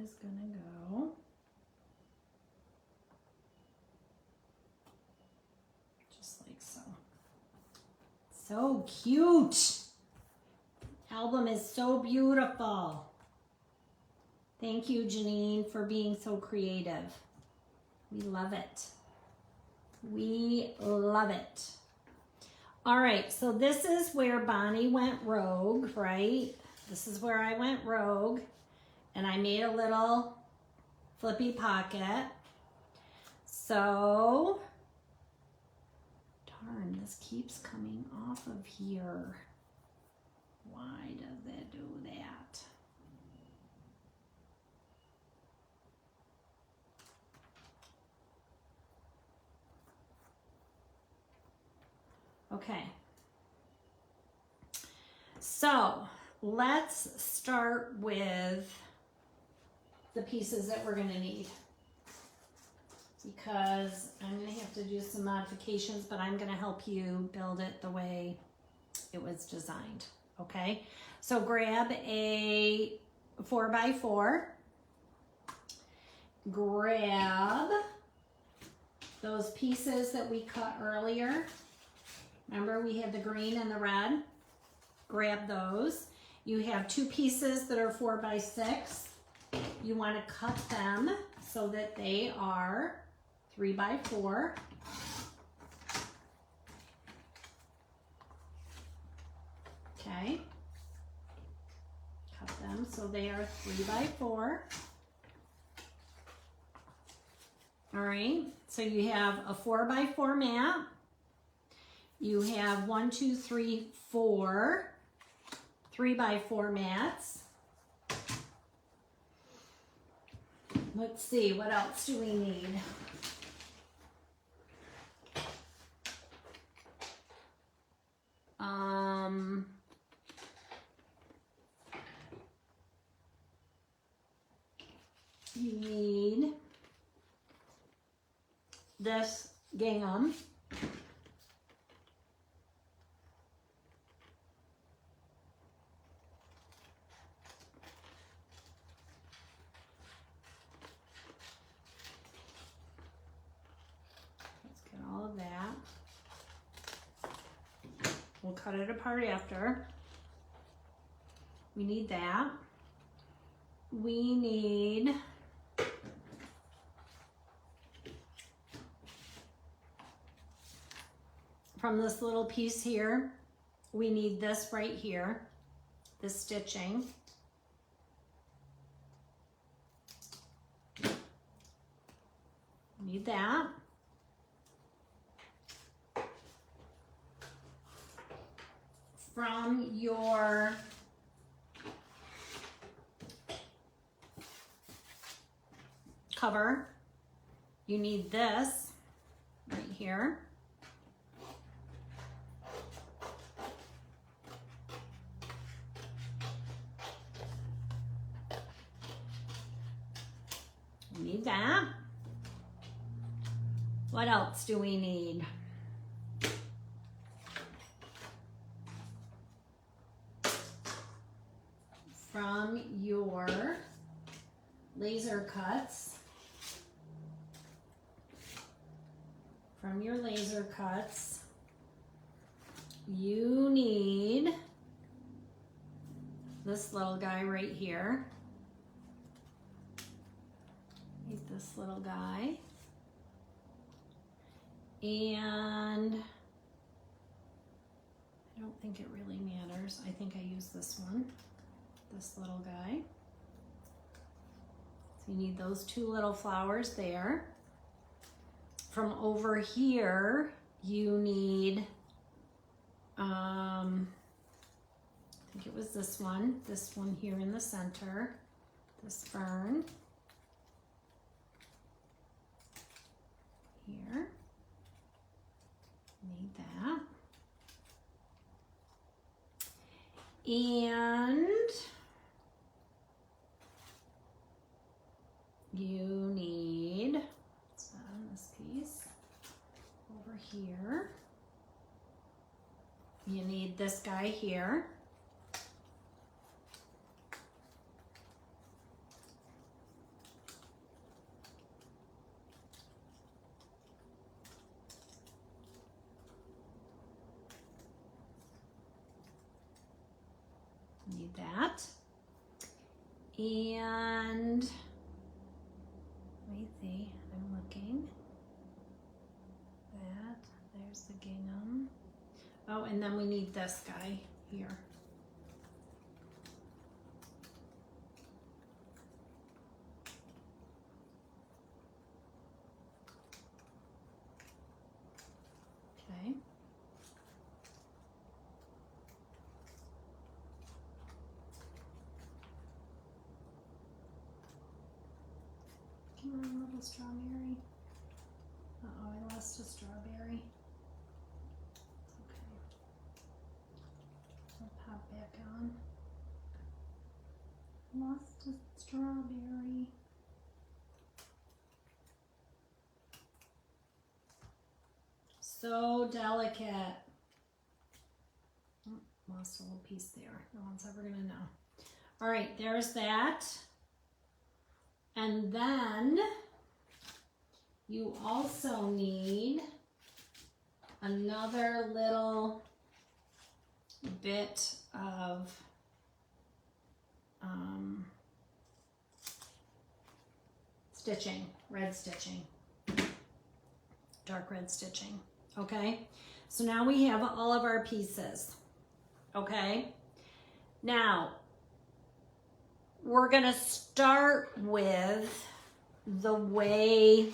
Is gonna go just like so. So cute. Album is so beautiful. Thank you, Janene, for being so creative. We love it. We love it. All right, so this is where Bonnie went rogue, right? This is where I went rogue. And I made a little flippy pocket. So, darn, this keeps coming off of here. Why does it do that? Okay. So, let's start with the pieces that we're gonna need, because I'm gonna have to do some modifications, but I'm gonna help you build it the way it was designed, okay? So grab a 4x4, grab those pieces that we cut earlier. Remember we had the green and the red? Grab those. You have two pieces that are 4x6. You want to cut them so that they are 3x4. Okay. Cut them so they are 3x4. All right. So you have a 4x4 mat. You have 1, 2, 3, 4 3x4 mats. Let's see, what else do we need? You need this gingham. Let's get all of that. We'll cut it apart after. We need that. We need from this little piece here, we need this right here, this stitching. Need that. From your cover, you need this right here. You need that. What else do we need? From your laser cuts, you need this little guy right here. Need this little guy. And I don't think it really matters. I think I use this one, this little guy. So you need those two little flowers there. From over here, you need, I think it was this one here in the center, this fern here. Need that. And you need, what's that on this piece? Over here. You need this guy here. Need that. And let me see, I'm looking. That, there's the gingham. Oh, and then we need this guy here. Okay. Come on, little strawberry. Uh-oh, I lost a strawberry. Okay. I'll pop back on. Lost a strawberry. So delicate. Oh, lost a little piece there. No one's ever gonna know. All right, there's that. And then you also need another little bit of stitching, red stitching, dark red stitching, okay? So now we have all of our pieces, okay? Now, we're gonna start with the way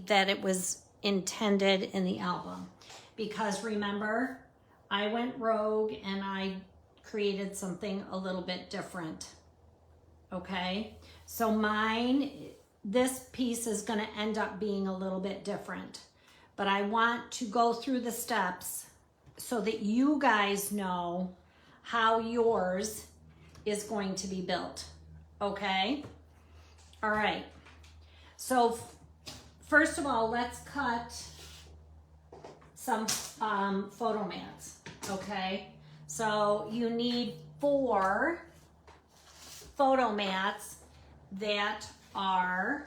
that it was intended in the album. Because remember, I went rogue and I created something a little bit different. okay? So mine, this piece is gonna end up being a little bit different, but I want to go through the steps so that you guys know how yours is going to be built, okay? All right, so first of all, let's cut some photo mats, okay? So you need 4 photo mats that are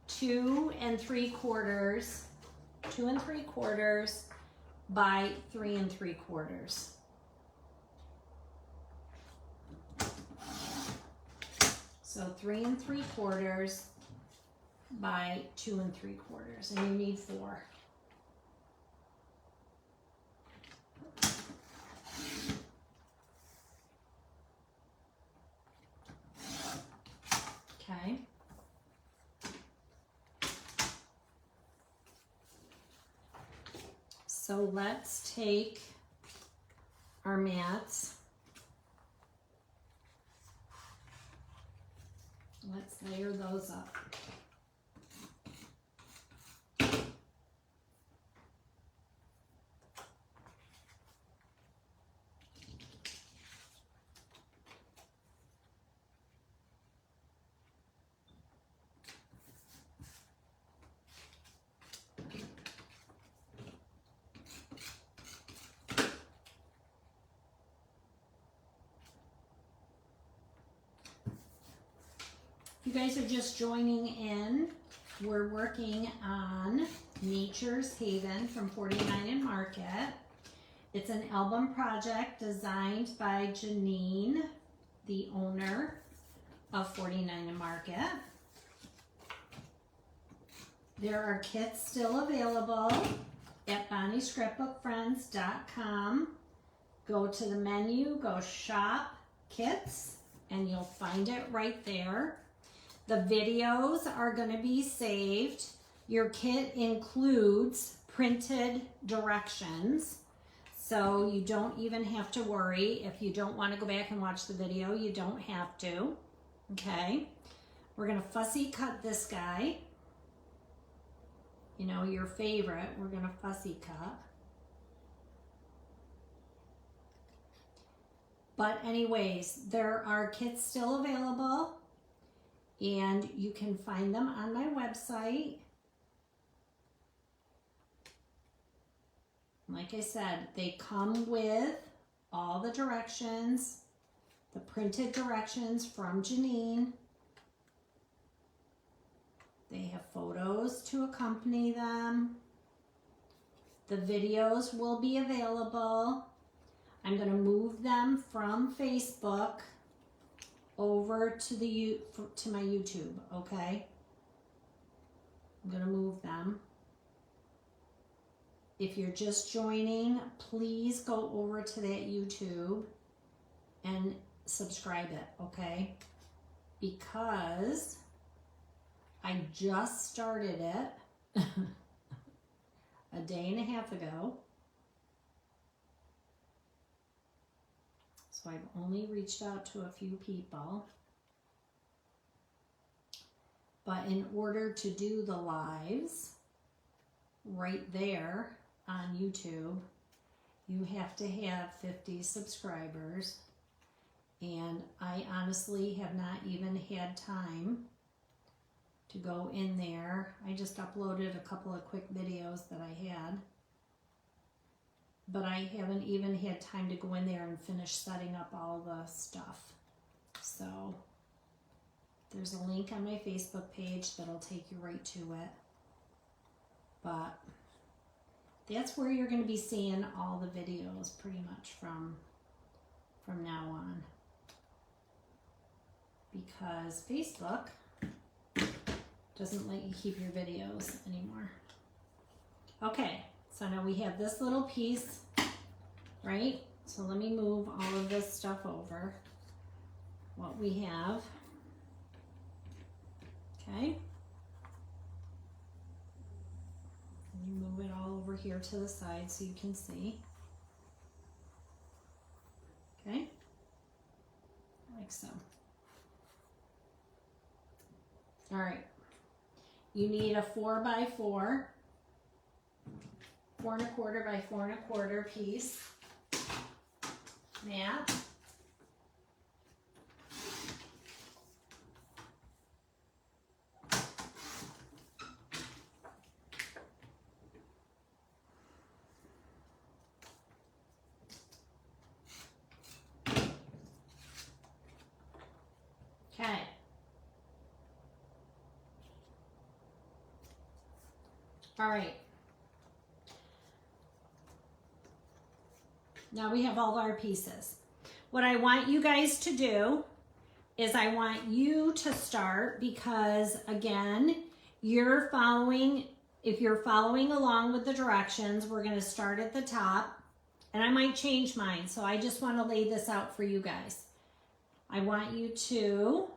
2 3/4 by 3 3/4. So 3 3/4 by 2 3/4, and you need 4. Okay. So let's take our mats. Let's layer those up. If you guys are just joining in, we're working on Nature's Haven from 49 and Market. It's an album project designed by Janene, the owner of 49 and Market. There are kits still available at bonniescrapbookfriends.com. Go to the menu, go shop kits, and you'll find it right there. The videos are going to be saved. Your kit includes printed directions, so you don't even have to worry. If you don't want to go back and watch the video, you don't have to. Okay, we're going to fussy cut this guy. You know, your favorite, we're going to fussy cut. But anyways, there are kits still available, and you can find them on my website. Like I said, they come with all the directions, the printed directions from Janene. They have photos to accompany them. The videos will be available. I'm going to move them from Facebook over to my YouTube, okay? I'm going to move them. If you're just joining, please go over to that YouTube and subscribe it, okay? Because I just started it a day and a half ago. So I've only reached out to a few people. But in order to do the lives right there on YouTube, you have to have 50 subscribers. And I honestly have not even had time to go in there. I just uploaded a couple of quick videos that I had. But I haven't even had time to go in there and finish setting up all the stuff. So there's a link on my Facebook page that'll take you right to it. But that's where you're going to be seeing all the videos pretty much from now on. Because Facebook doesn't let you keep your videos anymore. Okay. So now we have this little piece, right? So let me move all of this stuff over. What we have, okay? And you move it all over here to the side so you can see. Okay? Like so. you need a 4x4, 4 1/4 by 4 1/4 piece mat. Okay. All right. Now we have all our pieces. What I want you guys to do is I want you to start, because again, you're following, if you're following along with the directions, we're going to start at the top, and I might change mine. So I just want to lay this out for you guys. I want you to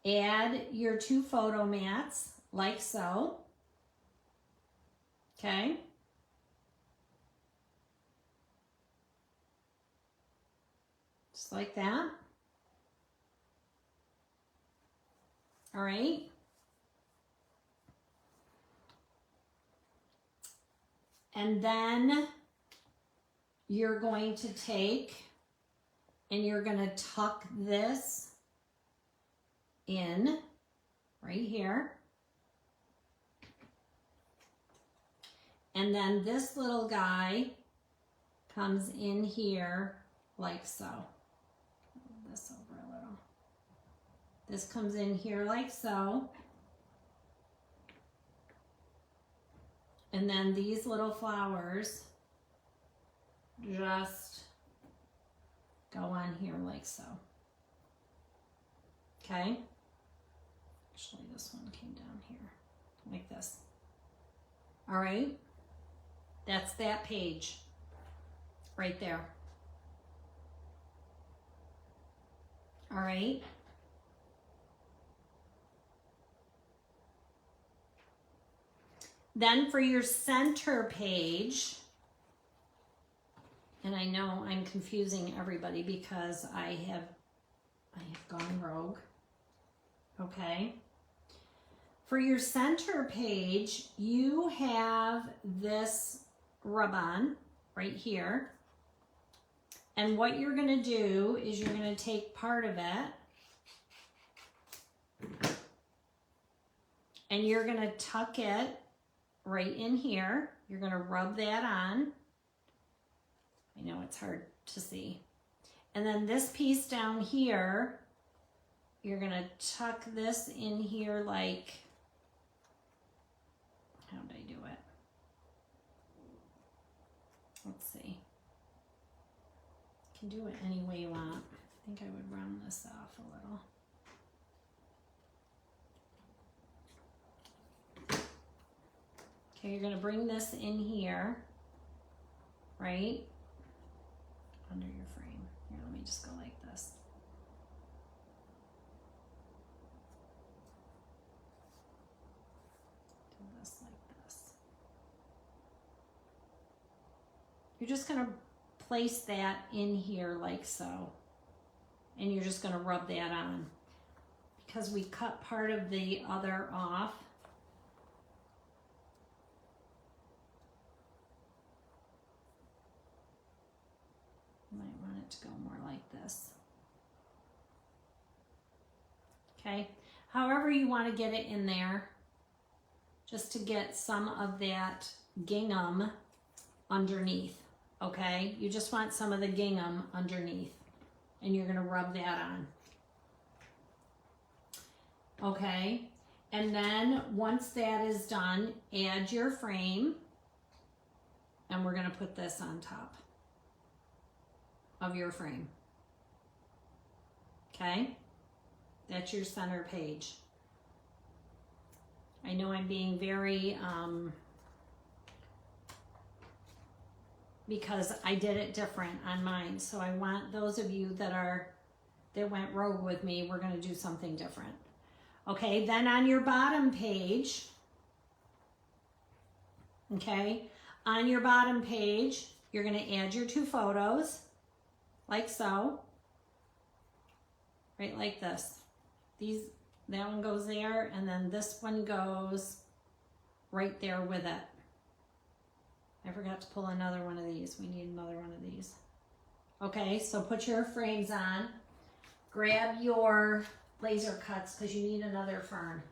add your 2 photo mats like so. Okay. Just like that. All right. And then you're going to take and you're going to tuck this in right here. And then this little guy comes in here like so. Move this over a little. This comes in here like so. And then these little flowers just go on here like so. Okay? Actually, this one came down here like this. All right? That's that page right there. All right? Then for your center page, and I know I'm confusing everybody because I have gone rogue. Okay. For your center page, you have this rub-on right here. And what you're going to do is you're going to take part of it and you're going to tuck it right in here. You're going to rub that on. I know it's hard to see. And then this piece down here, you're going to tuck this in here like, how did I do it? Let's see. You can do it any way you want. I think I would round this off a little. Okay, you're going to bring this in here, right, under your frame. Here, let me just go like this. Do this like this. You're just going to place that in here like so, and you're just going to rub that on. Because we cut part of the other off, you might want it to go more like this. Okay, however you want to get it in there, just to get some of that gingham underneath. Okay, you just want some of the gingham underneath, and you're going to rub that on. Okay, and then once that is done, add your frame, and we're going to put this on top of your frame. Okay, that's your center page. I know I'm being very, because I did it different on mine. So I want those of you that went rogue with me, we're going to do something different. Okay, then on your bottom page, okay, on your bottom page, you're going to add your 2 photos, like so, right like this. These That one goes there, and then this one goes right there with it. I forgot to pull another one of these. We need another one of these. Okay, so put your frames on. Grab your laser cuts because you need another fern.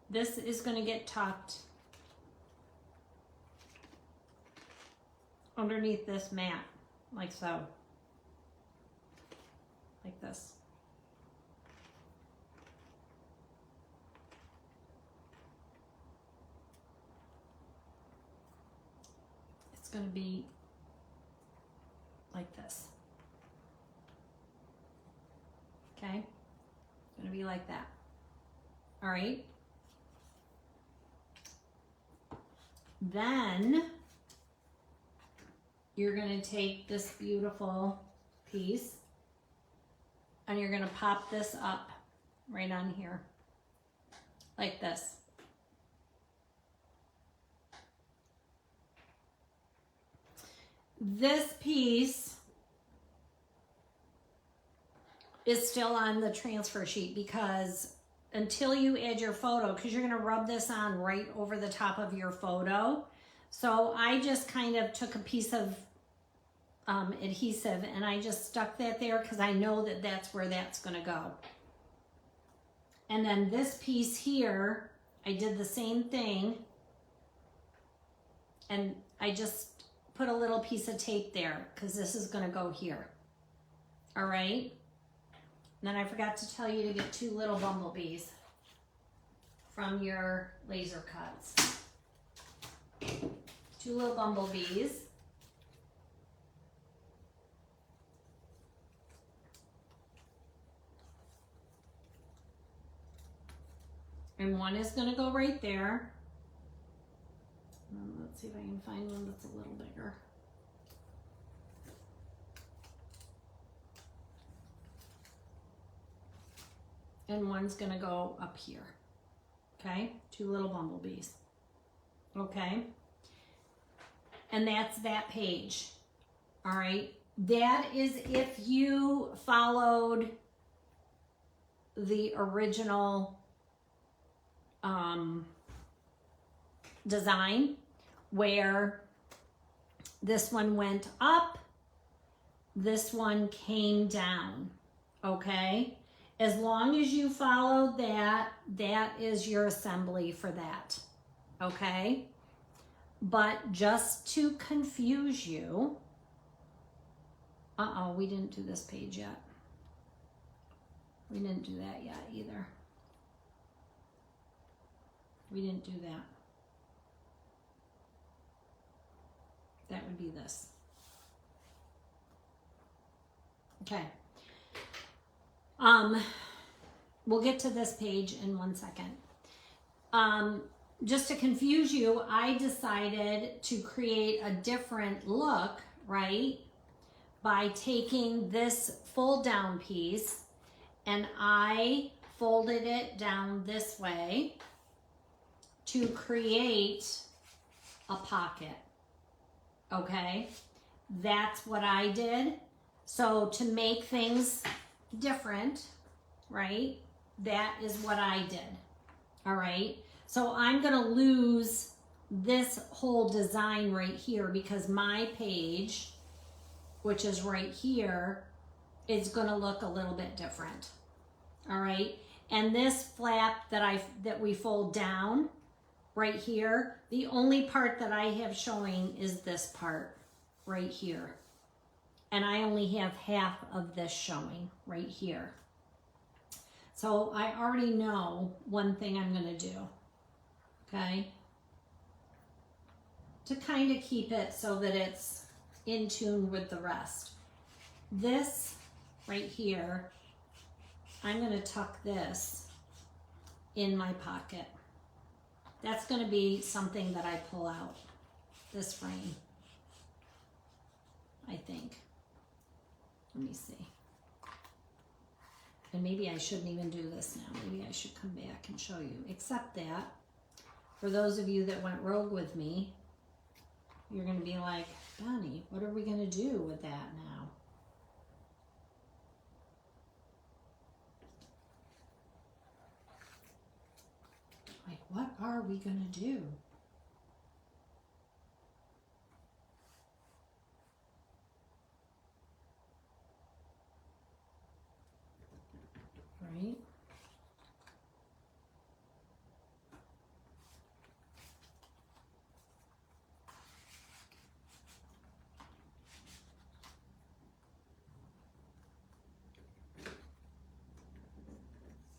This is going to get tucked underneath this mat, like so. Like this. It's going to be like this. Okay? It's going to be like that. All right? Then you're going to take this beautiful piece and you're going to pop this up right on here like this. This piece is still on the transfer sheet because until you add your photo, because you're going to rub this on right over the top of your photo. So I just kind of took a piece of adhesive and I just stuck that there because I know that that's where that's going to go. And then this piece here, I did the same thing and I just put a little piece of tape there because this is going to go here. All right. And then I forgot to tell you to get 2 little bumblebees from your laser cuts. 2 little bumblebees. And one is going to go right there. Let's see if I can find one that's a little bigger. And one's going to go up here. Okay? 2 little bumblebees. Okay? And that's that page. All right? That is if you followed the original design where this one went up, this one came down. Okay? As long as you follow that, that is your assembly for that, okay? But just to confuse you, we didn't do this page yet. We didn't do that yet either. We didn't do that. That would be this. Okay. We'll get to this page in 1 second. Just to confuse you, I decided to create a different look, right? By taking this fold down piece and I folded it down this way to create a pocket, okay? That's what I did. So to make things different, right? That is what I did. All right. So I'm going to lose this whole design right here because my page, which is right here, is going to look a little bit different. All right. And this flap that we fold down right here, the only part that I have showing is this part right here. And I only have half of this showing right here. So I already know one thing I'm going to do, okay? To kind of keep it so that it's in tune with the rest. This right here, I'm going to tuck this in my pocket. That's going to be something that I pull out, this frame, I think. Let me see. And maybe I shouldn't even do this now. Maybe I should come back and show you. Except that, for those of you that went rogue with me, you're going to be like, Bonnie, what are we going to do with that now? Like, what are we going to do? Right?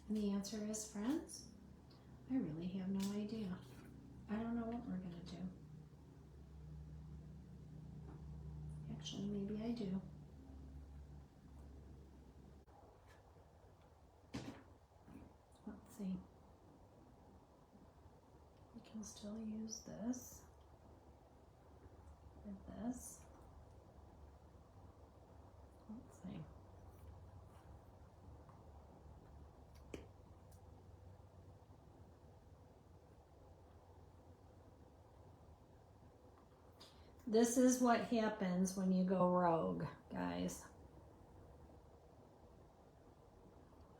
And the answer is, friends, I really have no idea. I don't know what we're going to do. Actually, maybe I do. Let's see. We can still use this with this. Let's see. This is what happens when you go rogue, guys.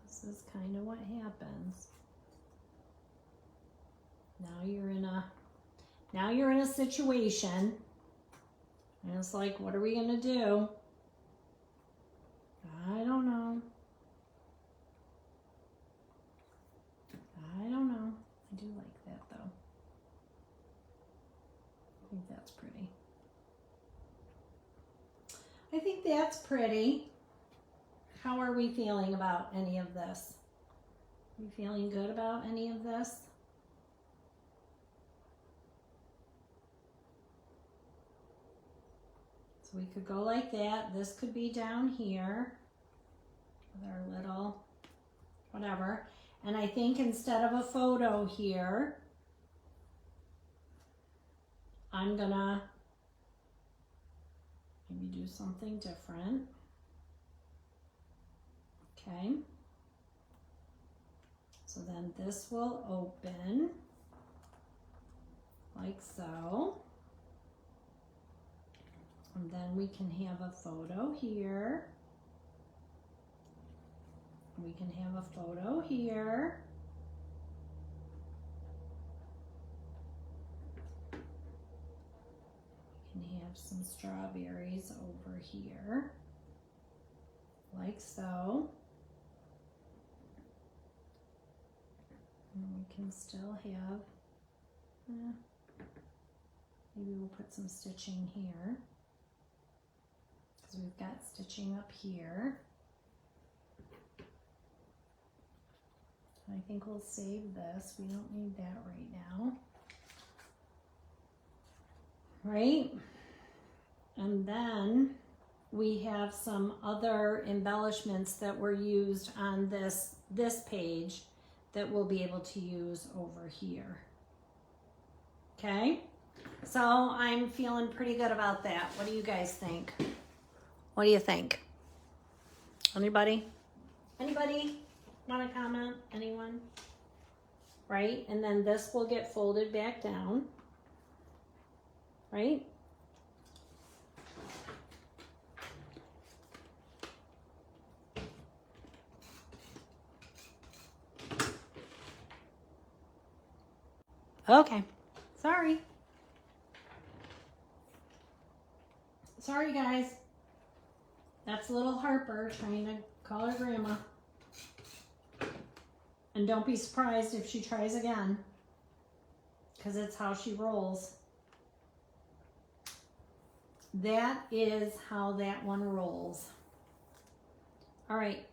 This is kind of what happens. Now you're in a situation, and it's like, what are we gonna do? I don't know. I don't know. I do like that though. I think that's pretty. I think that's pretty. How are we feeling about any of this? Are we feeling good about any of this? So we could go like that. This could be down here with our little whatever. And I think instead of a photo here, I'm gonna maybe do something different. Okay. So then this will open like so. And then we can have a photo here. We can have a photo here. We can have some strawberries over here, like so. And we can still have, maybe we'll put some stitching here, because we've got stitching up here. I think we'll save this. We don't need that right now. Right? And then we have some other embellishments that were used on this page that we'll be able to use over here. Okay? So I'm feeling pretty good about that. What do you guys think? What do you think? Anybody? Anybody? Want to comment? Anyone? Right? And then this will get folded back down. Right? Okay. Sorry. Sorry, guys. That's little Harper trying to call her grandma. And don't be surprised if she tries again, because it's how she rolls. That is how that one rolls. All right.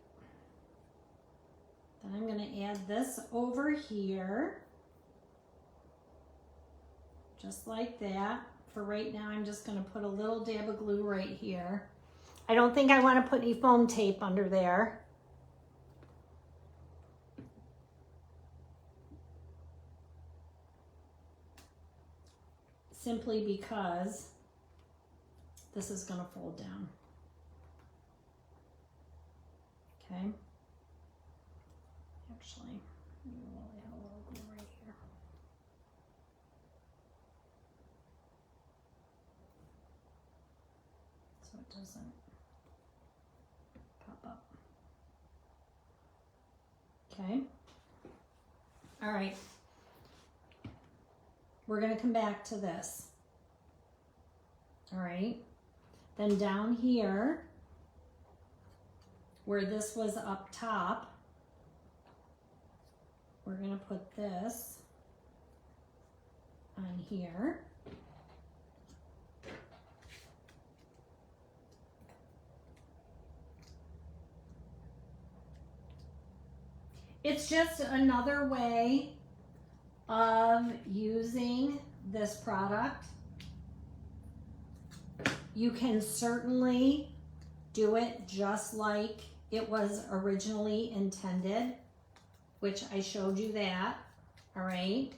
Then I'm going to add this over here. Just like that. For right now, I'm just going to put a little dab of glue right here. I don't think I want to put any foam tape under there. Simply because this is going to fold down. Okay. Actually, we'll add a little glue right here. So it doesn't pop up. Okay. All right. We're going to come back to this. All right. Then down here, where this was up top, we're going to put this on here. It's just another way of using this product. You can certainly do it just like it was originally intended, which I showed you that, all right?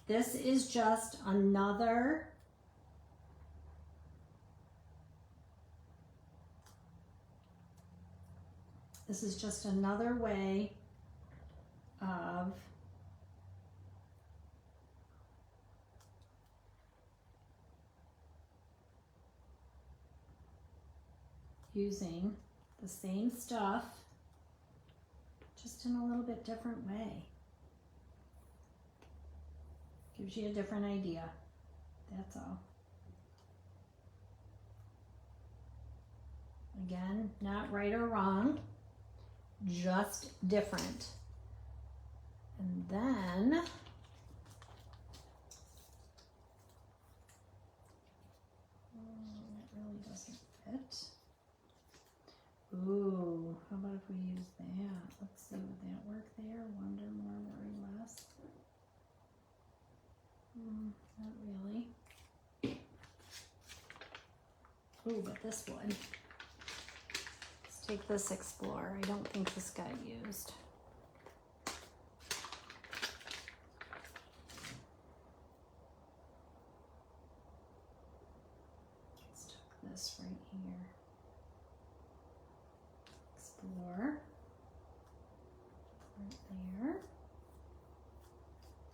This is just another way of using the same stuff, just in a little bit different way. Gives you a different idea, that's all. Again, not right or wrong, just different. And then that really doesn't fit. Ooh, how about if we use that? Let's see, would that work there? Wonder more, worry less. Not really. Ooh, but this would. Let's take this Explorer. I don't think this got used. Let's tuck this right here. Explore. Right there.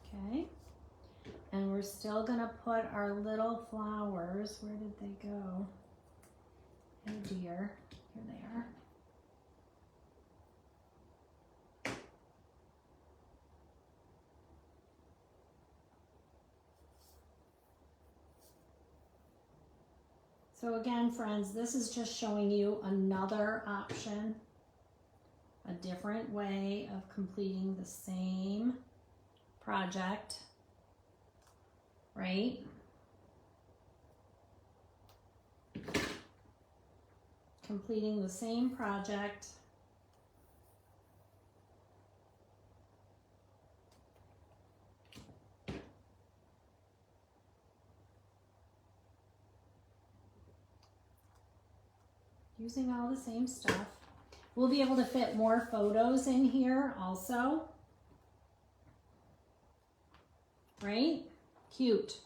Okay. And we're still gonna put our little flowers. Where did they go? Oh dear, here they are. So again, friends, this is just showing you another option, a different way of completing the same project, right? Completing the same project using all the same stuff. We'll be able to fit more photos in here also, right? Cute.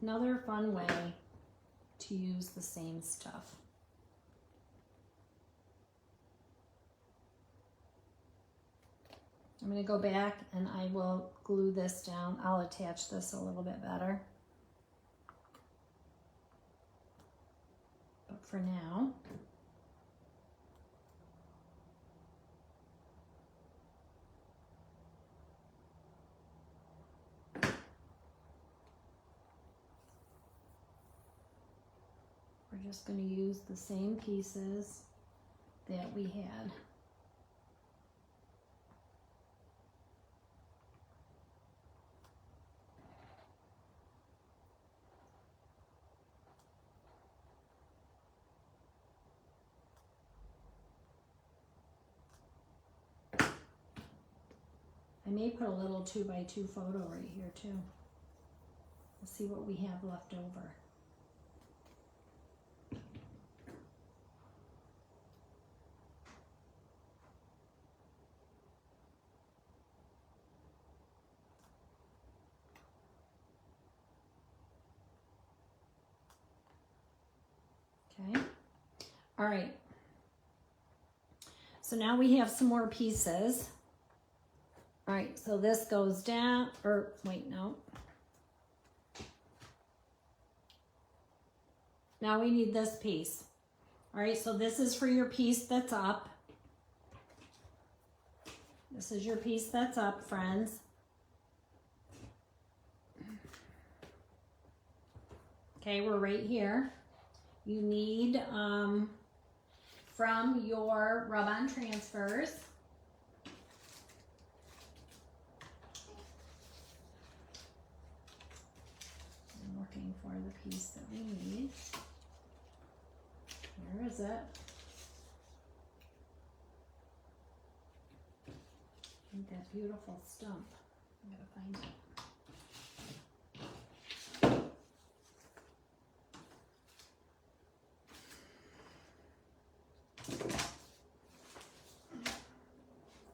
Another fun way to use the same stuff. I'm going to go back and I will glue this down. I'll attach this a little bit better. But for now, we're just going to use the same pieces that we had. may put a little 2x2 photo right here too. We'll see what we have left over. Okay, all right. So now we have some more pieces. All right, so this goes down, or wait, no. Now we need this piece. All right, so this is for your piece that's up. This is your piece that's up, friends. Okay, we're right here. You need, from your rub-on transfers, I'm looking for the piece that we need. Where is it? I need that beautiful stump. I gotta find it.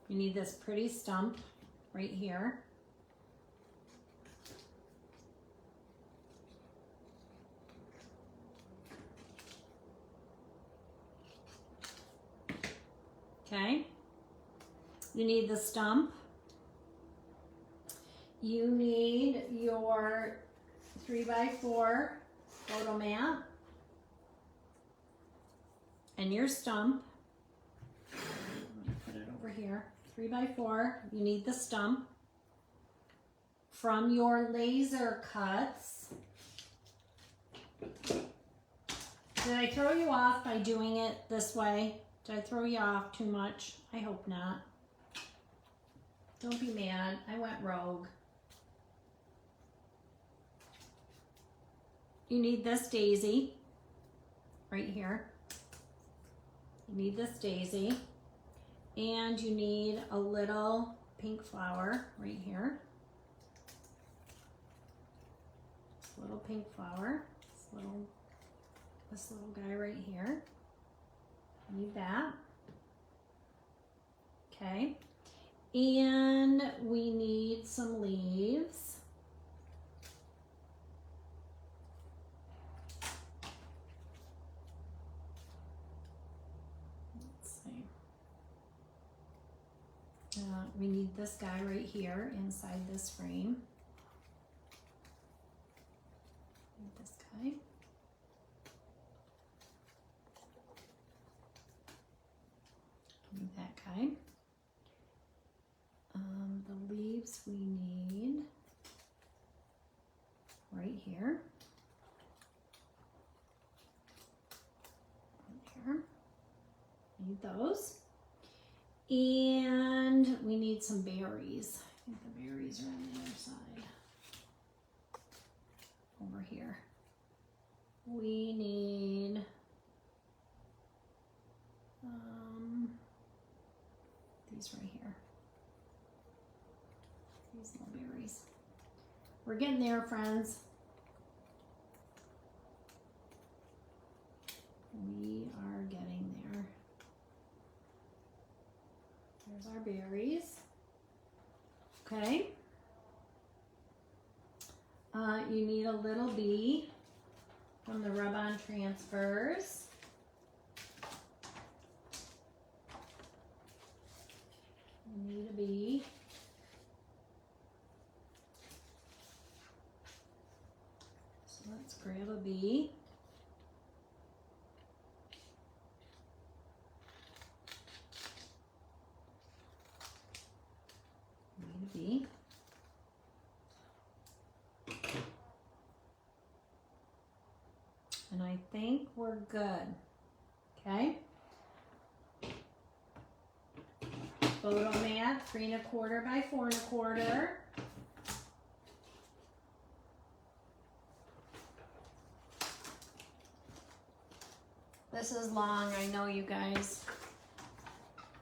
You need this pretty stump right here. Okay. You need the stump. You need your 3x4 photo mat and your stump. Let me put it over here. 3x4, you need the stump. From your laser cuts, did I throw you off by doing it this way? Did I throw you off too much? I hope not. Don't be mad, I went rogue. You need this daisy right here. You need this daisy. And you need a little pink flower right here. This little pink flower. This little guy right here. Need that. Okay. And we need some leaves. We need this guy right here inside this frame. Need this guy. Need that guy. The leaves we need right here. Right here. Need those. And we need some berries. I think the berries are on the other side. Over here. We need these right here. These little berries. We're getting there, friends. We are getting there. There's our berries. Okay. You need a little bee from the rub-on transfers. You need a bee. So let's grab a bee. Bee. And I think we're good. Okay. Photo mat, 3 1/4 by 4 1/4. This is long, I know, you guys.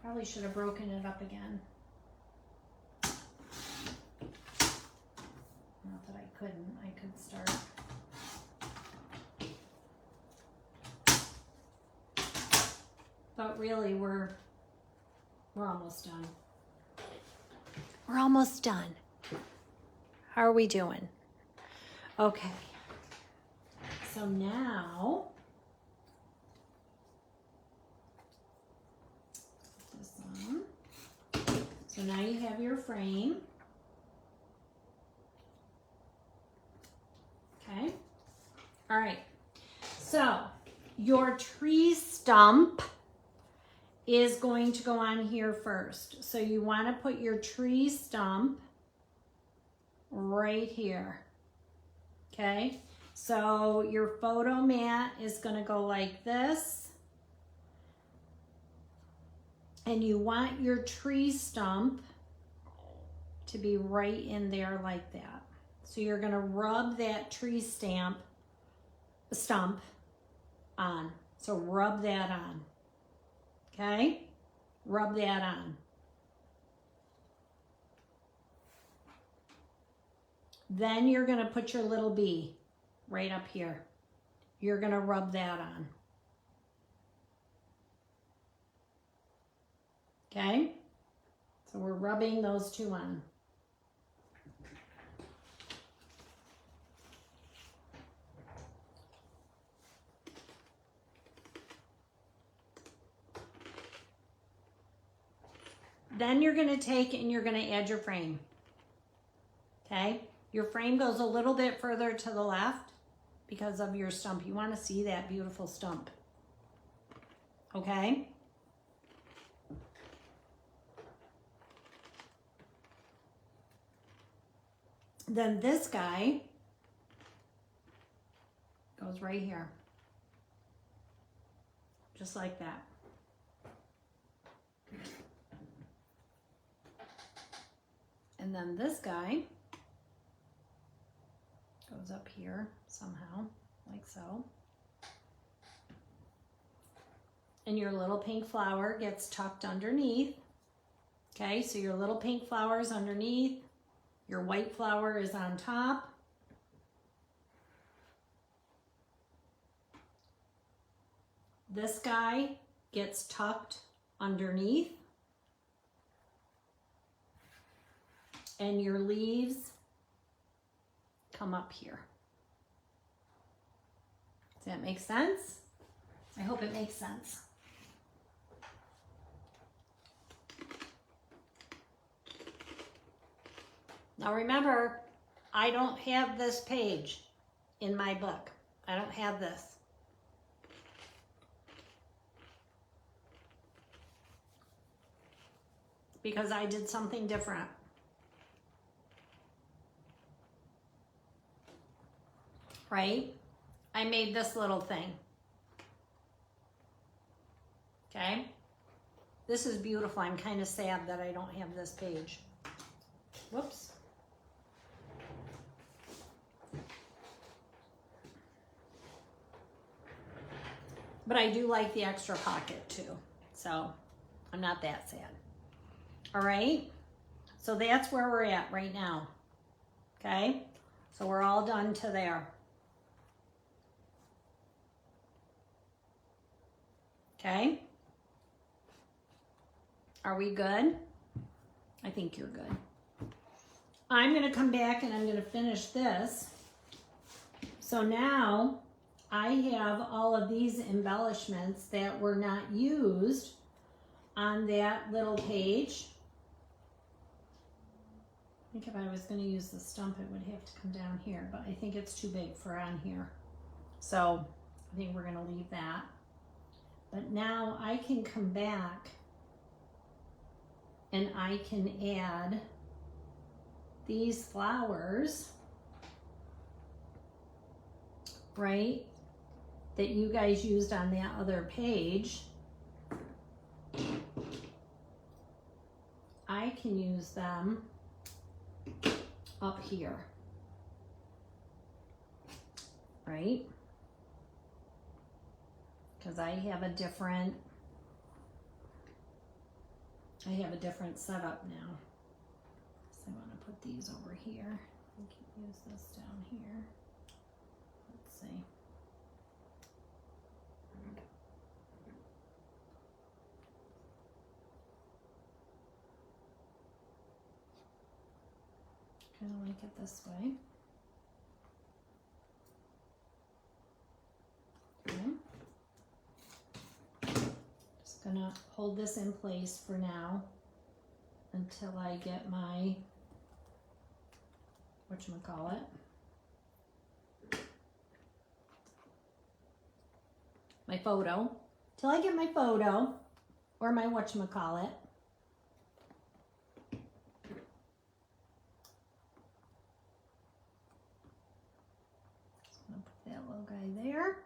Probably should have broken it up again. Not that I couldn't, I could start. But really, we're almost done. We're almost done. How are we doing? Okay. So now, put this on. So now you have your frame. Okay. All right. So your tree stump is going to go on here first. So you want to put your tree stump right here. Okay. So your photo mat is going to go like this. And you want your tree stump to be right in there like that. So you're going to rub that tree stump on. So rub that on. Okay? Rub that on. Then you're going to put your little bee right up here. You're going to rub that on. Okay? So we're rubbing those two on. Then you're going to take and you're going to add your frame. Okay? Your frame goes a little bit further to the left because of your stump. You want to see that beautiful stump. Okay? Then this guy goes right here. Just like that. And then this guy goes up here somehow, like so. And your little pink flower gets tucked underneath. Okay, so your little pink flower is underneath. Your white flower is on top. This guy gets tucked underneath. And your leaves come up here. Does that make sense? I hope it makes sense. Now remember, I don't have this page in my book. I don't have this. Because I did something different. Right? I made this little thing. Okay? This is beautiful. I'm kind of sad that I don't have this page. Whoops. But I do like the extra pocket too. So I'm not that sad. All right? So that's where we're at right now. Okay? So we're all done to there. Okay? Are we good? I think you're good. I'm going to come back and I'm going to finish this. So now I have all of these embellishments that were not used on that little page. I think if I was going to use the stump, it would have to come down here, but I think it's too big for on here. So I think we're going to leave that. But now I can come back and I can add these flowers, right, that you guys used on that other page. I can use them up here, right? Because I have a different setup now. So I want to put these over here. We can use this down here. Let's see. Kind of like it this way. Okay. Just gonna hold this in place for now until I get my, whatchamacallit, my photo. Till I get my photo or my whatchamacallit. That little guy there.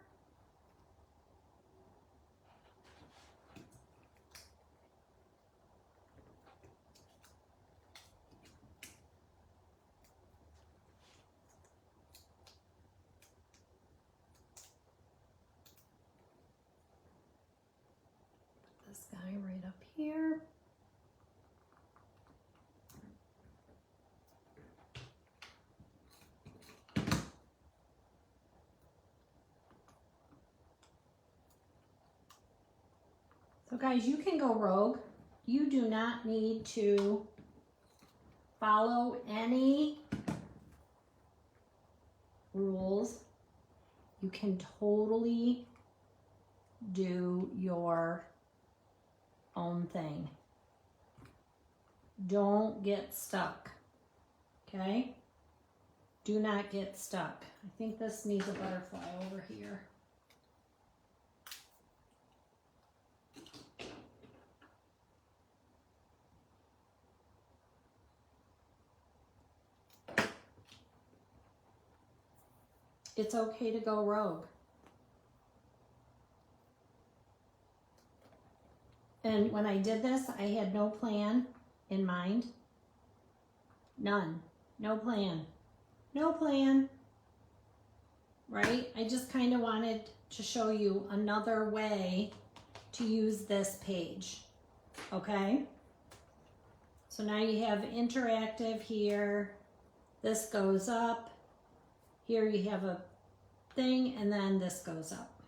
Put this guy right up here. So guys, you can go rogue. You do not need to follow any rules. You can totally do your own thing. Don't get stuck, okay? Do not get stuck. I think this needs a butterfly over here. It's okay to go rogue. And when I did this, I had no plan in mind. None. No plan. No plan. Right? I just kind of wanted to show you another way to use this page. Okay? So now you have interactive here. This goes up. Here you have a thing, and then this goes up.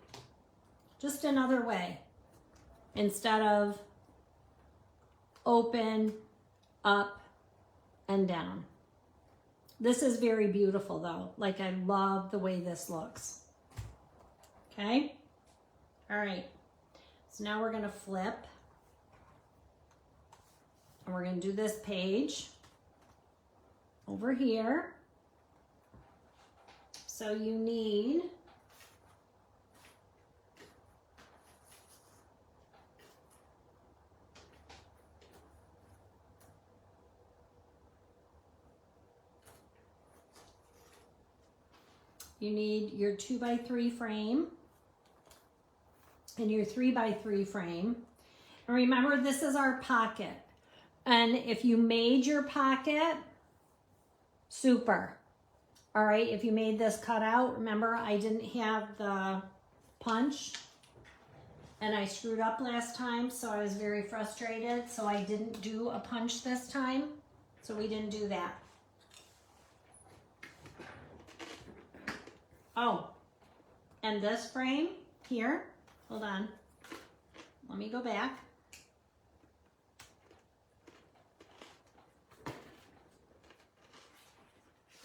Just another way. Instead of open, up, and down. This is very beautiful though. Like, I love the way this looks. Okay? All right. So now we're gonna flip. And we're gonna do this page over here. So you need your 2x3 frame and your 3x3 frame. And remember, this is our pocket. And if you made your pocket, super. All right, if you made this cutout, remember I didn't have the punch and I screwed up last time, so I was very frustrated. So I didn't do a punch this time. So we didn't do that. Oh, and this frame here, hold on. Let me go back.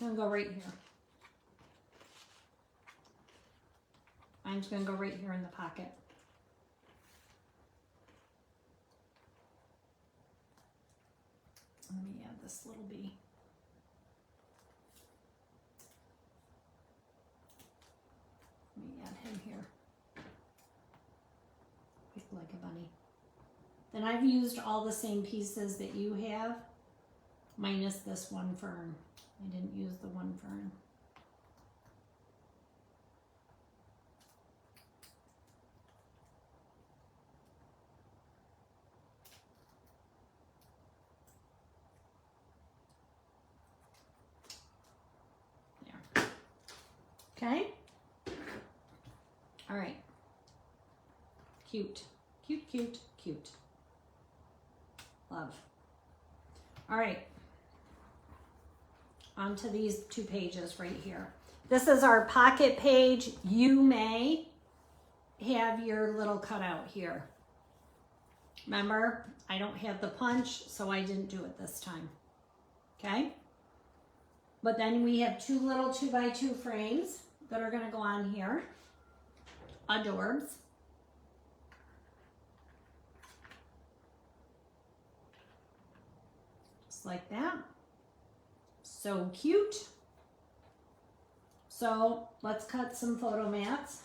I'm gonna go right here. I'm just gonna go right here in the pocket. Let me add this little bee. Let me add him here. Like a bunny. Then I've used all the same pieces that you have, minus this one fern. I didn't use the one fern. There. Okay? All right. Cute. Cute, cute, cute. Love. All right. onto these 2 pages right here. This is our pocket page. You may have your little cutout here. Remember, I don't have the punch, so I didn't do it this time. Okay? But then we have 2 little 2x2 frames that are gonna go on here. Adorbs. Just like that. So cute. So let's cut some photo mats.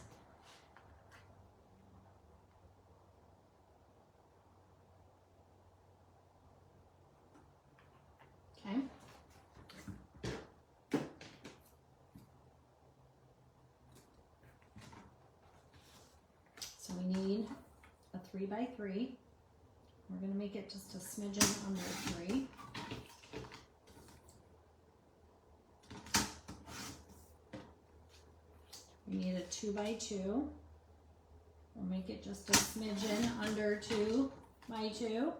Okay. So we need a 3x3. We're going to make it just a smidgen under 3. We need a 2x2. We'll make it just a smidgen under 2x2.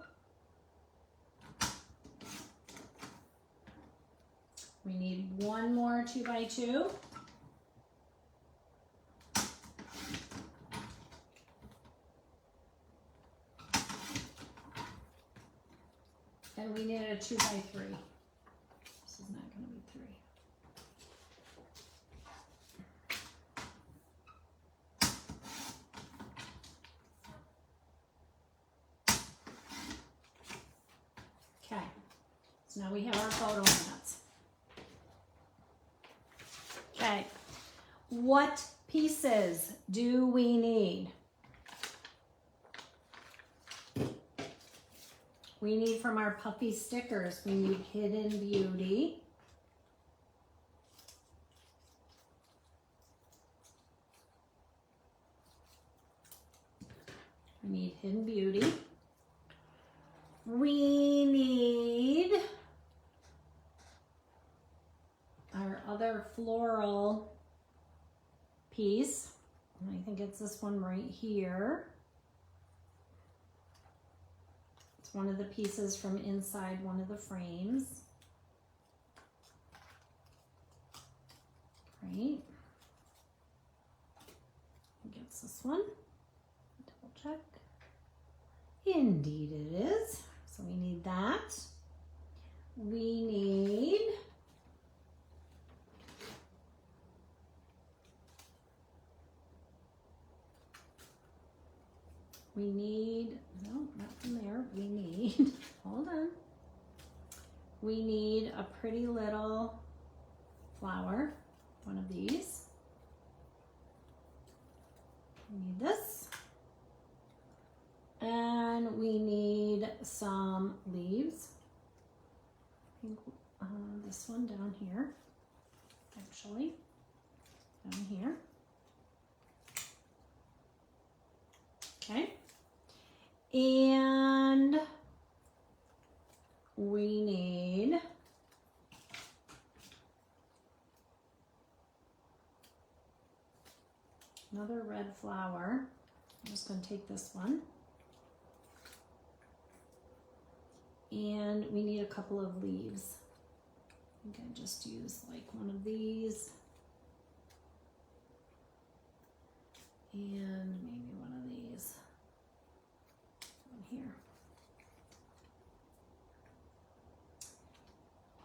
We need 1 more 2x2. And we need a 2x3. This is not going to be 3. Okay, so now we have our photo mats. Okay, what pieces do we need? We need from our puffy stickers, we need Hidden Beauty. We need Hidden Beauty. We need our other floral piece. I think it's this one right here. It's one of the pieces from inside one of the frames. Right. I think it's this one. Double check. Indeed it is. So we need that. We need no, not from there. We need, hold on. We need a pretty little flower, one of these. We need this. And we need some leaves. I think this one down here, actually, down here. Okay. And we need another red flower. I'm just going to take this one. And we need a couple of leaves. I think I just use like one of these. And maybe one of these. One here.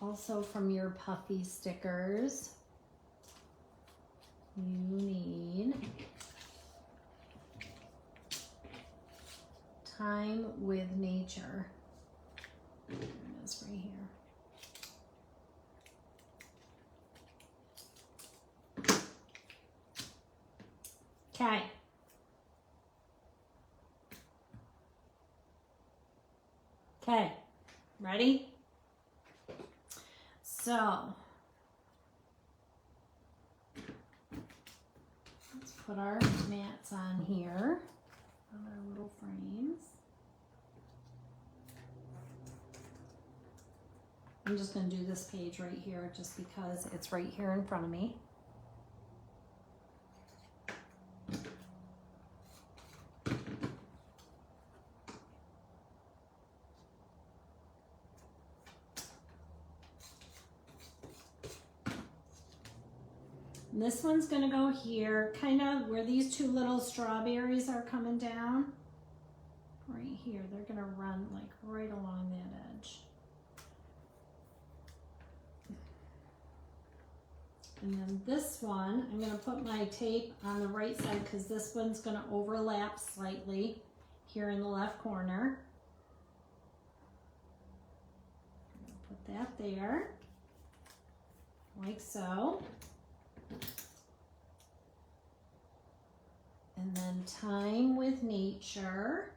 Also from your puffy stickers, you need Time with Nature. There it is right here. Okay. Okay, ready? So, let's put our mats on here, on our little frames. I'm just going to do this page right here just because it's right here in front of me. And this one's gonna go here, kind of where these two little strawberries are coming down. Right here, they're gonna run like right along that edge. And then this one, I'm gonna put my tape on the right side because this one's gonna overlap slightly here in the left corner. Put that there, like so. And then Time with Nature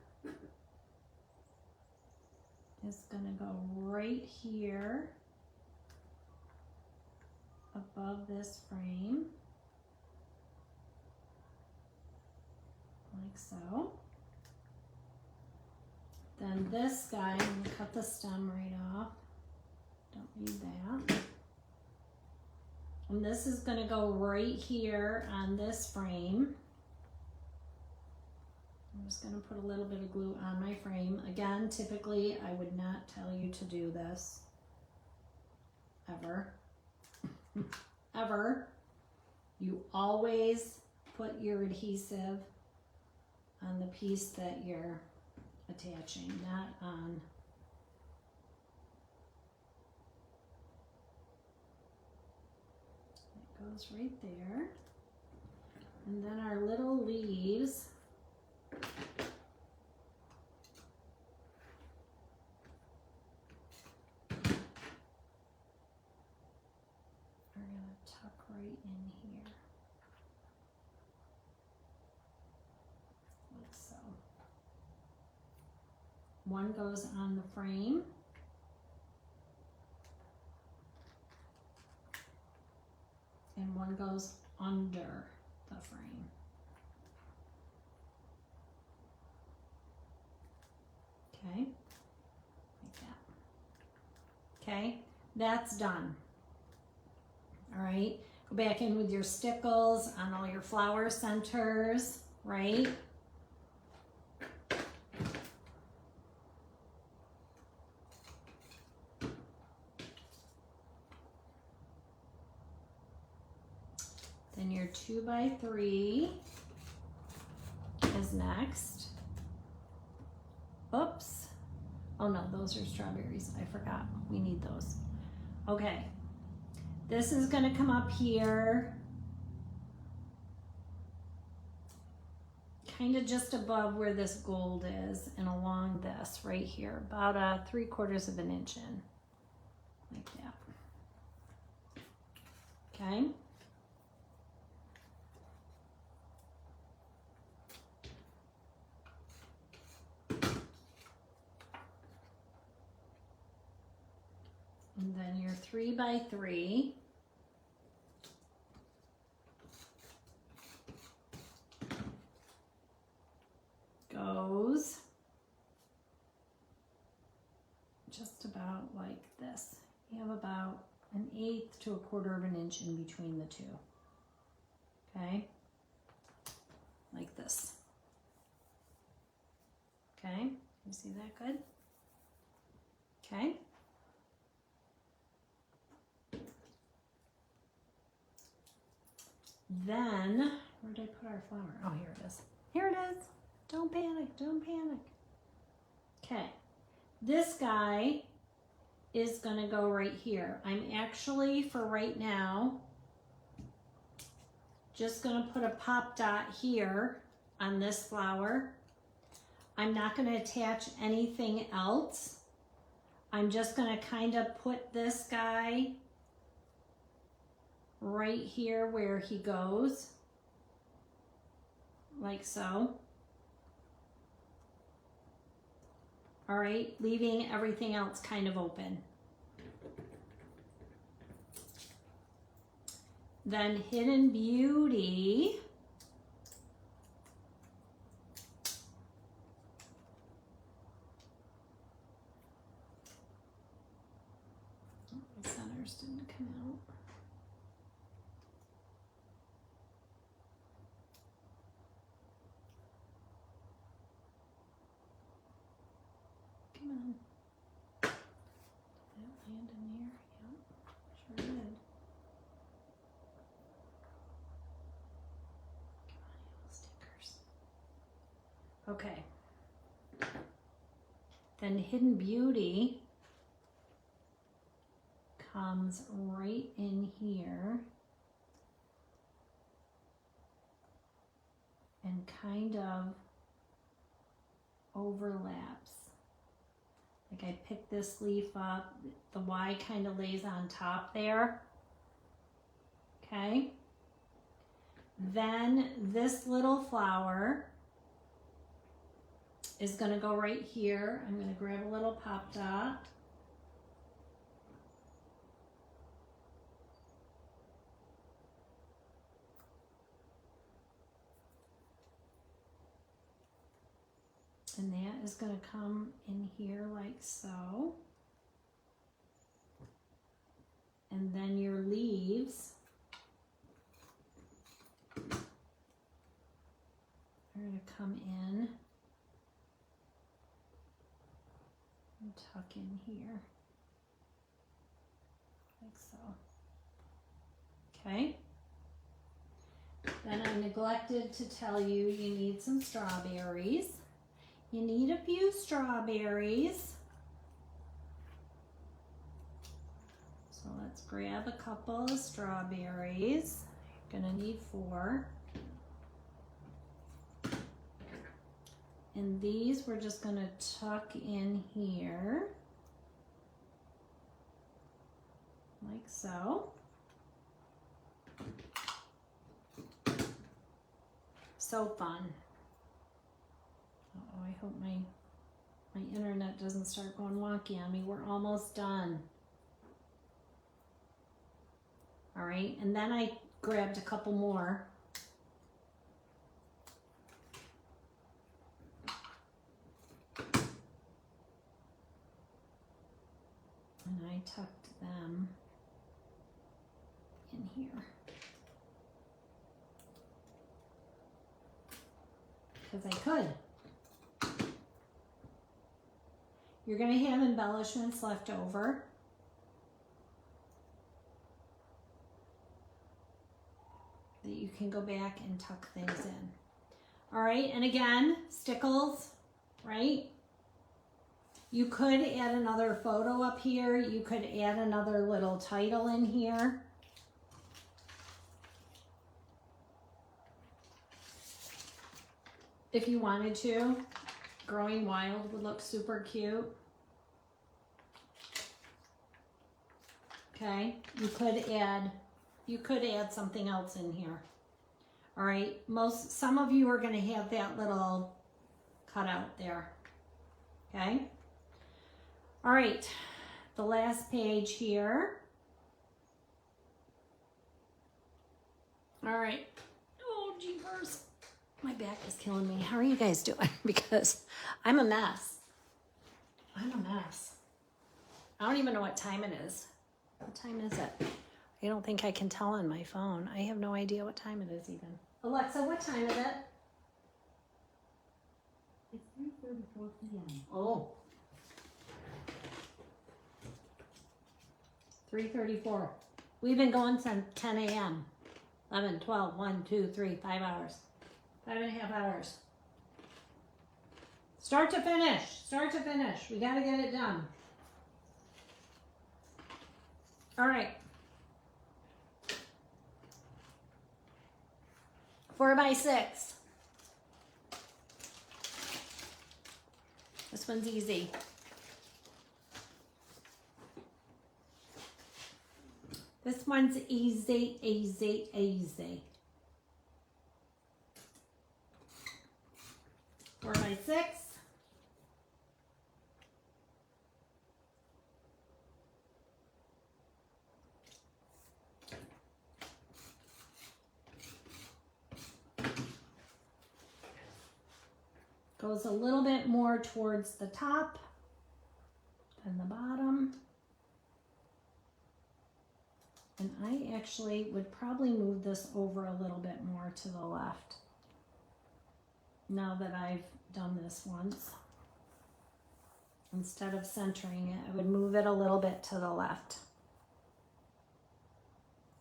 is gonna go right here above this frame, like so. Then this guy, I'm gonna cut the stem right off. Don't need that. And this is gonna go right here on this frame. I'm just gonna put a little bit of glue on my frame. Again, typically I would not tell you to do this, ever. Ever. You always put your adhesive on the piece that you're attaching, not on. It goes right there. And then our little leaves right in here, like so. One goes on the frame, and one goes under the frame. Okay, like that. Okay, that's done. All right. Go back in with your stickles on all your flower centers, right? Then your 2x3 is next. Oops. Oh no, those are strawberries. I forgot. We need those. Okay. This is going to come up here, kind of just above where this gold is, and along this right here, about 3/4 of an inch in, like that. Okay. And then your 3x3 goes just about like this. You have about 1/8 to 1/4 of an inch in between the two. Okay, like this. Okay, you see that good? Okay. Then, where did I put our flower? Oh, here it is. Here it is. Don't panic, don't panic. Okay, this guy is gonna go right here. I'm actually, for right now, just gonna put a pop dot here on this flower. I'm not gonna attach anything else. I'm just gonna kind of put this guy right here where he goes, like so. All right, leaving everything else kind of open. Then Hidden Beauty. The centers didn't come out. Come on. Did that land in there? Yep, sure did. Okay. Then Hidden Beauty comes right in here and kind of overlaps. Like I pick this leaf up, the Y kind of lays on top there. Okay. Then this little flower is going to go right here. I'm going to grab a little pop dot. And that is going to come in here like so. And then your leaves are going to come in and tuck in here like so. Okay. Then I neglected to tell you, you need some strawberries. You need a few strawberries. So let's grab a couple of strawberries. You're gonna need 4. And these we're just gonna tuck in here, like so. So fun. Uh-oh, I hope my internet doesn't start going wonky on me. We're almost done. All right, and then I grabbed a couple more. And I tucked them in here. Because I could. You're going to have embellishments left over. That you can go back and tuck things in. All right, and again, stickles, right? You could add another photo up here. You could add another little title in here. If you wanted to. Growing Wild would look super cute. Okay, you could add something else in here. All right, some of you are going to have that little cutout there. Okay. All right, the last page here. All right. Oh, jeepers. My back is killing me. How are you guys doing? Because I'm a mess. I'm a mess. I don't even know what time it is. What time is it? I don't think I can tell on my phone. I have no idea what time it is even. Alexa, what time is it? It's 3:34 p.m. Oh. 3:34. We've been going since 10 a.m. 11, 12, 1, 2, 3, 5 hours. 5.5 hours. Start to finish. Start to finish. We got to get it done. All right. 4x6. This one's easy. This one's easy, easy, easy. 4x6. Goes a little bit more towards the top than the bottom. And I actually would probably move this over a little bit more to the left. Now that I've done this once. Instead of centering it, I would move it a little bit to the left.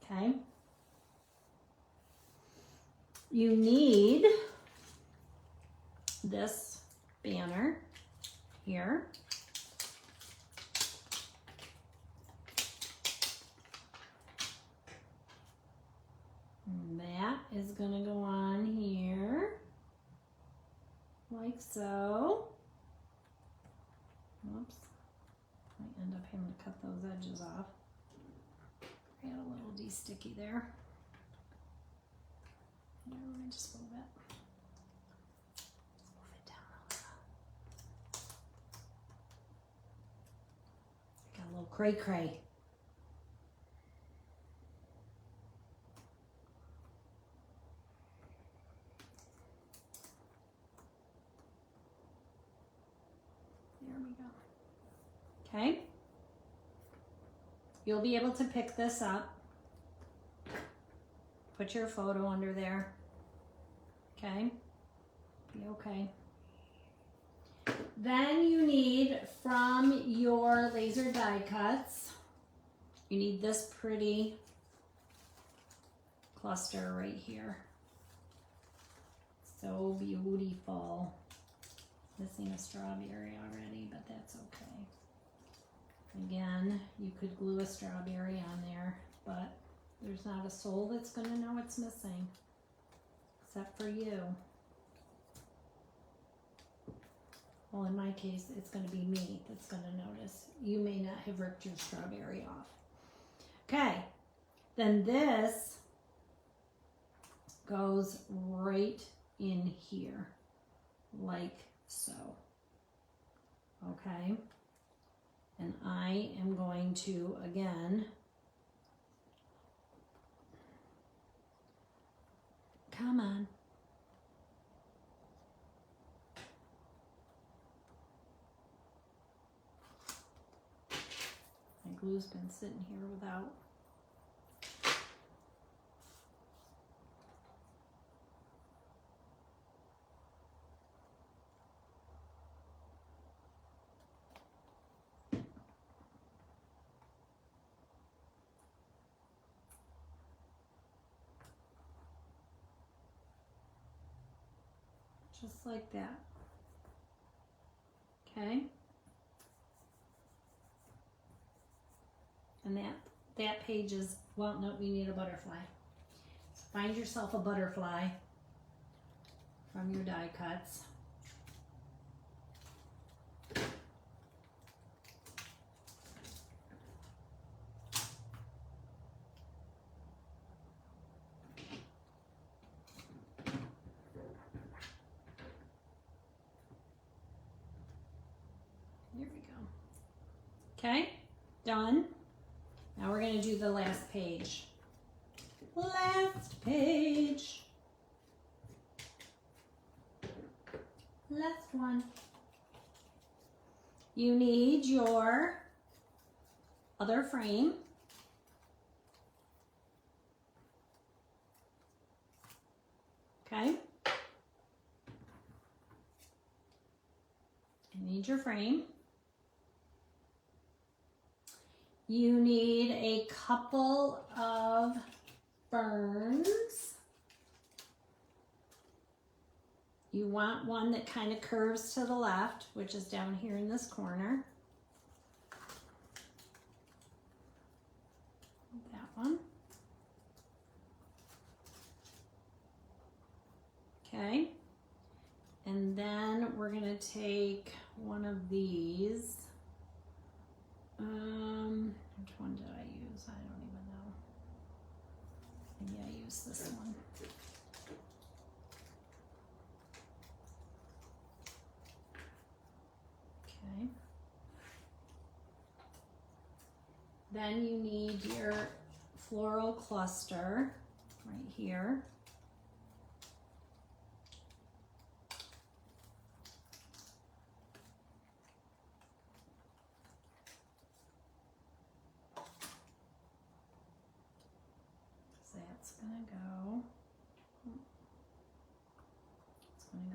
Okay. You need this banner here. And that is going to go on here, like so. Whoops. I end up having to cut those edges off. I got a little de-sticky there. Here, let me just move it. Let's move it down a little. Got a little cray-cray. There we go. Okay. You'll be able to pick this up. Put your photo under there. Okay. Be okay. Then you need, from your laser die cuts, you need this pretty cluster right here. So beautiful. Missing a strawberry already, but that's okay. Again, you could glue a strawberry on there, but there's not a soul that's going to know it's missing, except for you. Well, in my case, it's going to be me that's going to notice. You may not have ripped your strawberry off. Okay, then this goes right in here, like so. Okay, and I am going to, again, come on. My glue's been sitting here without. Just like that. Okay. And that page is, well, no, you need a butterfly. So find yourself a butterfly from your die cuts. There we go. Okay, done. Now we're going to do the last page. Last page. Last one. You need your other frame. Okay. You need your frame. You need a couple of ferns. You want one that kind of curves to the left, which is down here in this corner. That one. Okay. And then we're going to take one of these. Which one did I use? I don't even know. Maybe I used this one. Okay. Then you need your floral cluster right here. It's going to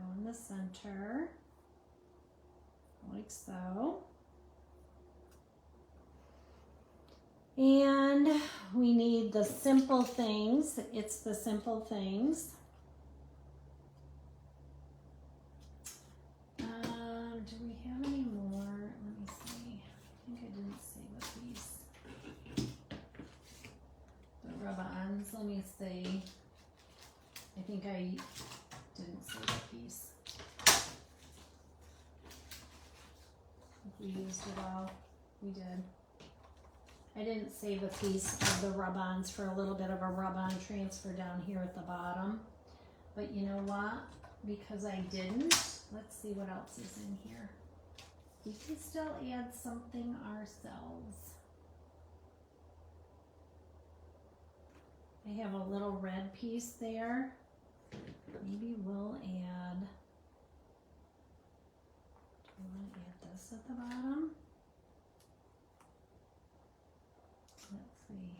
go in the center, like so. And we need the simple things. It's the simple things. let me see. I think I didn't save a piece. If we used it all, we did. I didn't save a piece of the rub-ons for a little bit of a rub-on transfer down here at the bottom. But you know what? Because I didn't, let's see what else is in here. We can still add something ourselves. I have a little red piece there. Maybe we'll add, do we want to add this at the bottom? Let's see.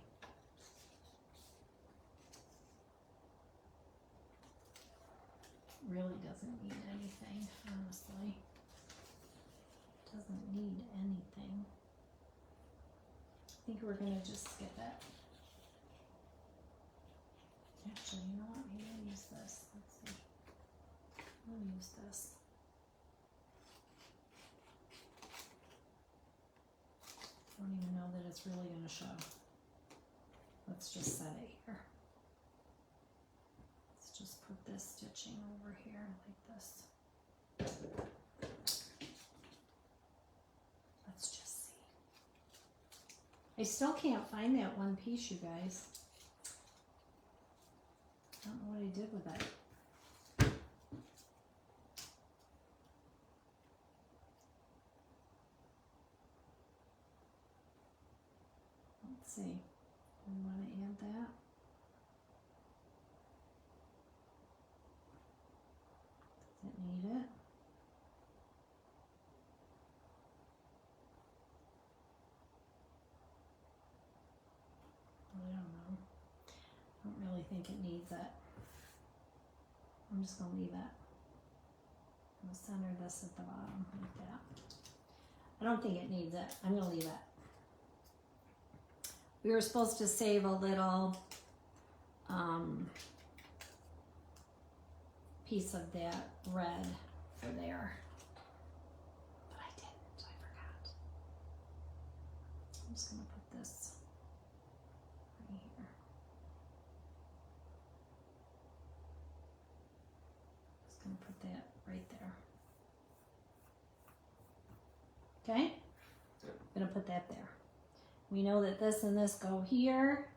Really doesn't need anything, honestly. Doesn't need anything. I think we're gonna just skip it. Actually, you know what? Maybe I'll use this. Let's see. I'll use this. I don't even know that it's really gonna show. Let's just set it here. Let's just put this stitching over here like this. Let's just see. I still can't find that one piece, you guys. I don't know what I did with it. Let's see. We want to add that. Does it need it? I don't know. I don't really think it needs it. I'm just going to leave it. I'm going to center this at the bottom like that. I don't think it needs it. I'm going to leave it. We were supposed to save a little piece of that red for there. But I didn't. I forgot. I'm just going to put this right here. Just going to put that right there. Okay? I'm going to put that there. We know that this and this go here.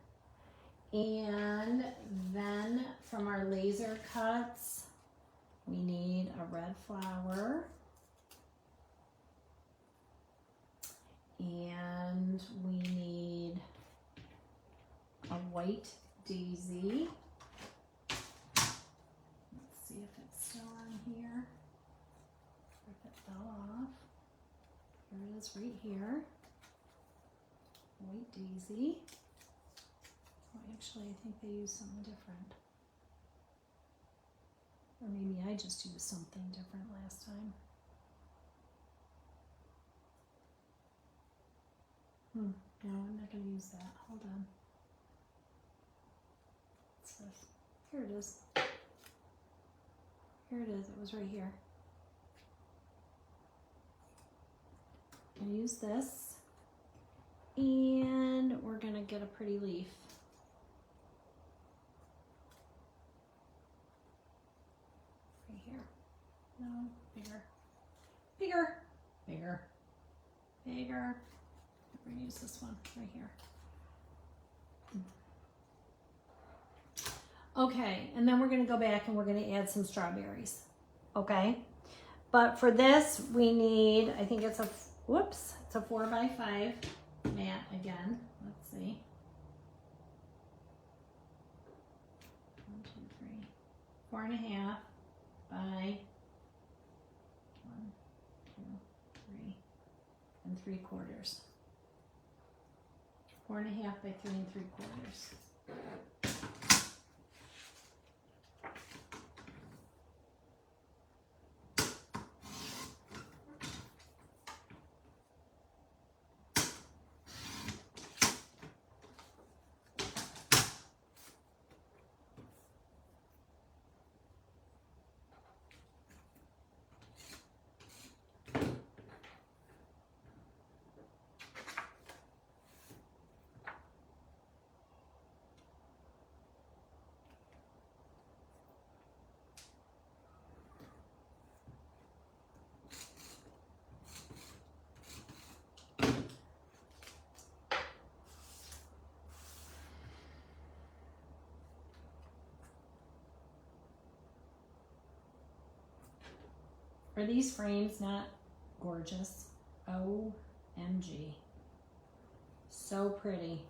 And then from our laser cuts, we need a red flower. And we need a white daisy. Let's see if it's still on here. If it fell off. Here it is right here. White daisy. Oh, actually, I think they used something different. Or maybe I just used something different last time. No, I'm not going to use that. Hold on. What's this? Here it is. Here it is. It was right here. I'm going to use this. And we're going to get a pretty leaf. Right here. No, bigger. Bigger. Bigger. Bigger. We're going to use this one right here. Okay, and then we're going to go back and we're going to add some strawberries. Okay? But for this, we need, I think it's a, whoops, it's a 4x5 mat again. Let's see. 1, 2, 3. 4.5 by 1, 2, 3 and 3/4. 4.5 by 3 3/4. Are these frames not gorgeous? OMG. So pretty.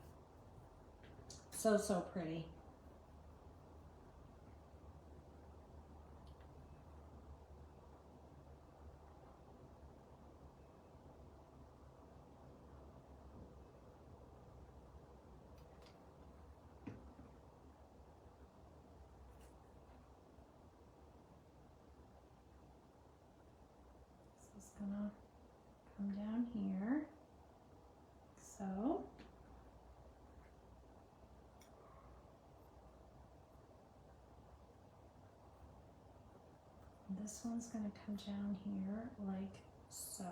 So, so pretty. This is gonna come down here. So. This one's going to come down here like so.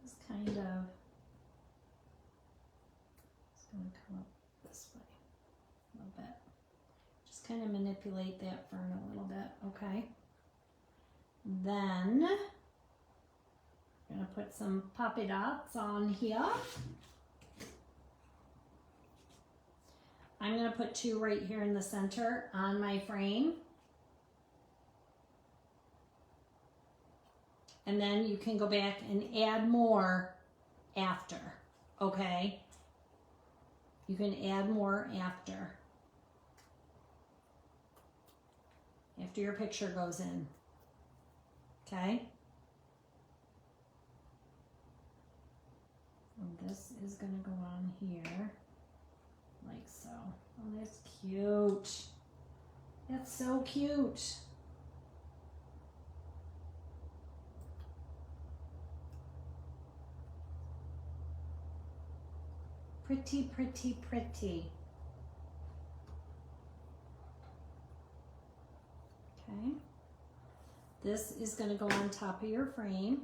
It's kind of, it's going to come up this way a little bit. Just kind of manipulate that fern a little bit, okay? Then I'm going to put some poppy dots on here. I'm going to put 2 right here in the center on my frame. And then you can go back and add more after, okay? You can add more after your picture goes in, okay? And this is gonna go on here, like so. Oh, that's cute. That's so cute. Pretty, pretty, pretty. Okay. This is going to go on top of your frame.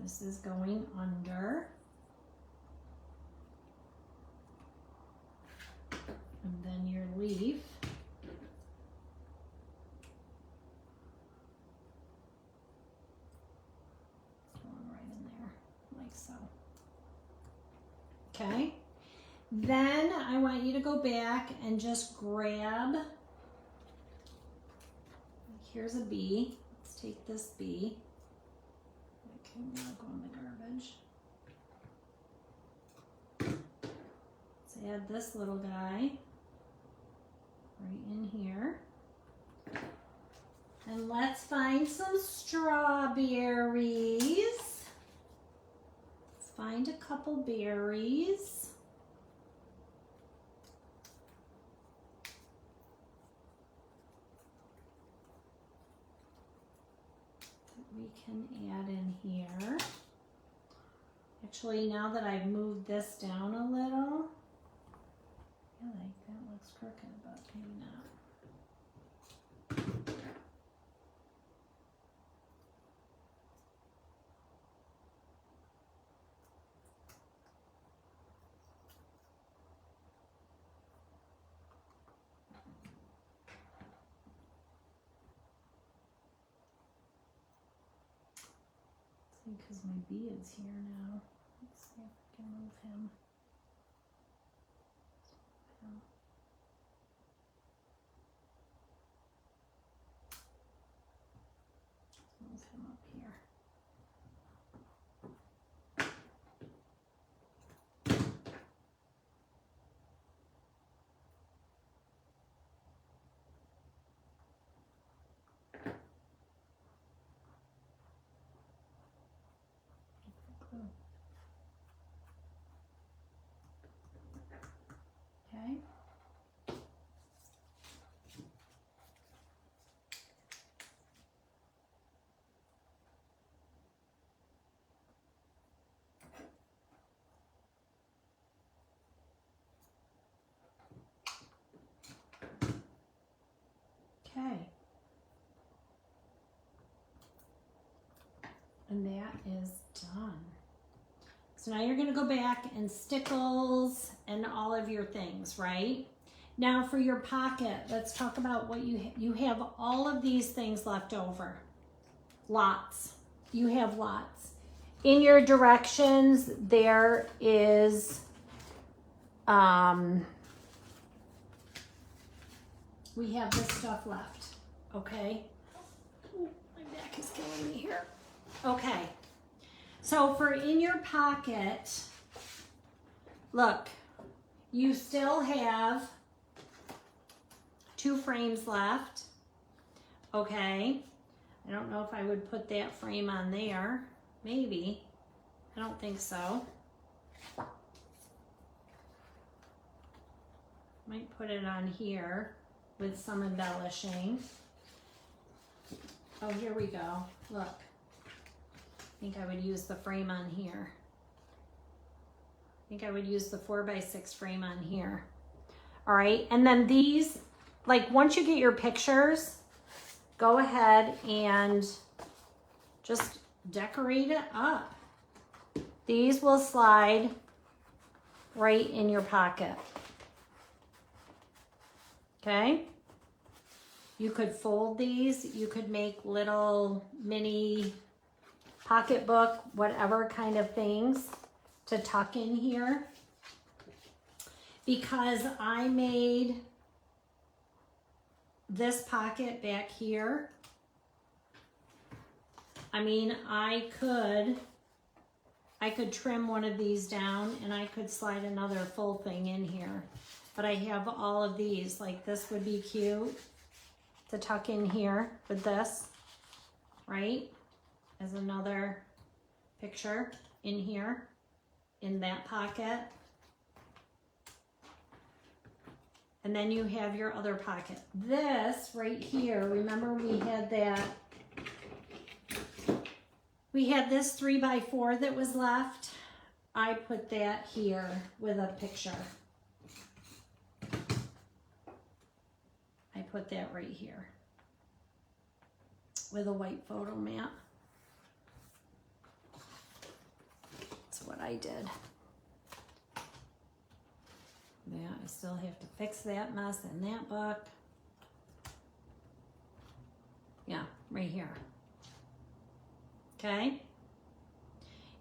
This is going under. And then your leaf. Going right in there, like so. Okay. Then I want you to go back and just grab, here's a bee. Let's take this bee. Okay, now go in the garbage. Let's add this little guy right in here. And let's find some strawberries. Let's find a couple berries. That we can add in here. Actually, now that I've moved this down a little, I feel like that looks crooked, but maybe not. Because my bee is here now. Let's see if I can move him. Let's move him up here. Okay. And that is done. So now you're gonna go back and stickles and all of your things, right? Now for your pocket, let's talk about what you have all of these things left over. Lots. You have lots. In your directions, there is, we have this stuff left, okay? Ooh, my back is killing me here. Okay, so for in your pocket, look, you still have 2 frames left, okay? I don't know if I would put that frame on there, maybe. I don't think so. Might put it on here with some embellishing. Oh, here we go, look. I think I would use the frame on here. I think I would use the 4x6 frame on here. All right, and then these, like once you get your pictures, go ahead and just decorate it up. These will slide right in your pocket. Okay? You could fold these. You could make little mini pocketbook, whatever kind of things to tuck in here. Because I made this pocket back here. I mean, I could trim one of these down and I could slide another full thing in here. But I have all of these, like this would be cute to tuck in here with this, right? As another picture in here, in that pocket. And then you have your other pocket. This right here, remember we had this 3x4 that was left. I put that here with a picture. I put that right here with a white photo mat. That's what I did. Yeah, I still have to fix that mess in that book. Yeah, right here. Okay?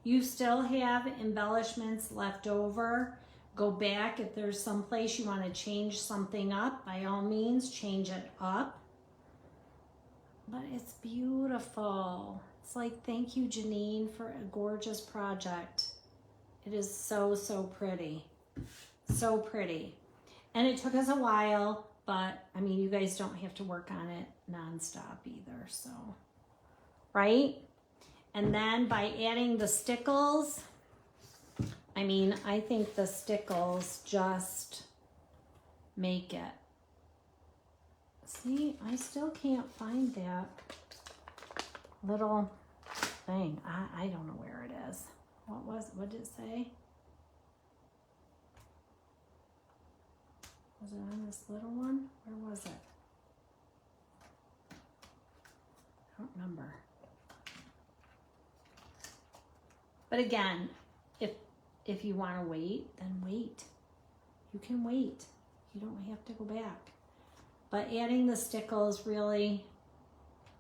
You still have embellishments left over. Go back if there's some place you want to change something up. By all means, change it up. But it's beautiful. It's like, thank you, Janene, for a gorgeous project. It is so, so pretty. So pretty. And it took us a while, but I mean, you guys don't have to work on it nonstop either, so, right? And then by adding the stickles, I mean, I think the stickles just make it. See, I still can't find that little thing. I don't know where it is. What did it say? Was it on this little one? Where was it? I don't remember. But again, if you want to wait, then wait. You can wait. You don't have to go back. But adding the stickles, really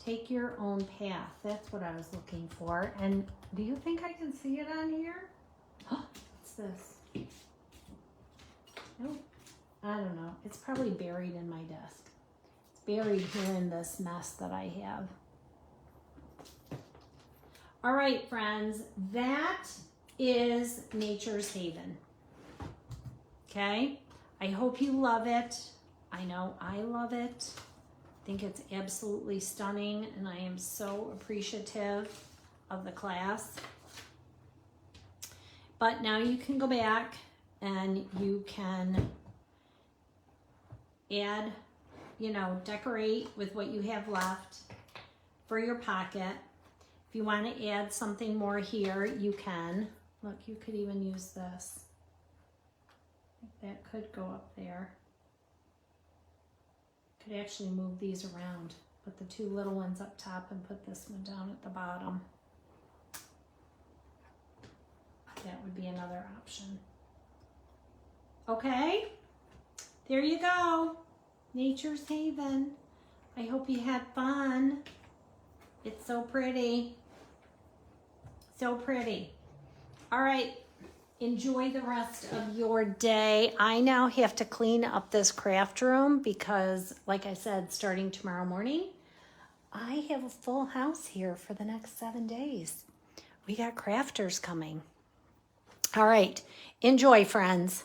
take your own path. That's what I was looking for. And do you think I can see it on here? What's this? Nope. I don't know. It's probably buried in my desk. It's buried here in this mess that I have. All right, friends, that is Nature's Haven. Okay? I hope you love it. I know I love it. I think it's absolutely stunning, and I am so appreciative of the class. But now you can go back and you can add, you know, decorate with what you have left for your pocket. If you want to add something more here, you can. Look, you could even use this. That could go up there. Could actually move these around. Put the two little ones up top and put this one down at the bottom. That would be another option. Okay, there you go. Nature's Haven. I hope you had fun. It's so pretty. So pretty. All right, enjoy the rest of your day. I now have to clean up this craft room because, like I said, starting tomorrow morning, I have a full house here for the next 7 days. We got crafters coming. All right, enjoy, friends.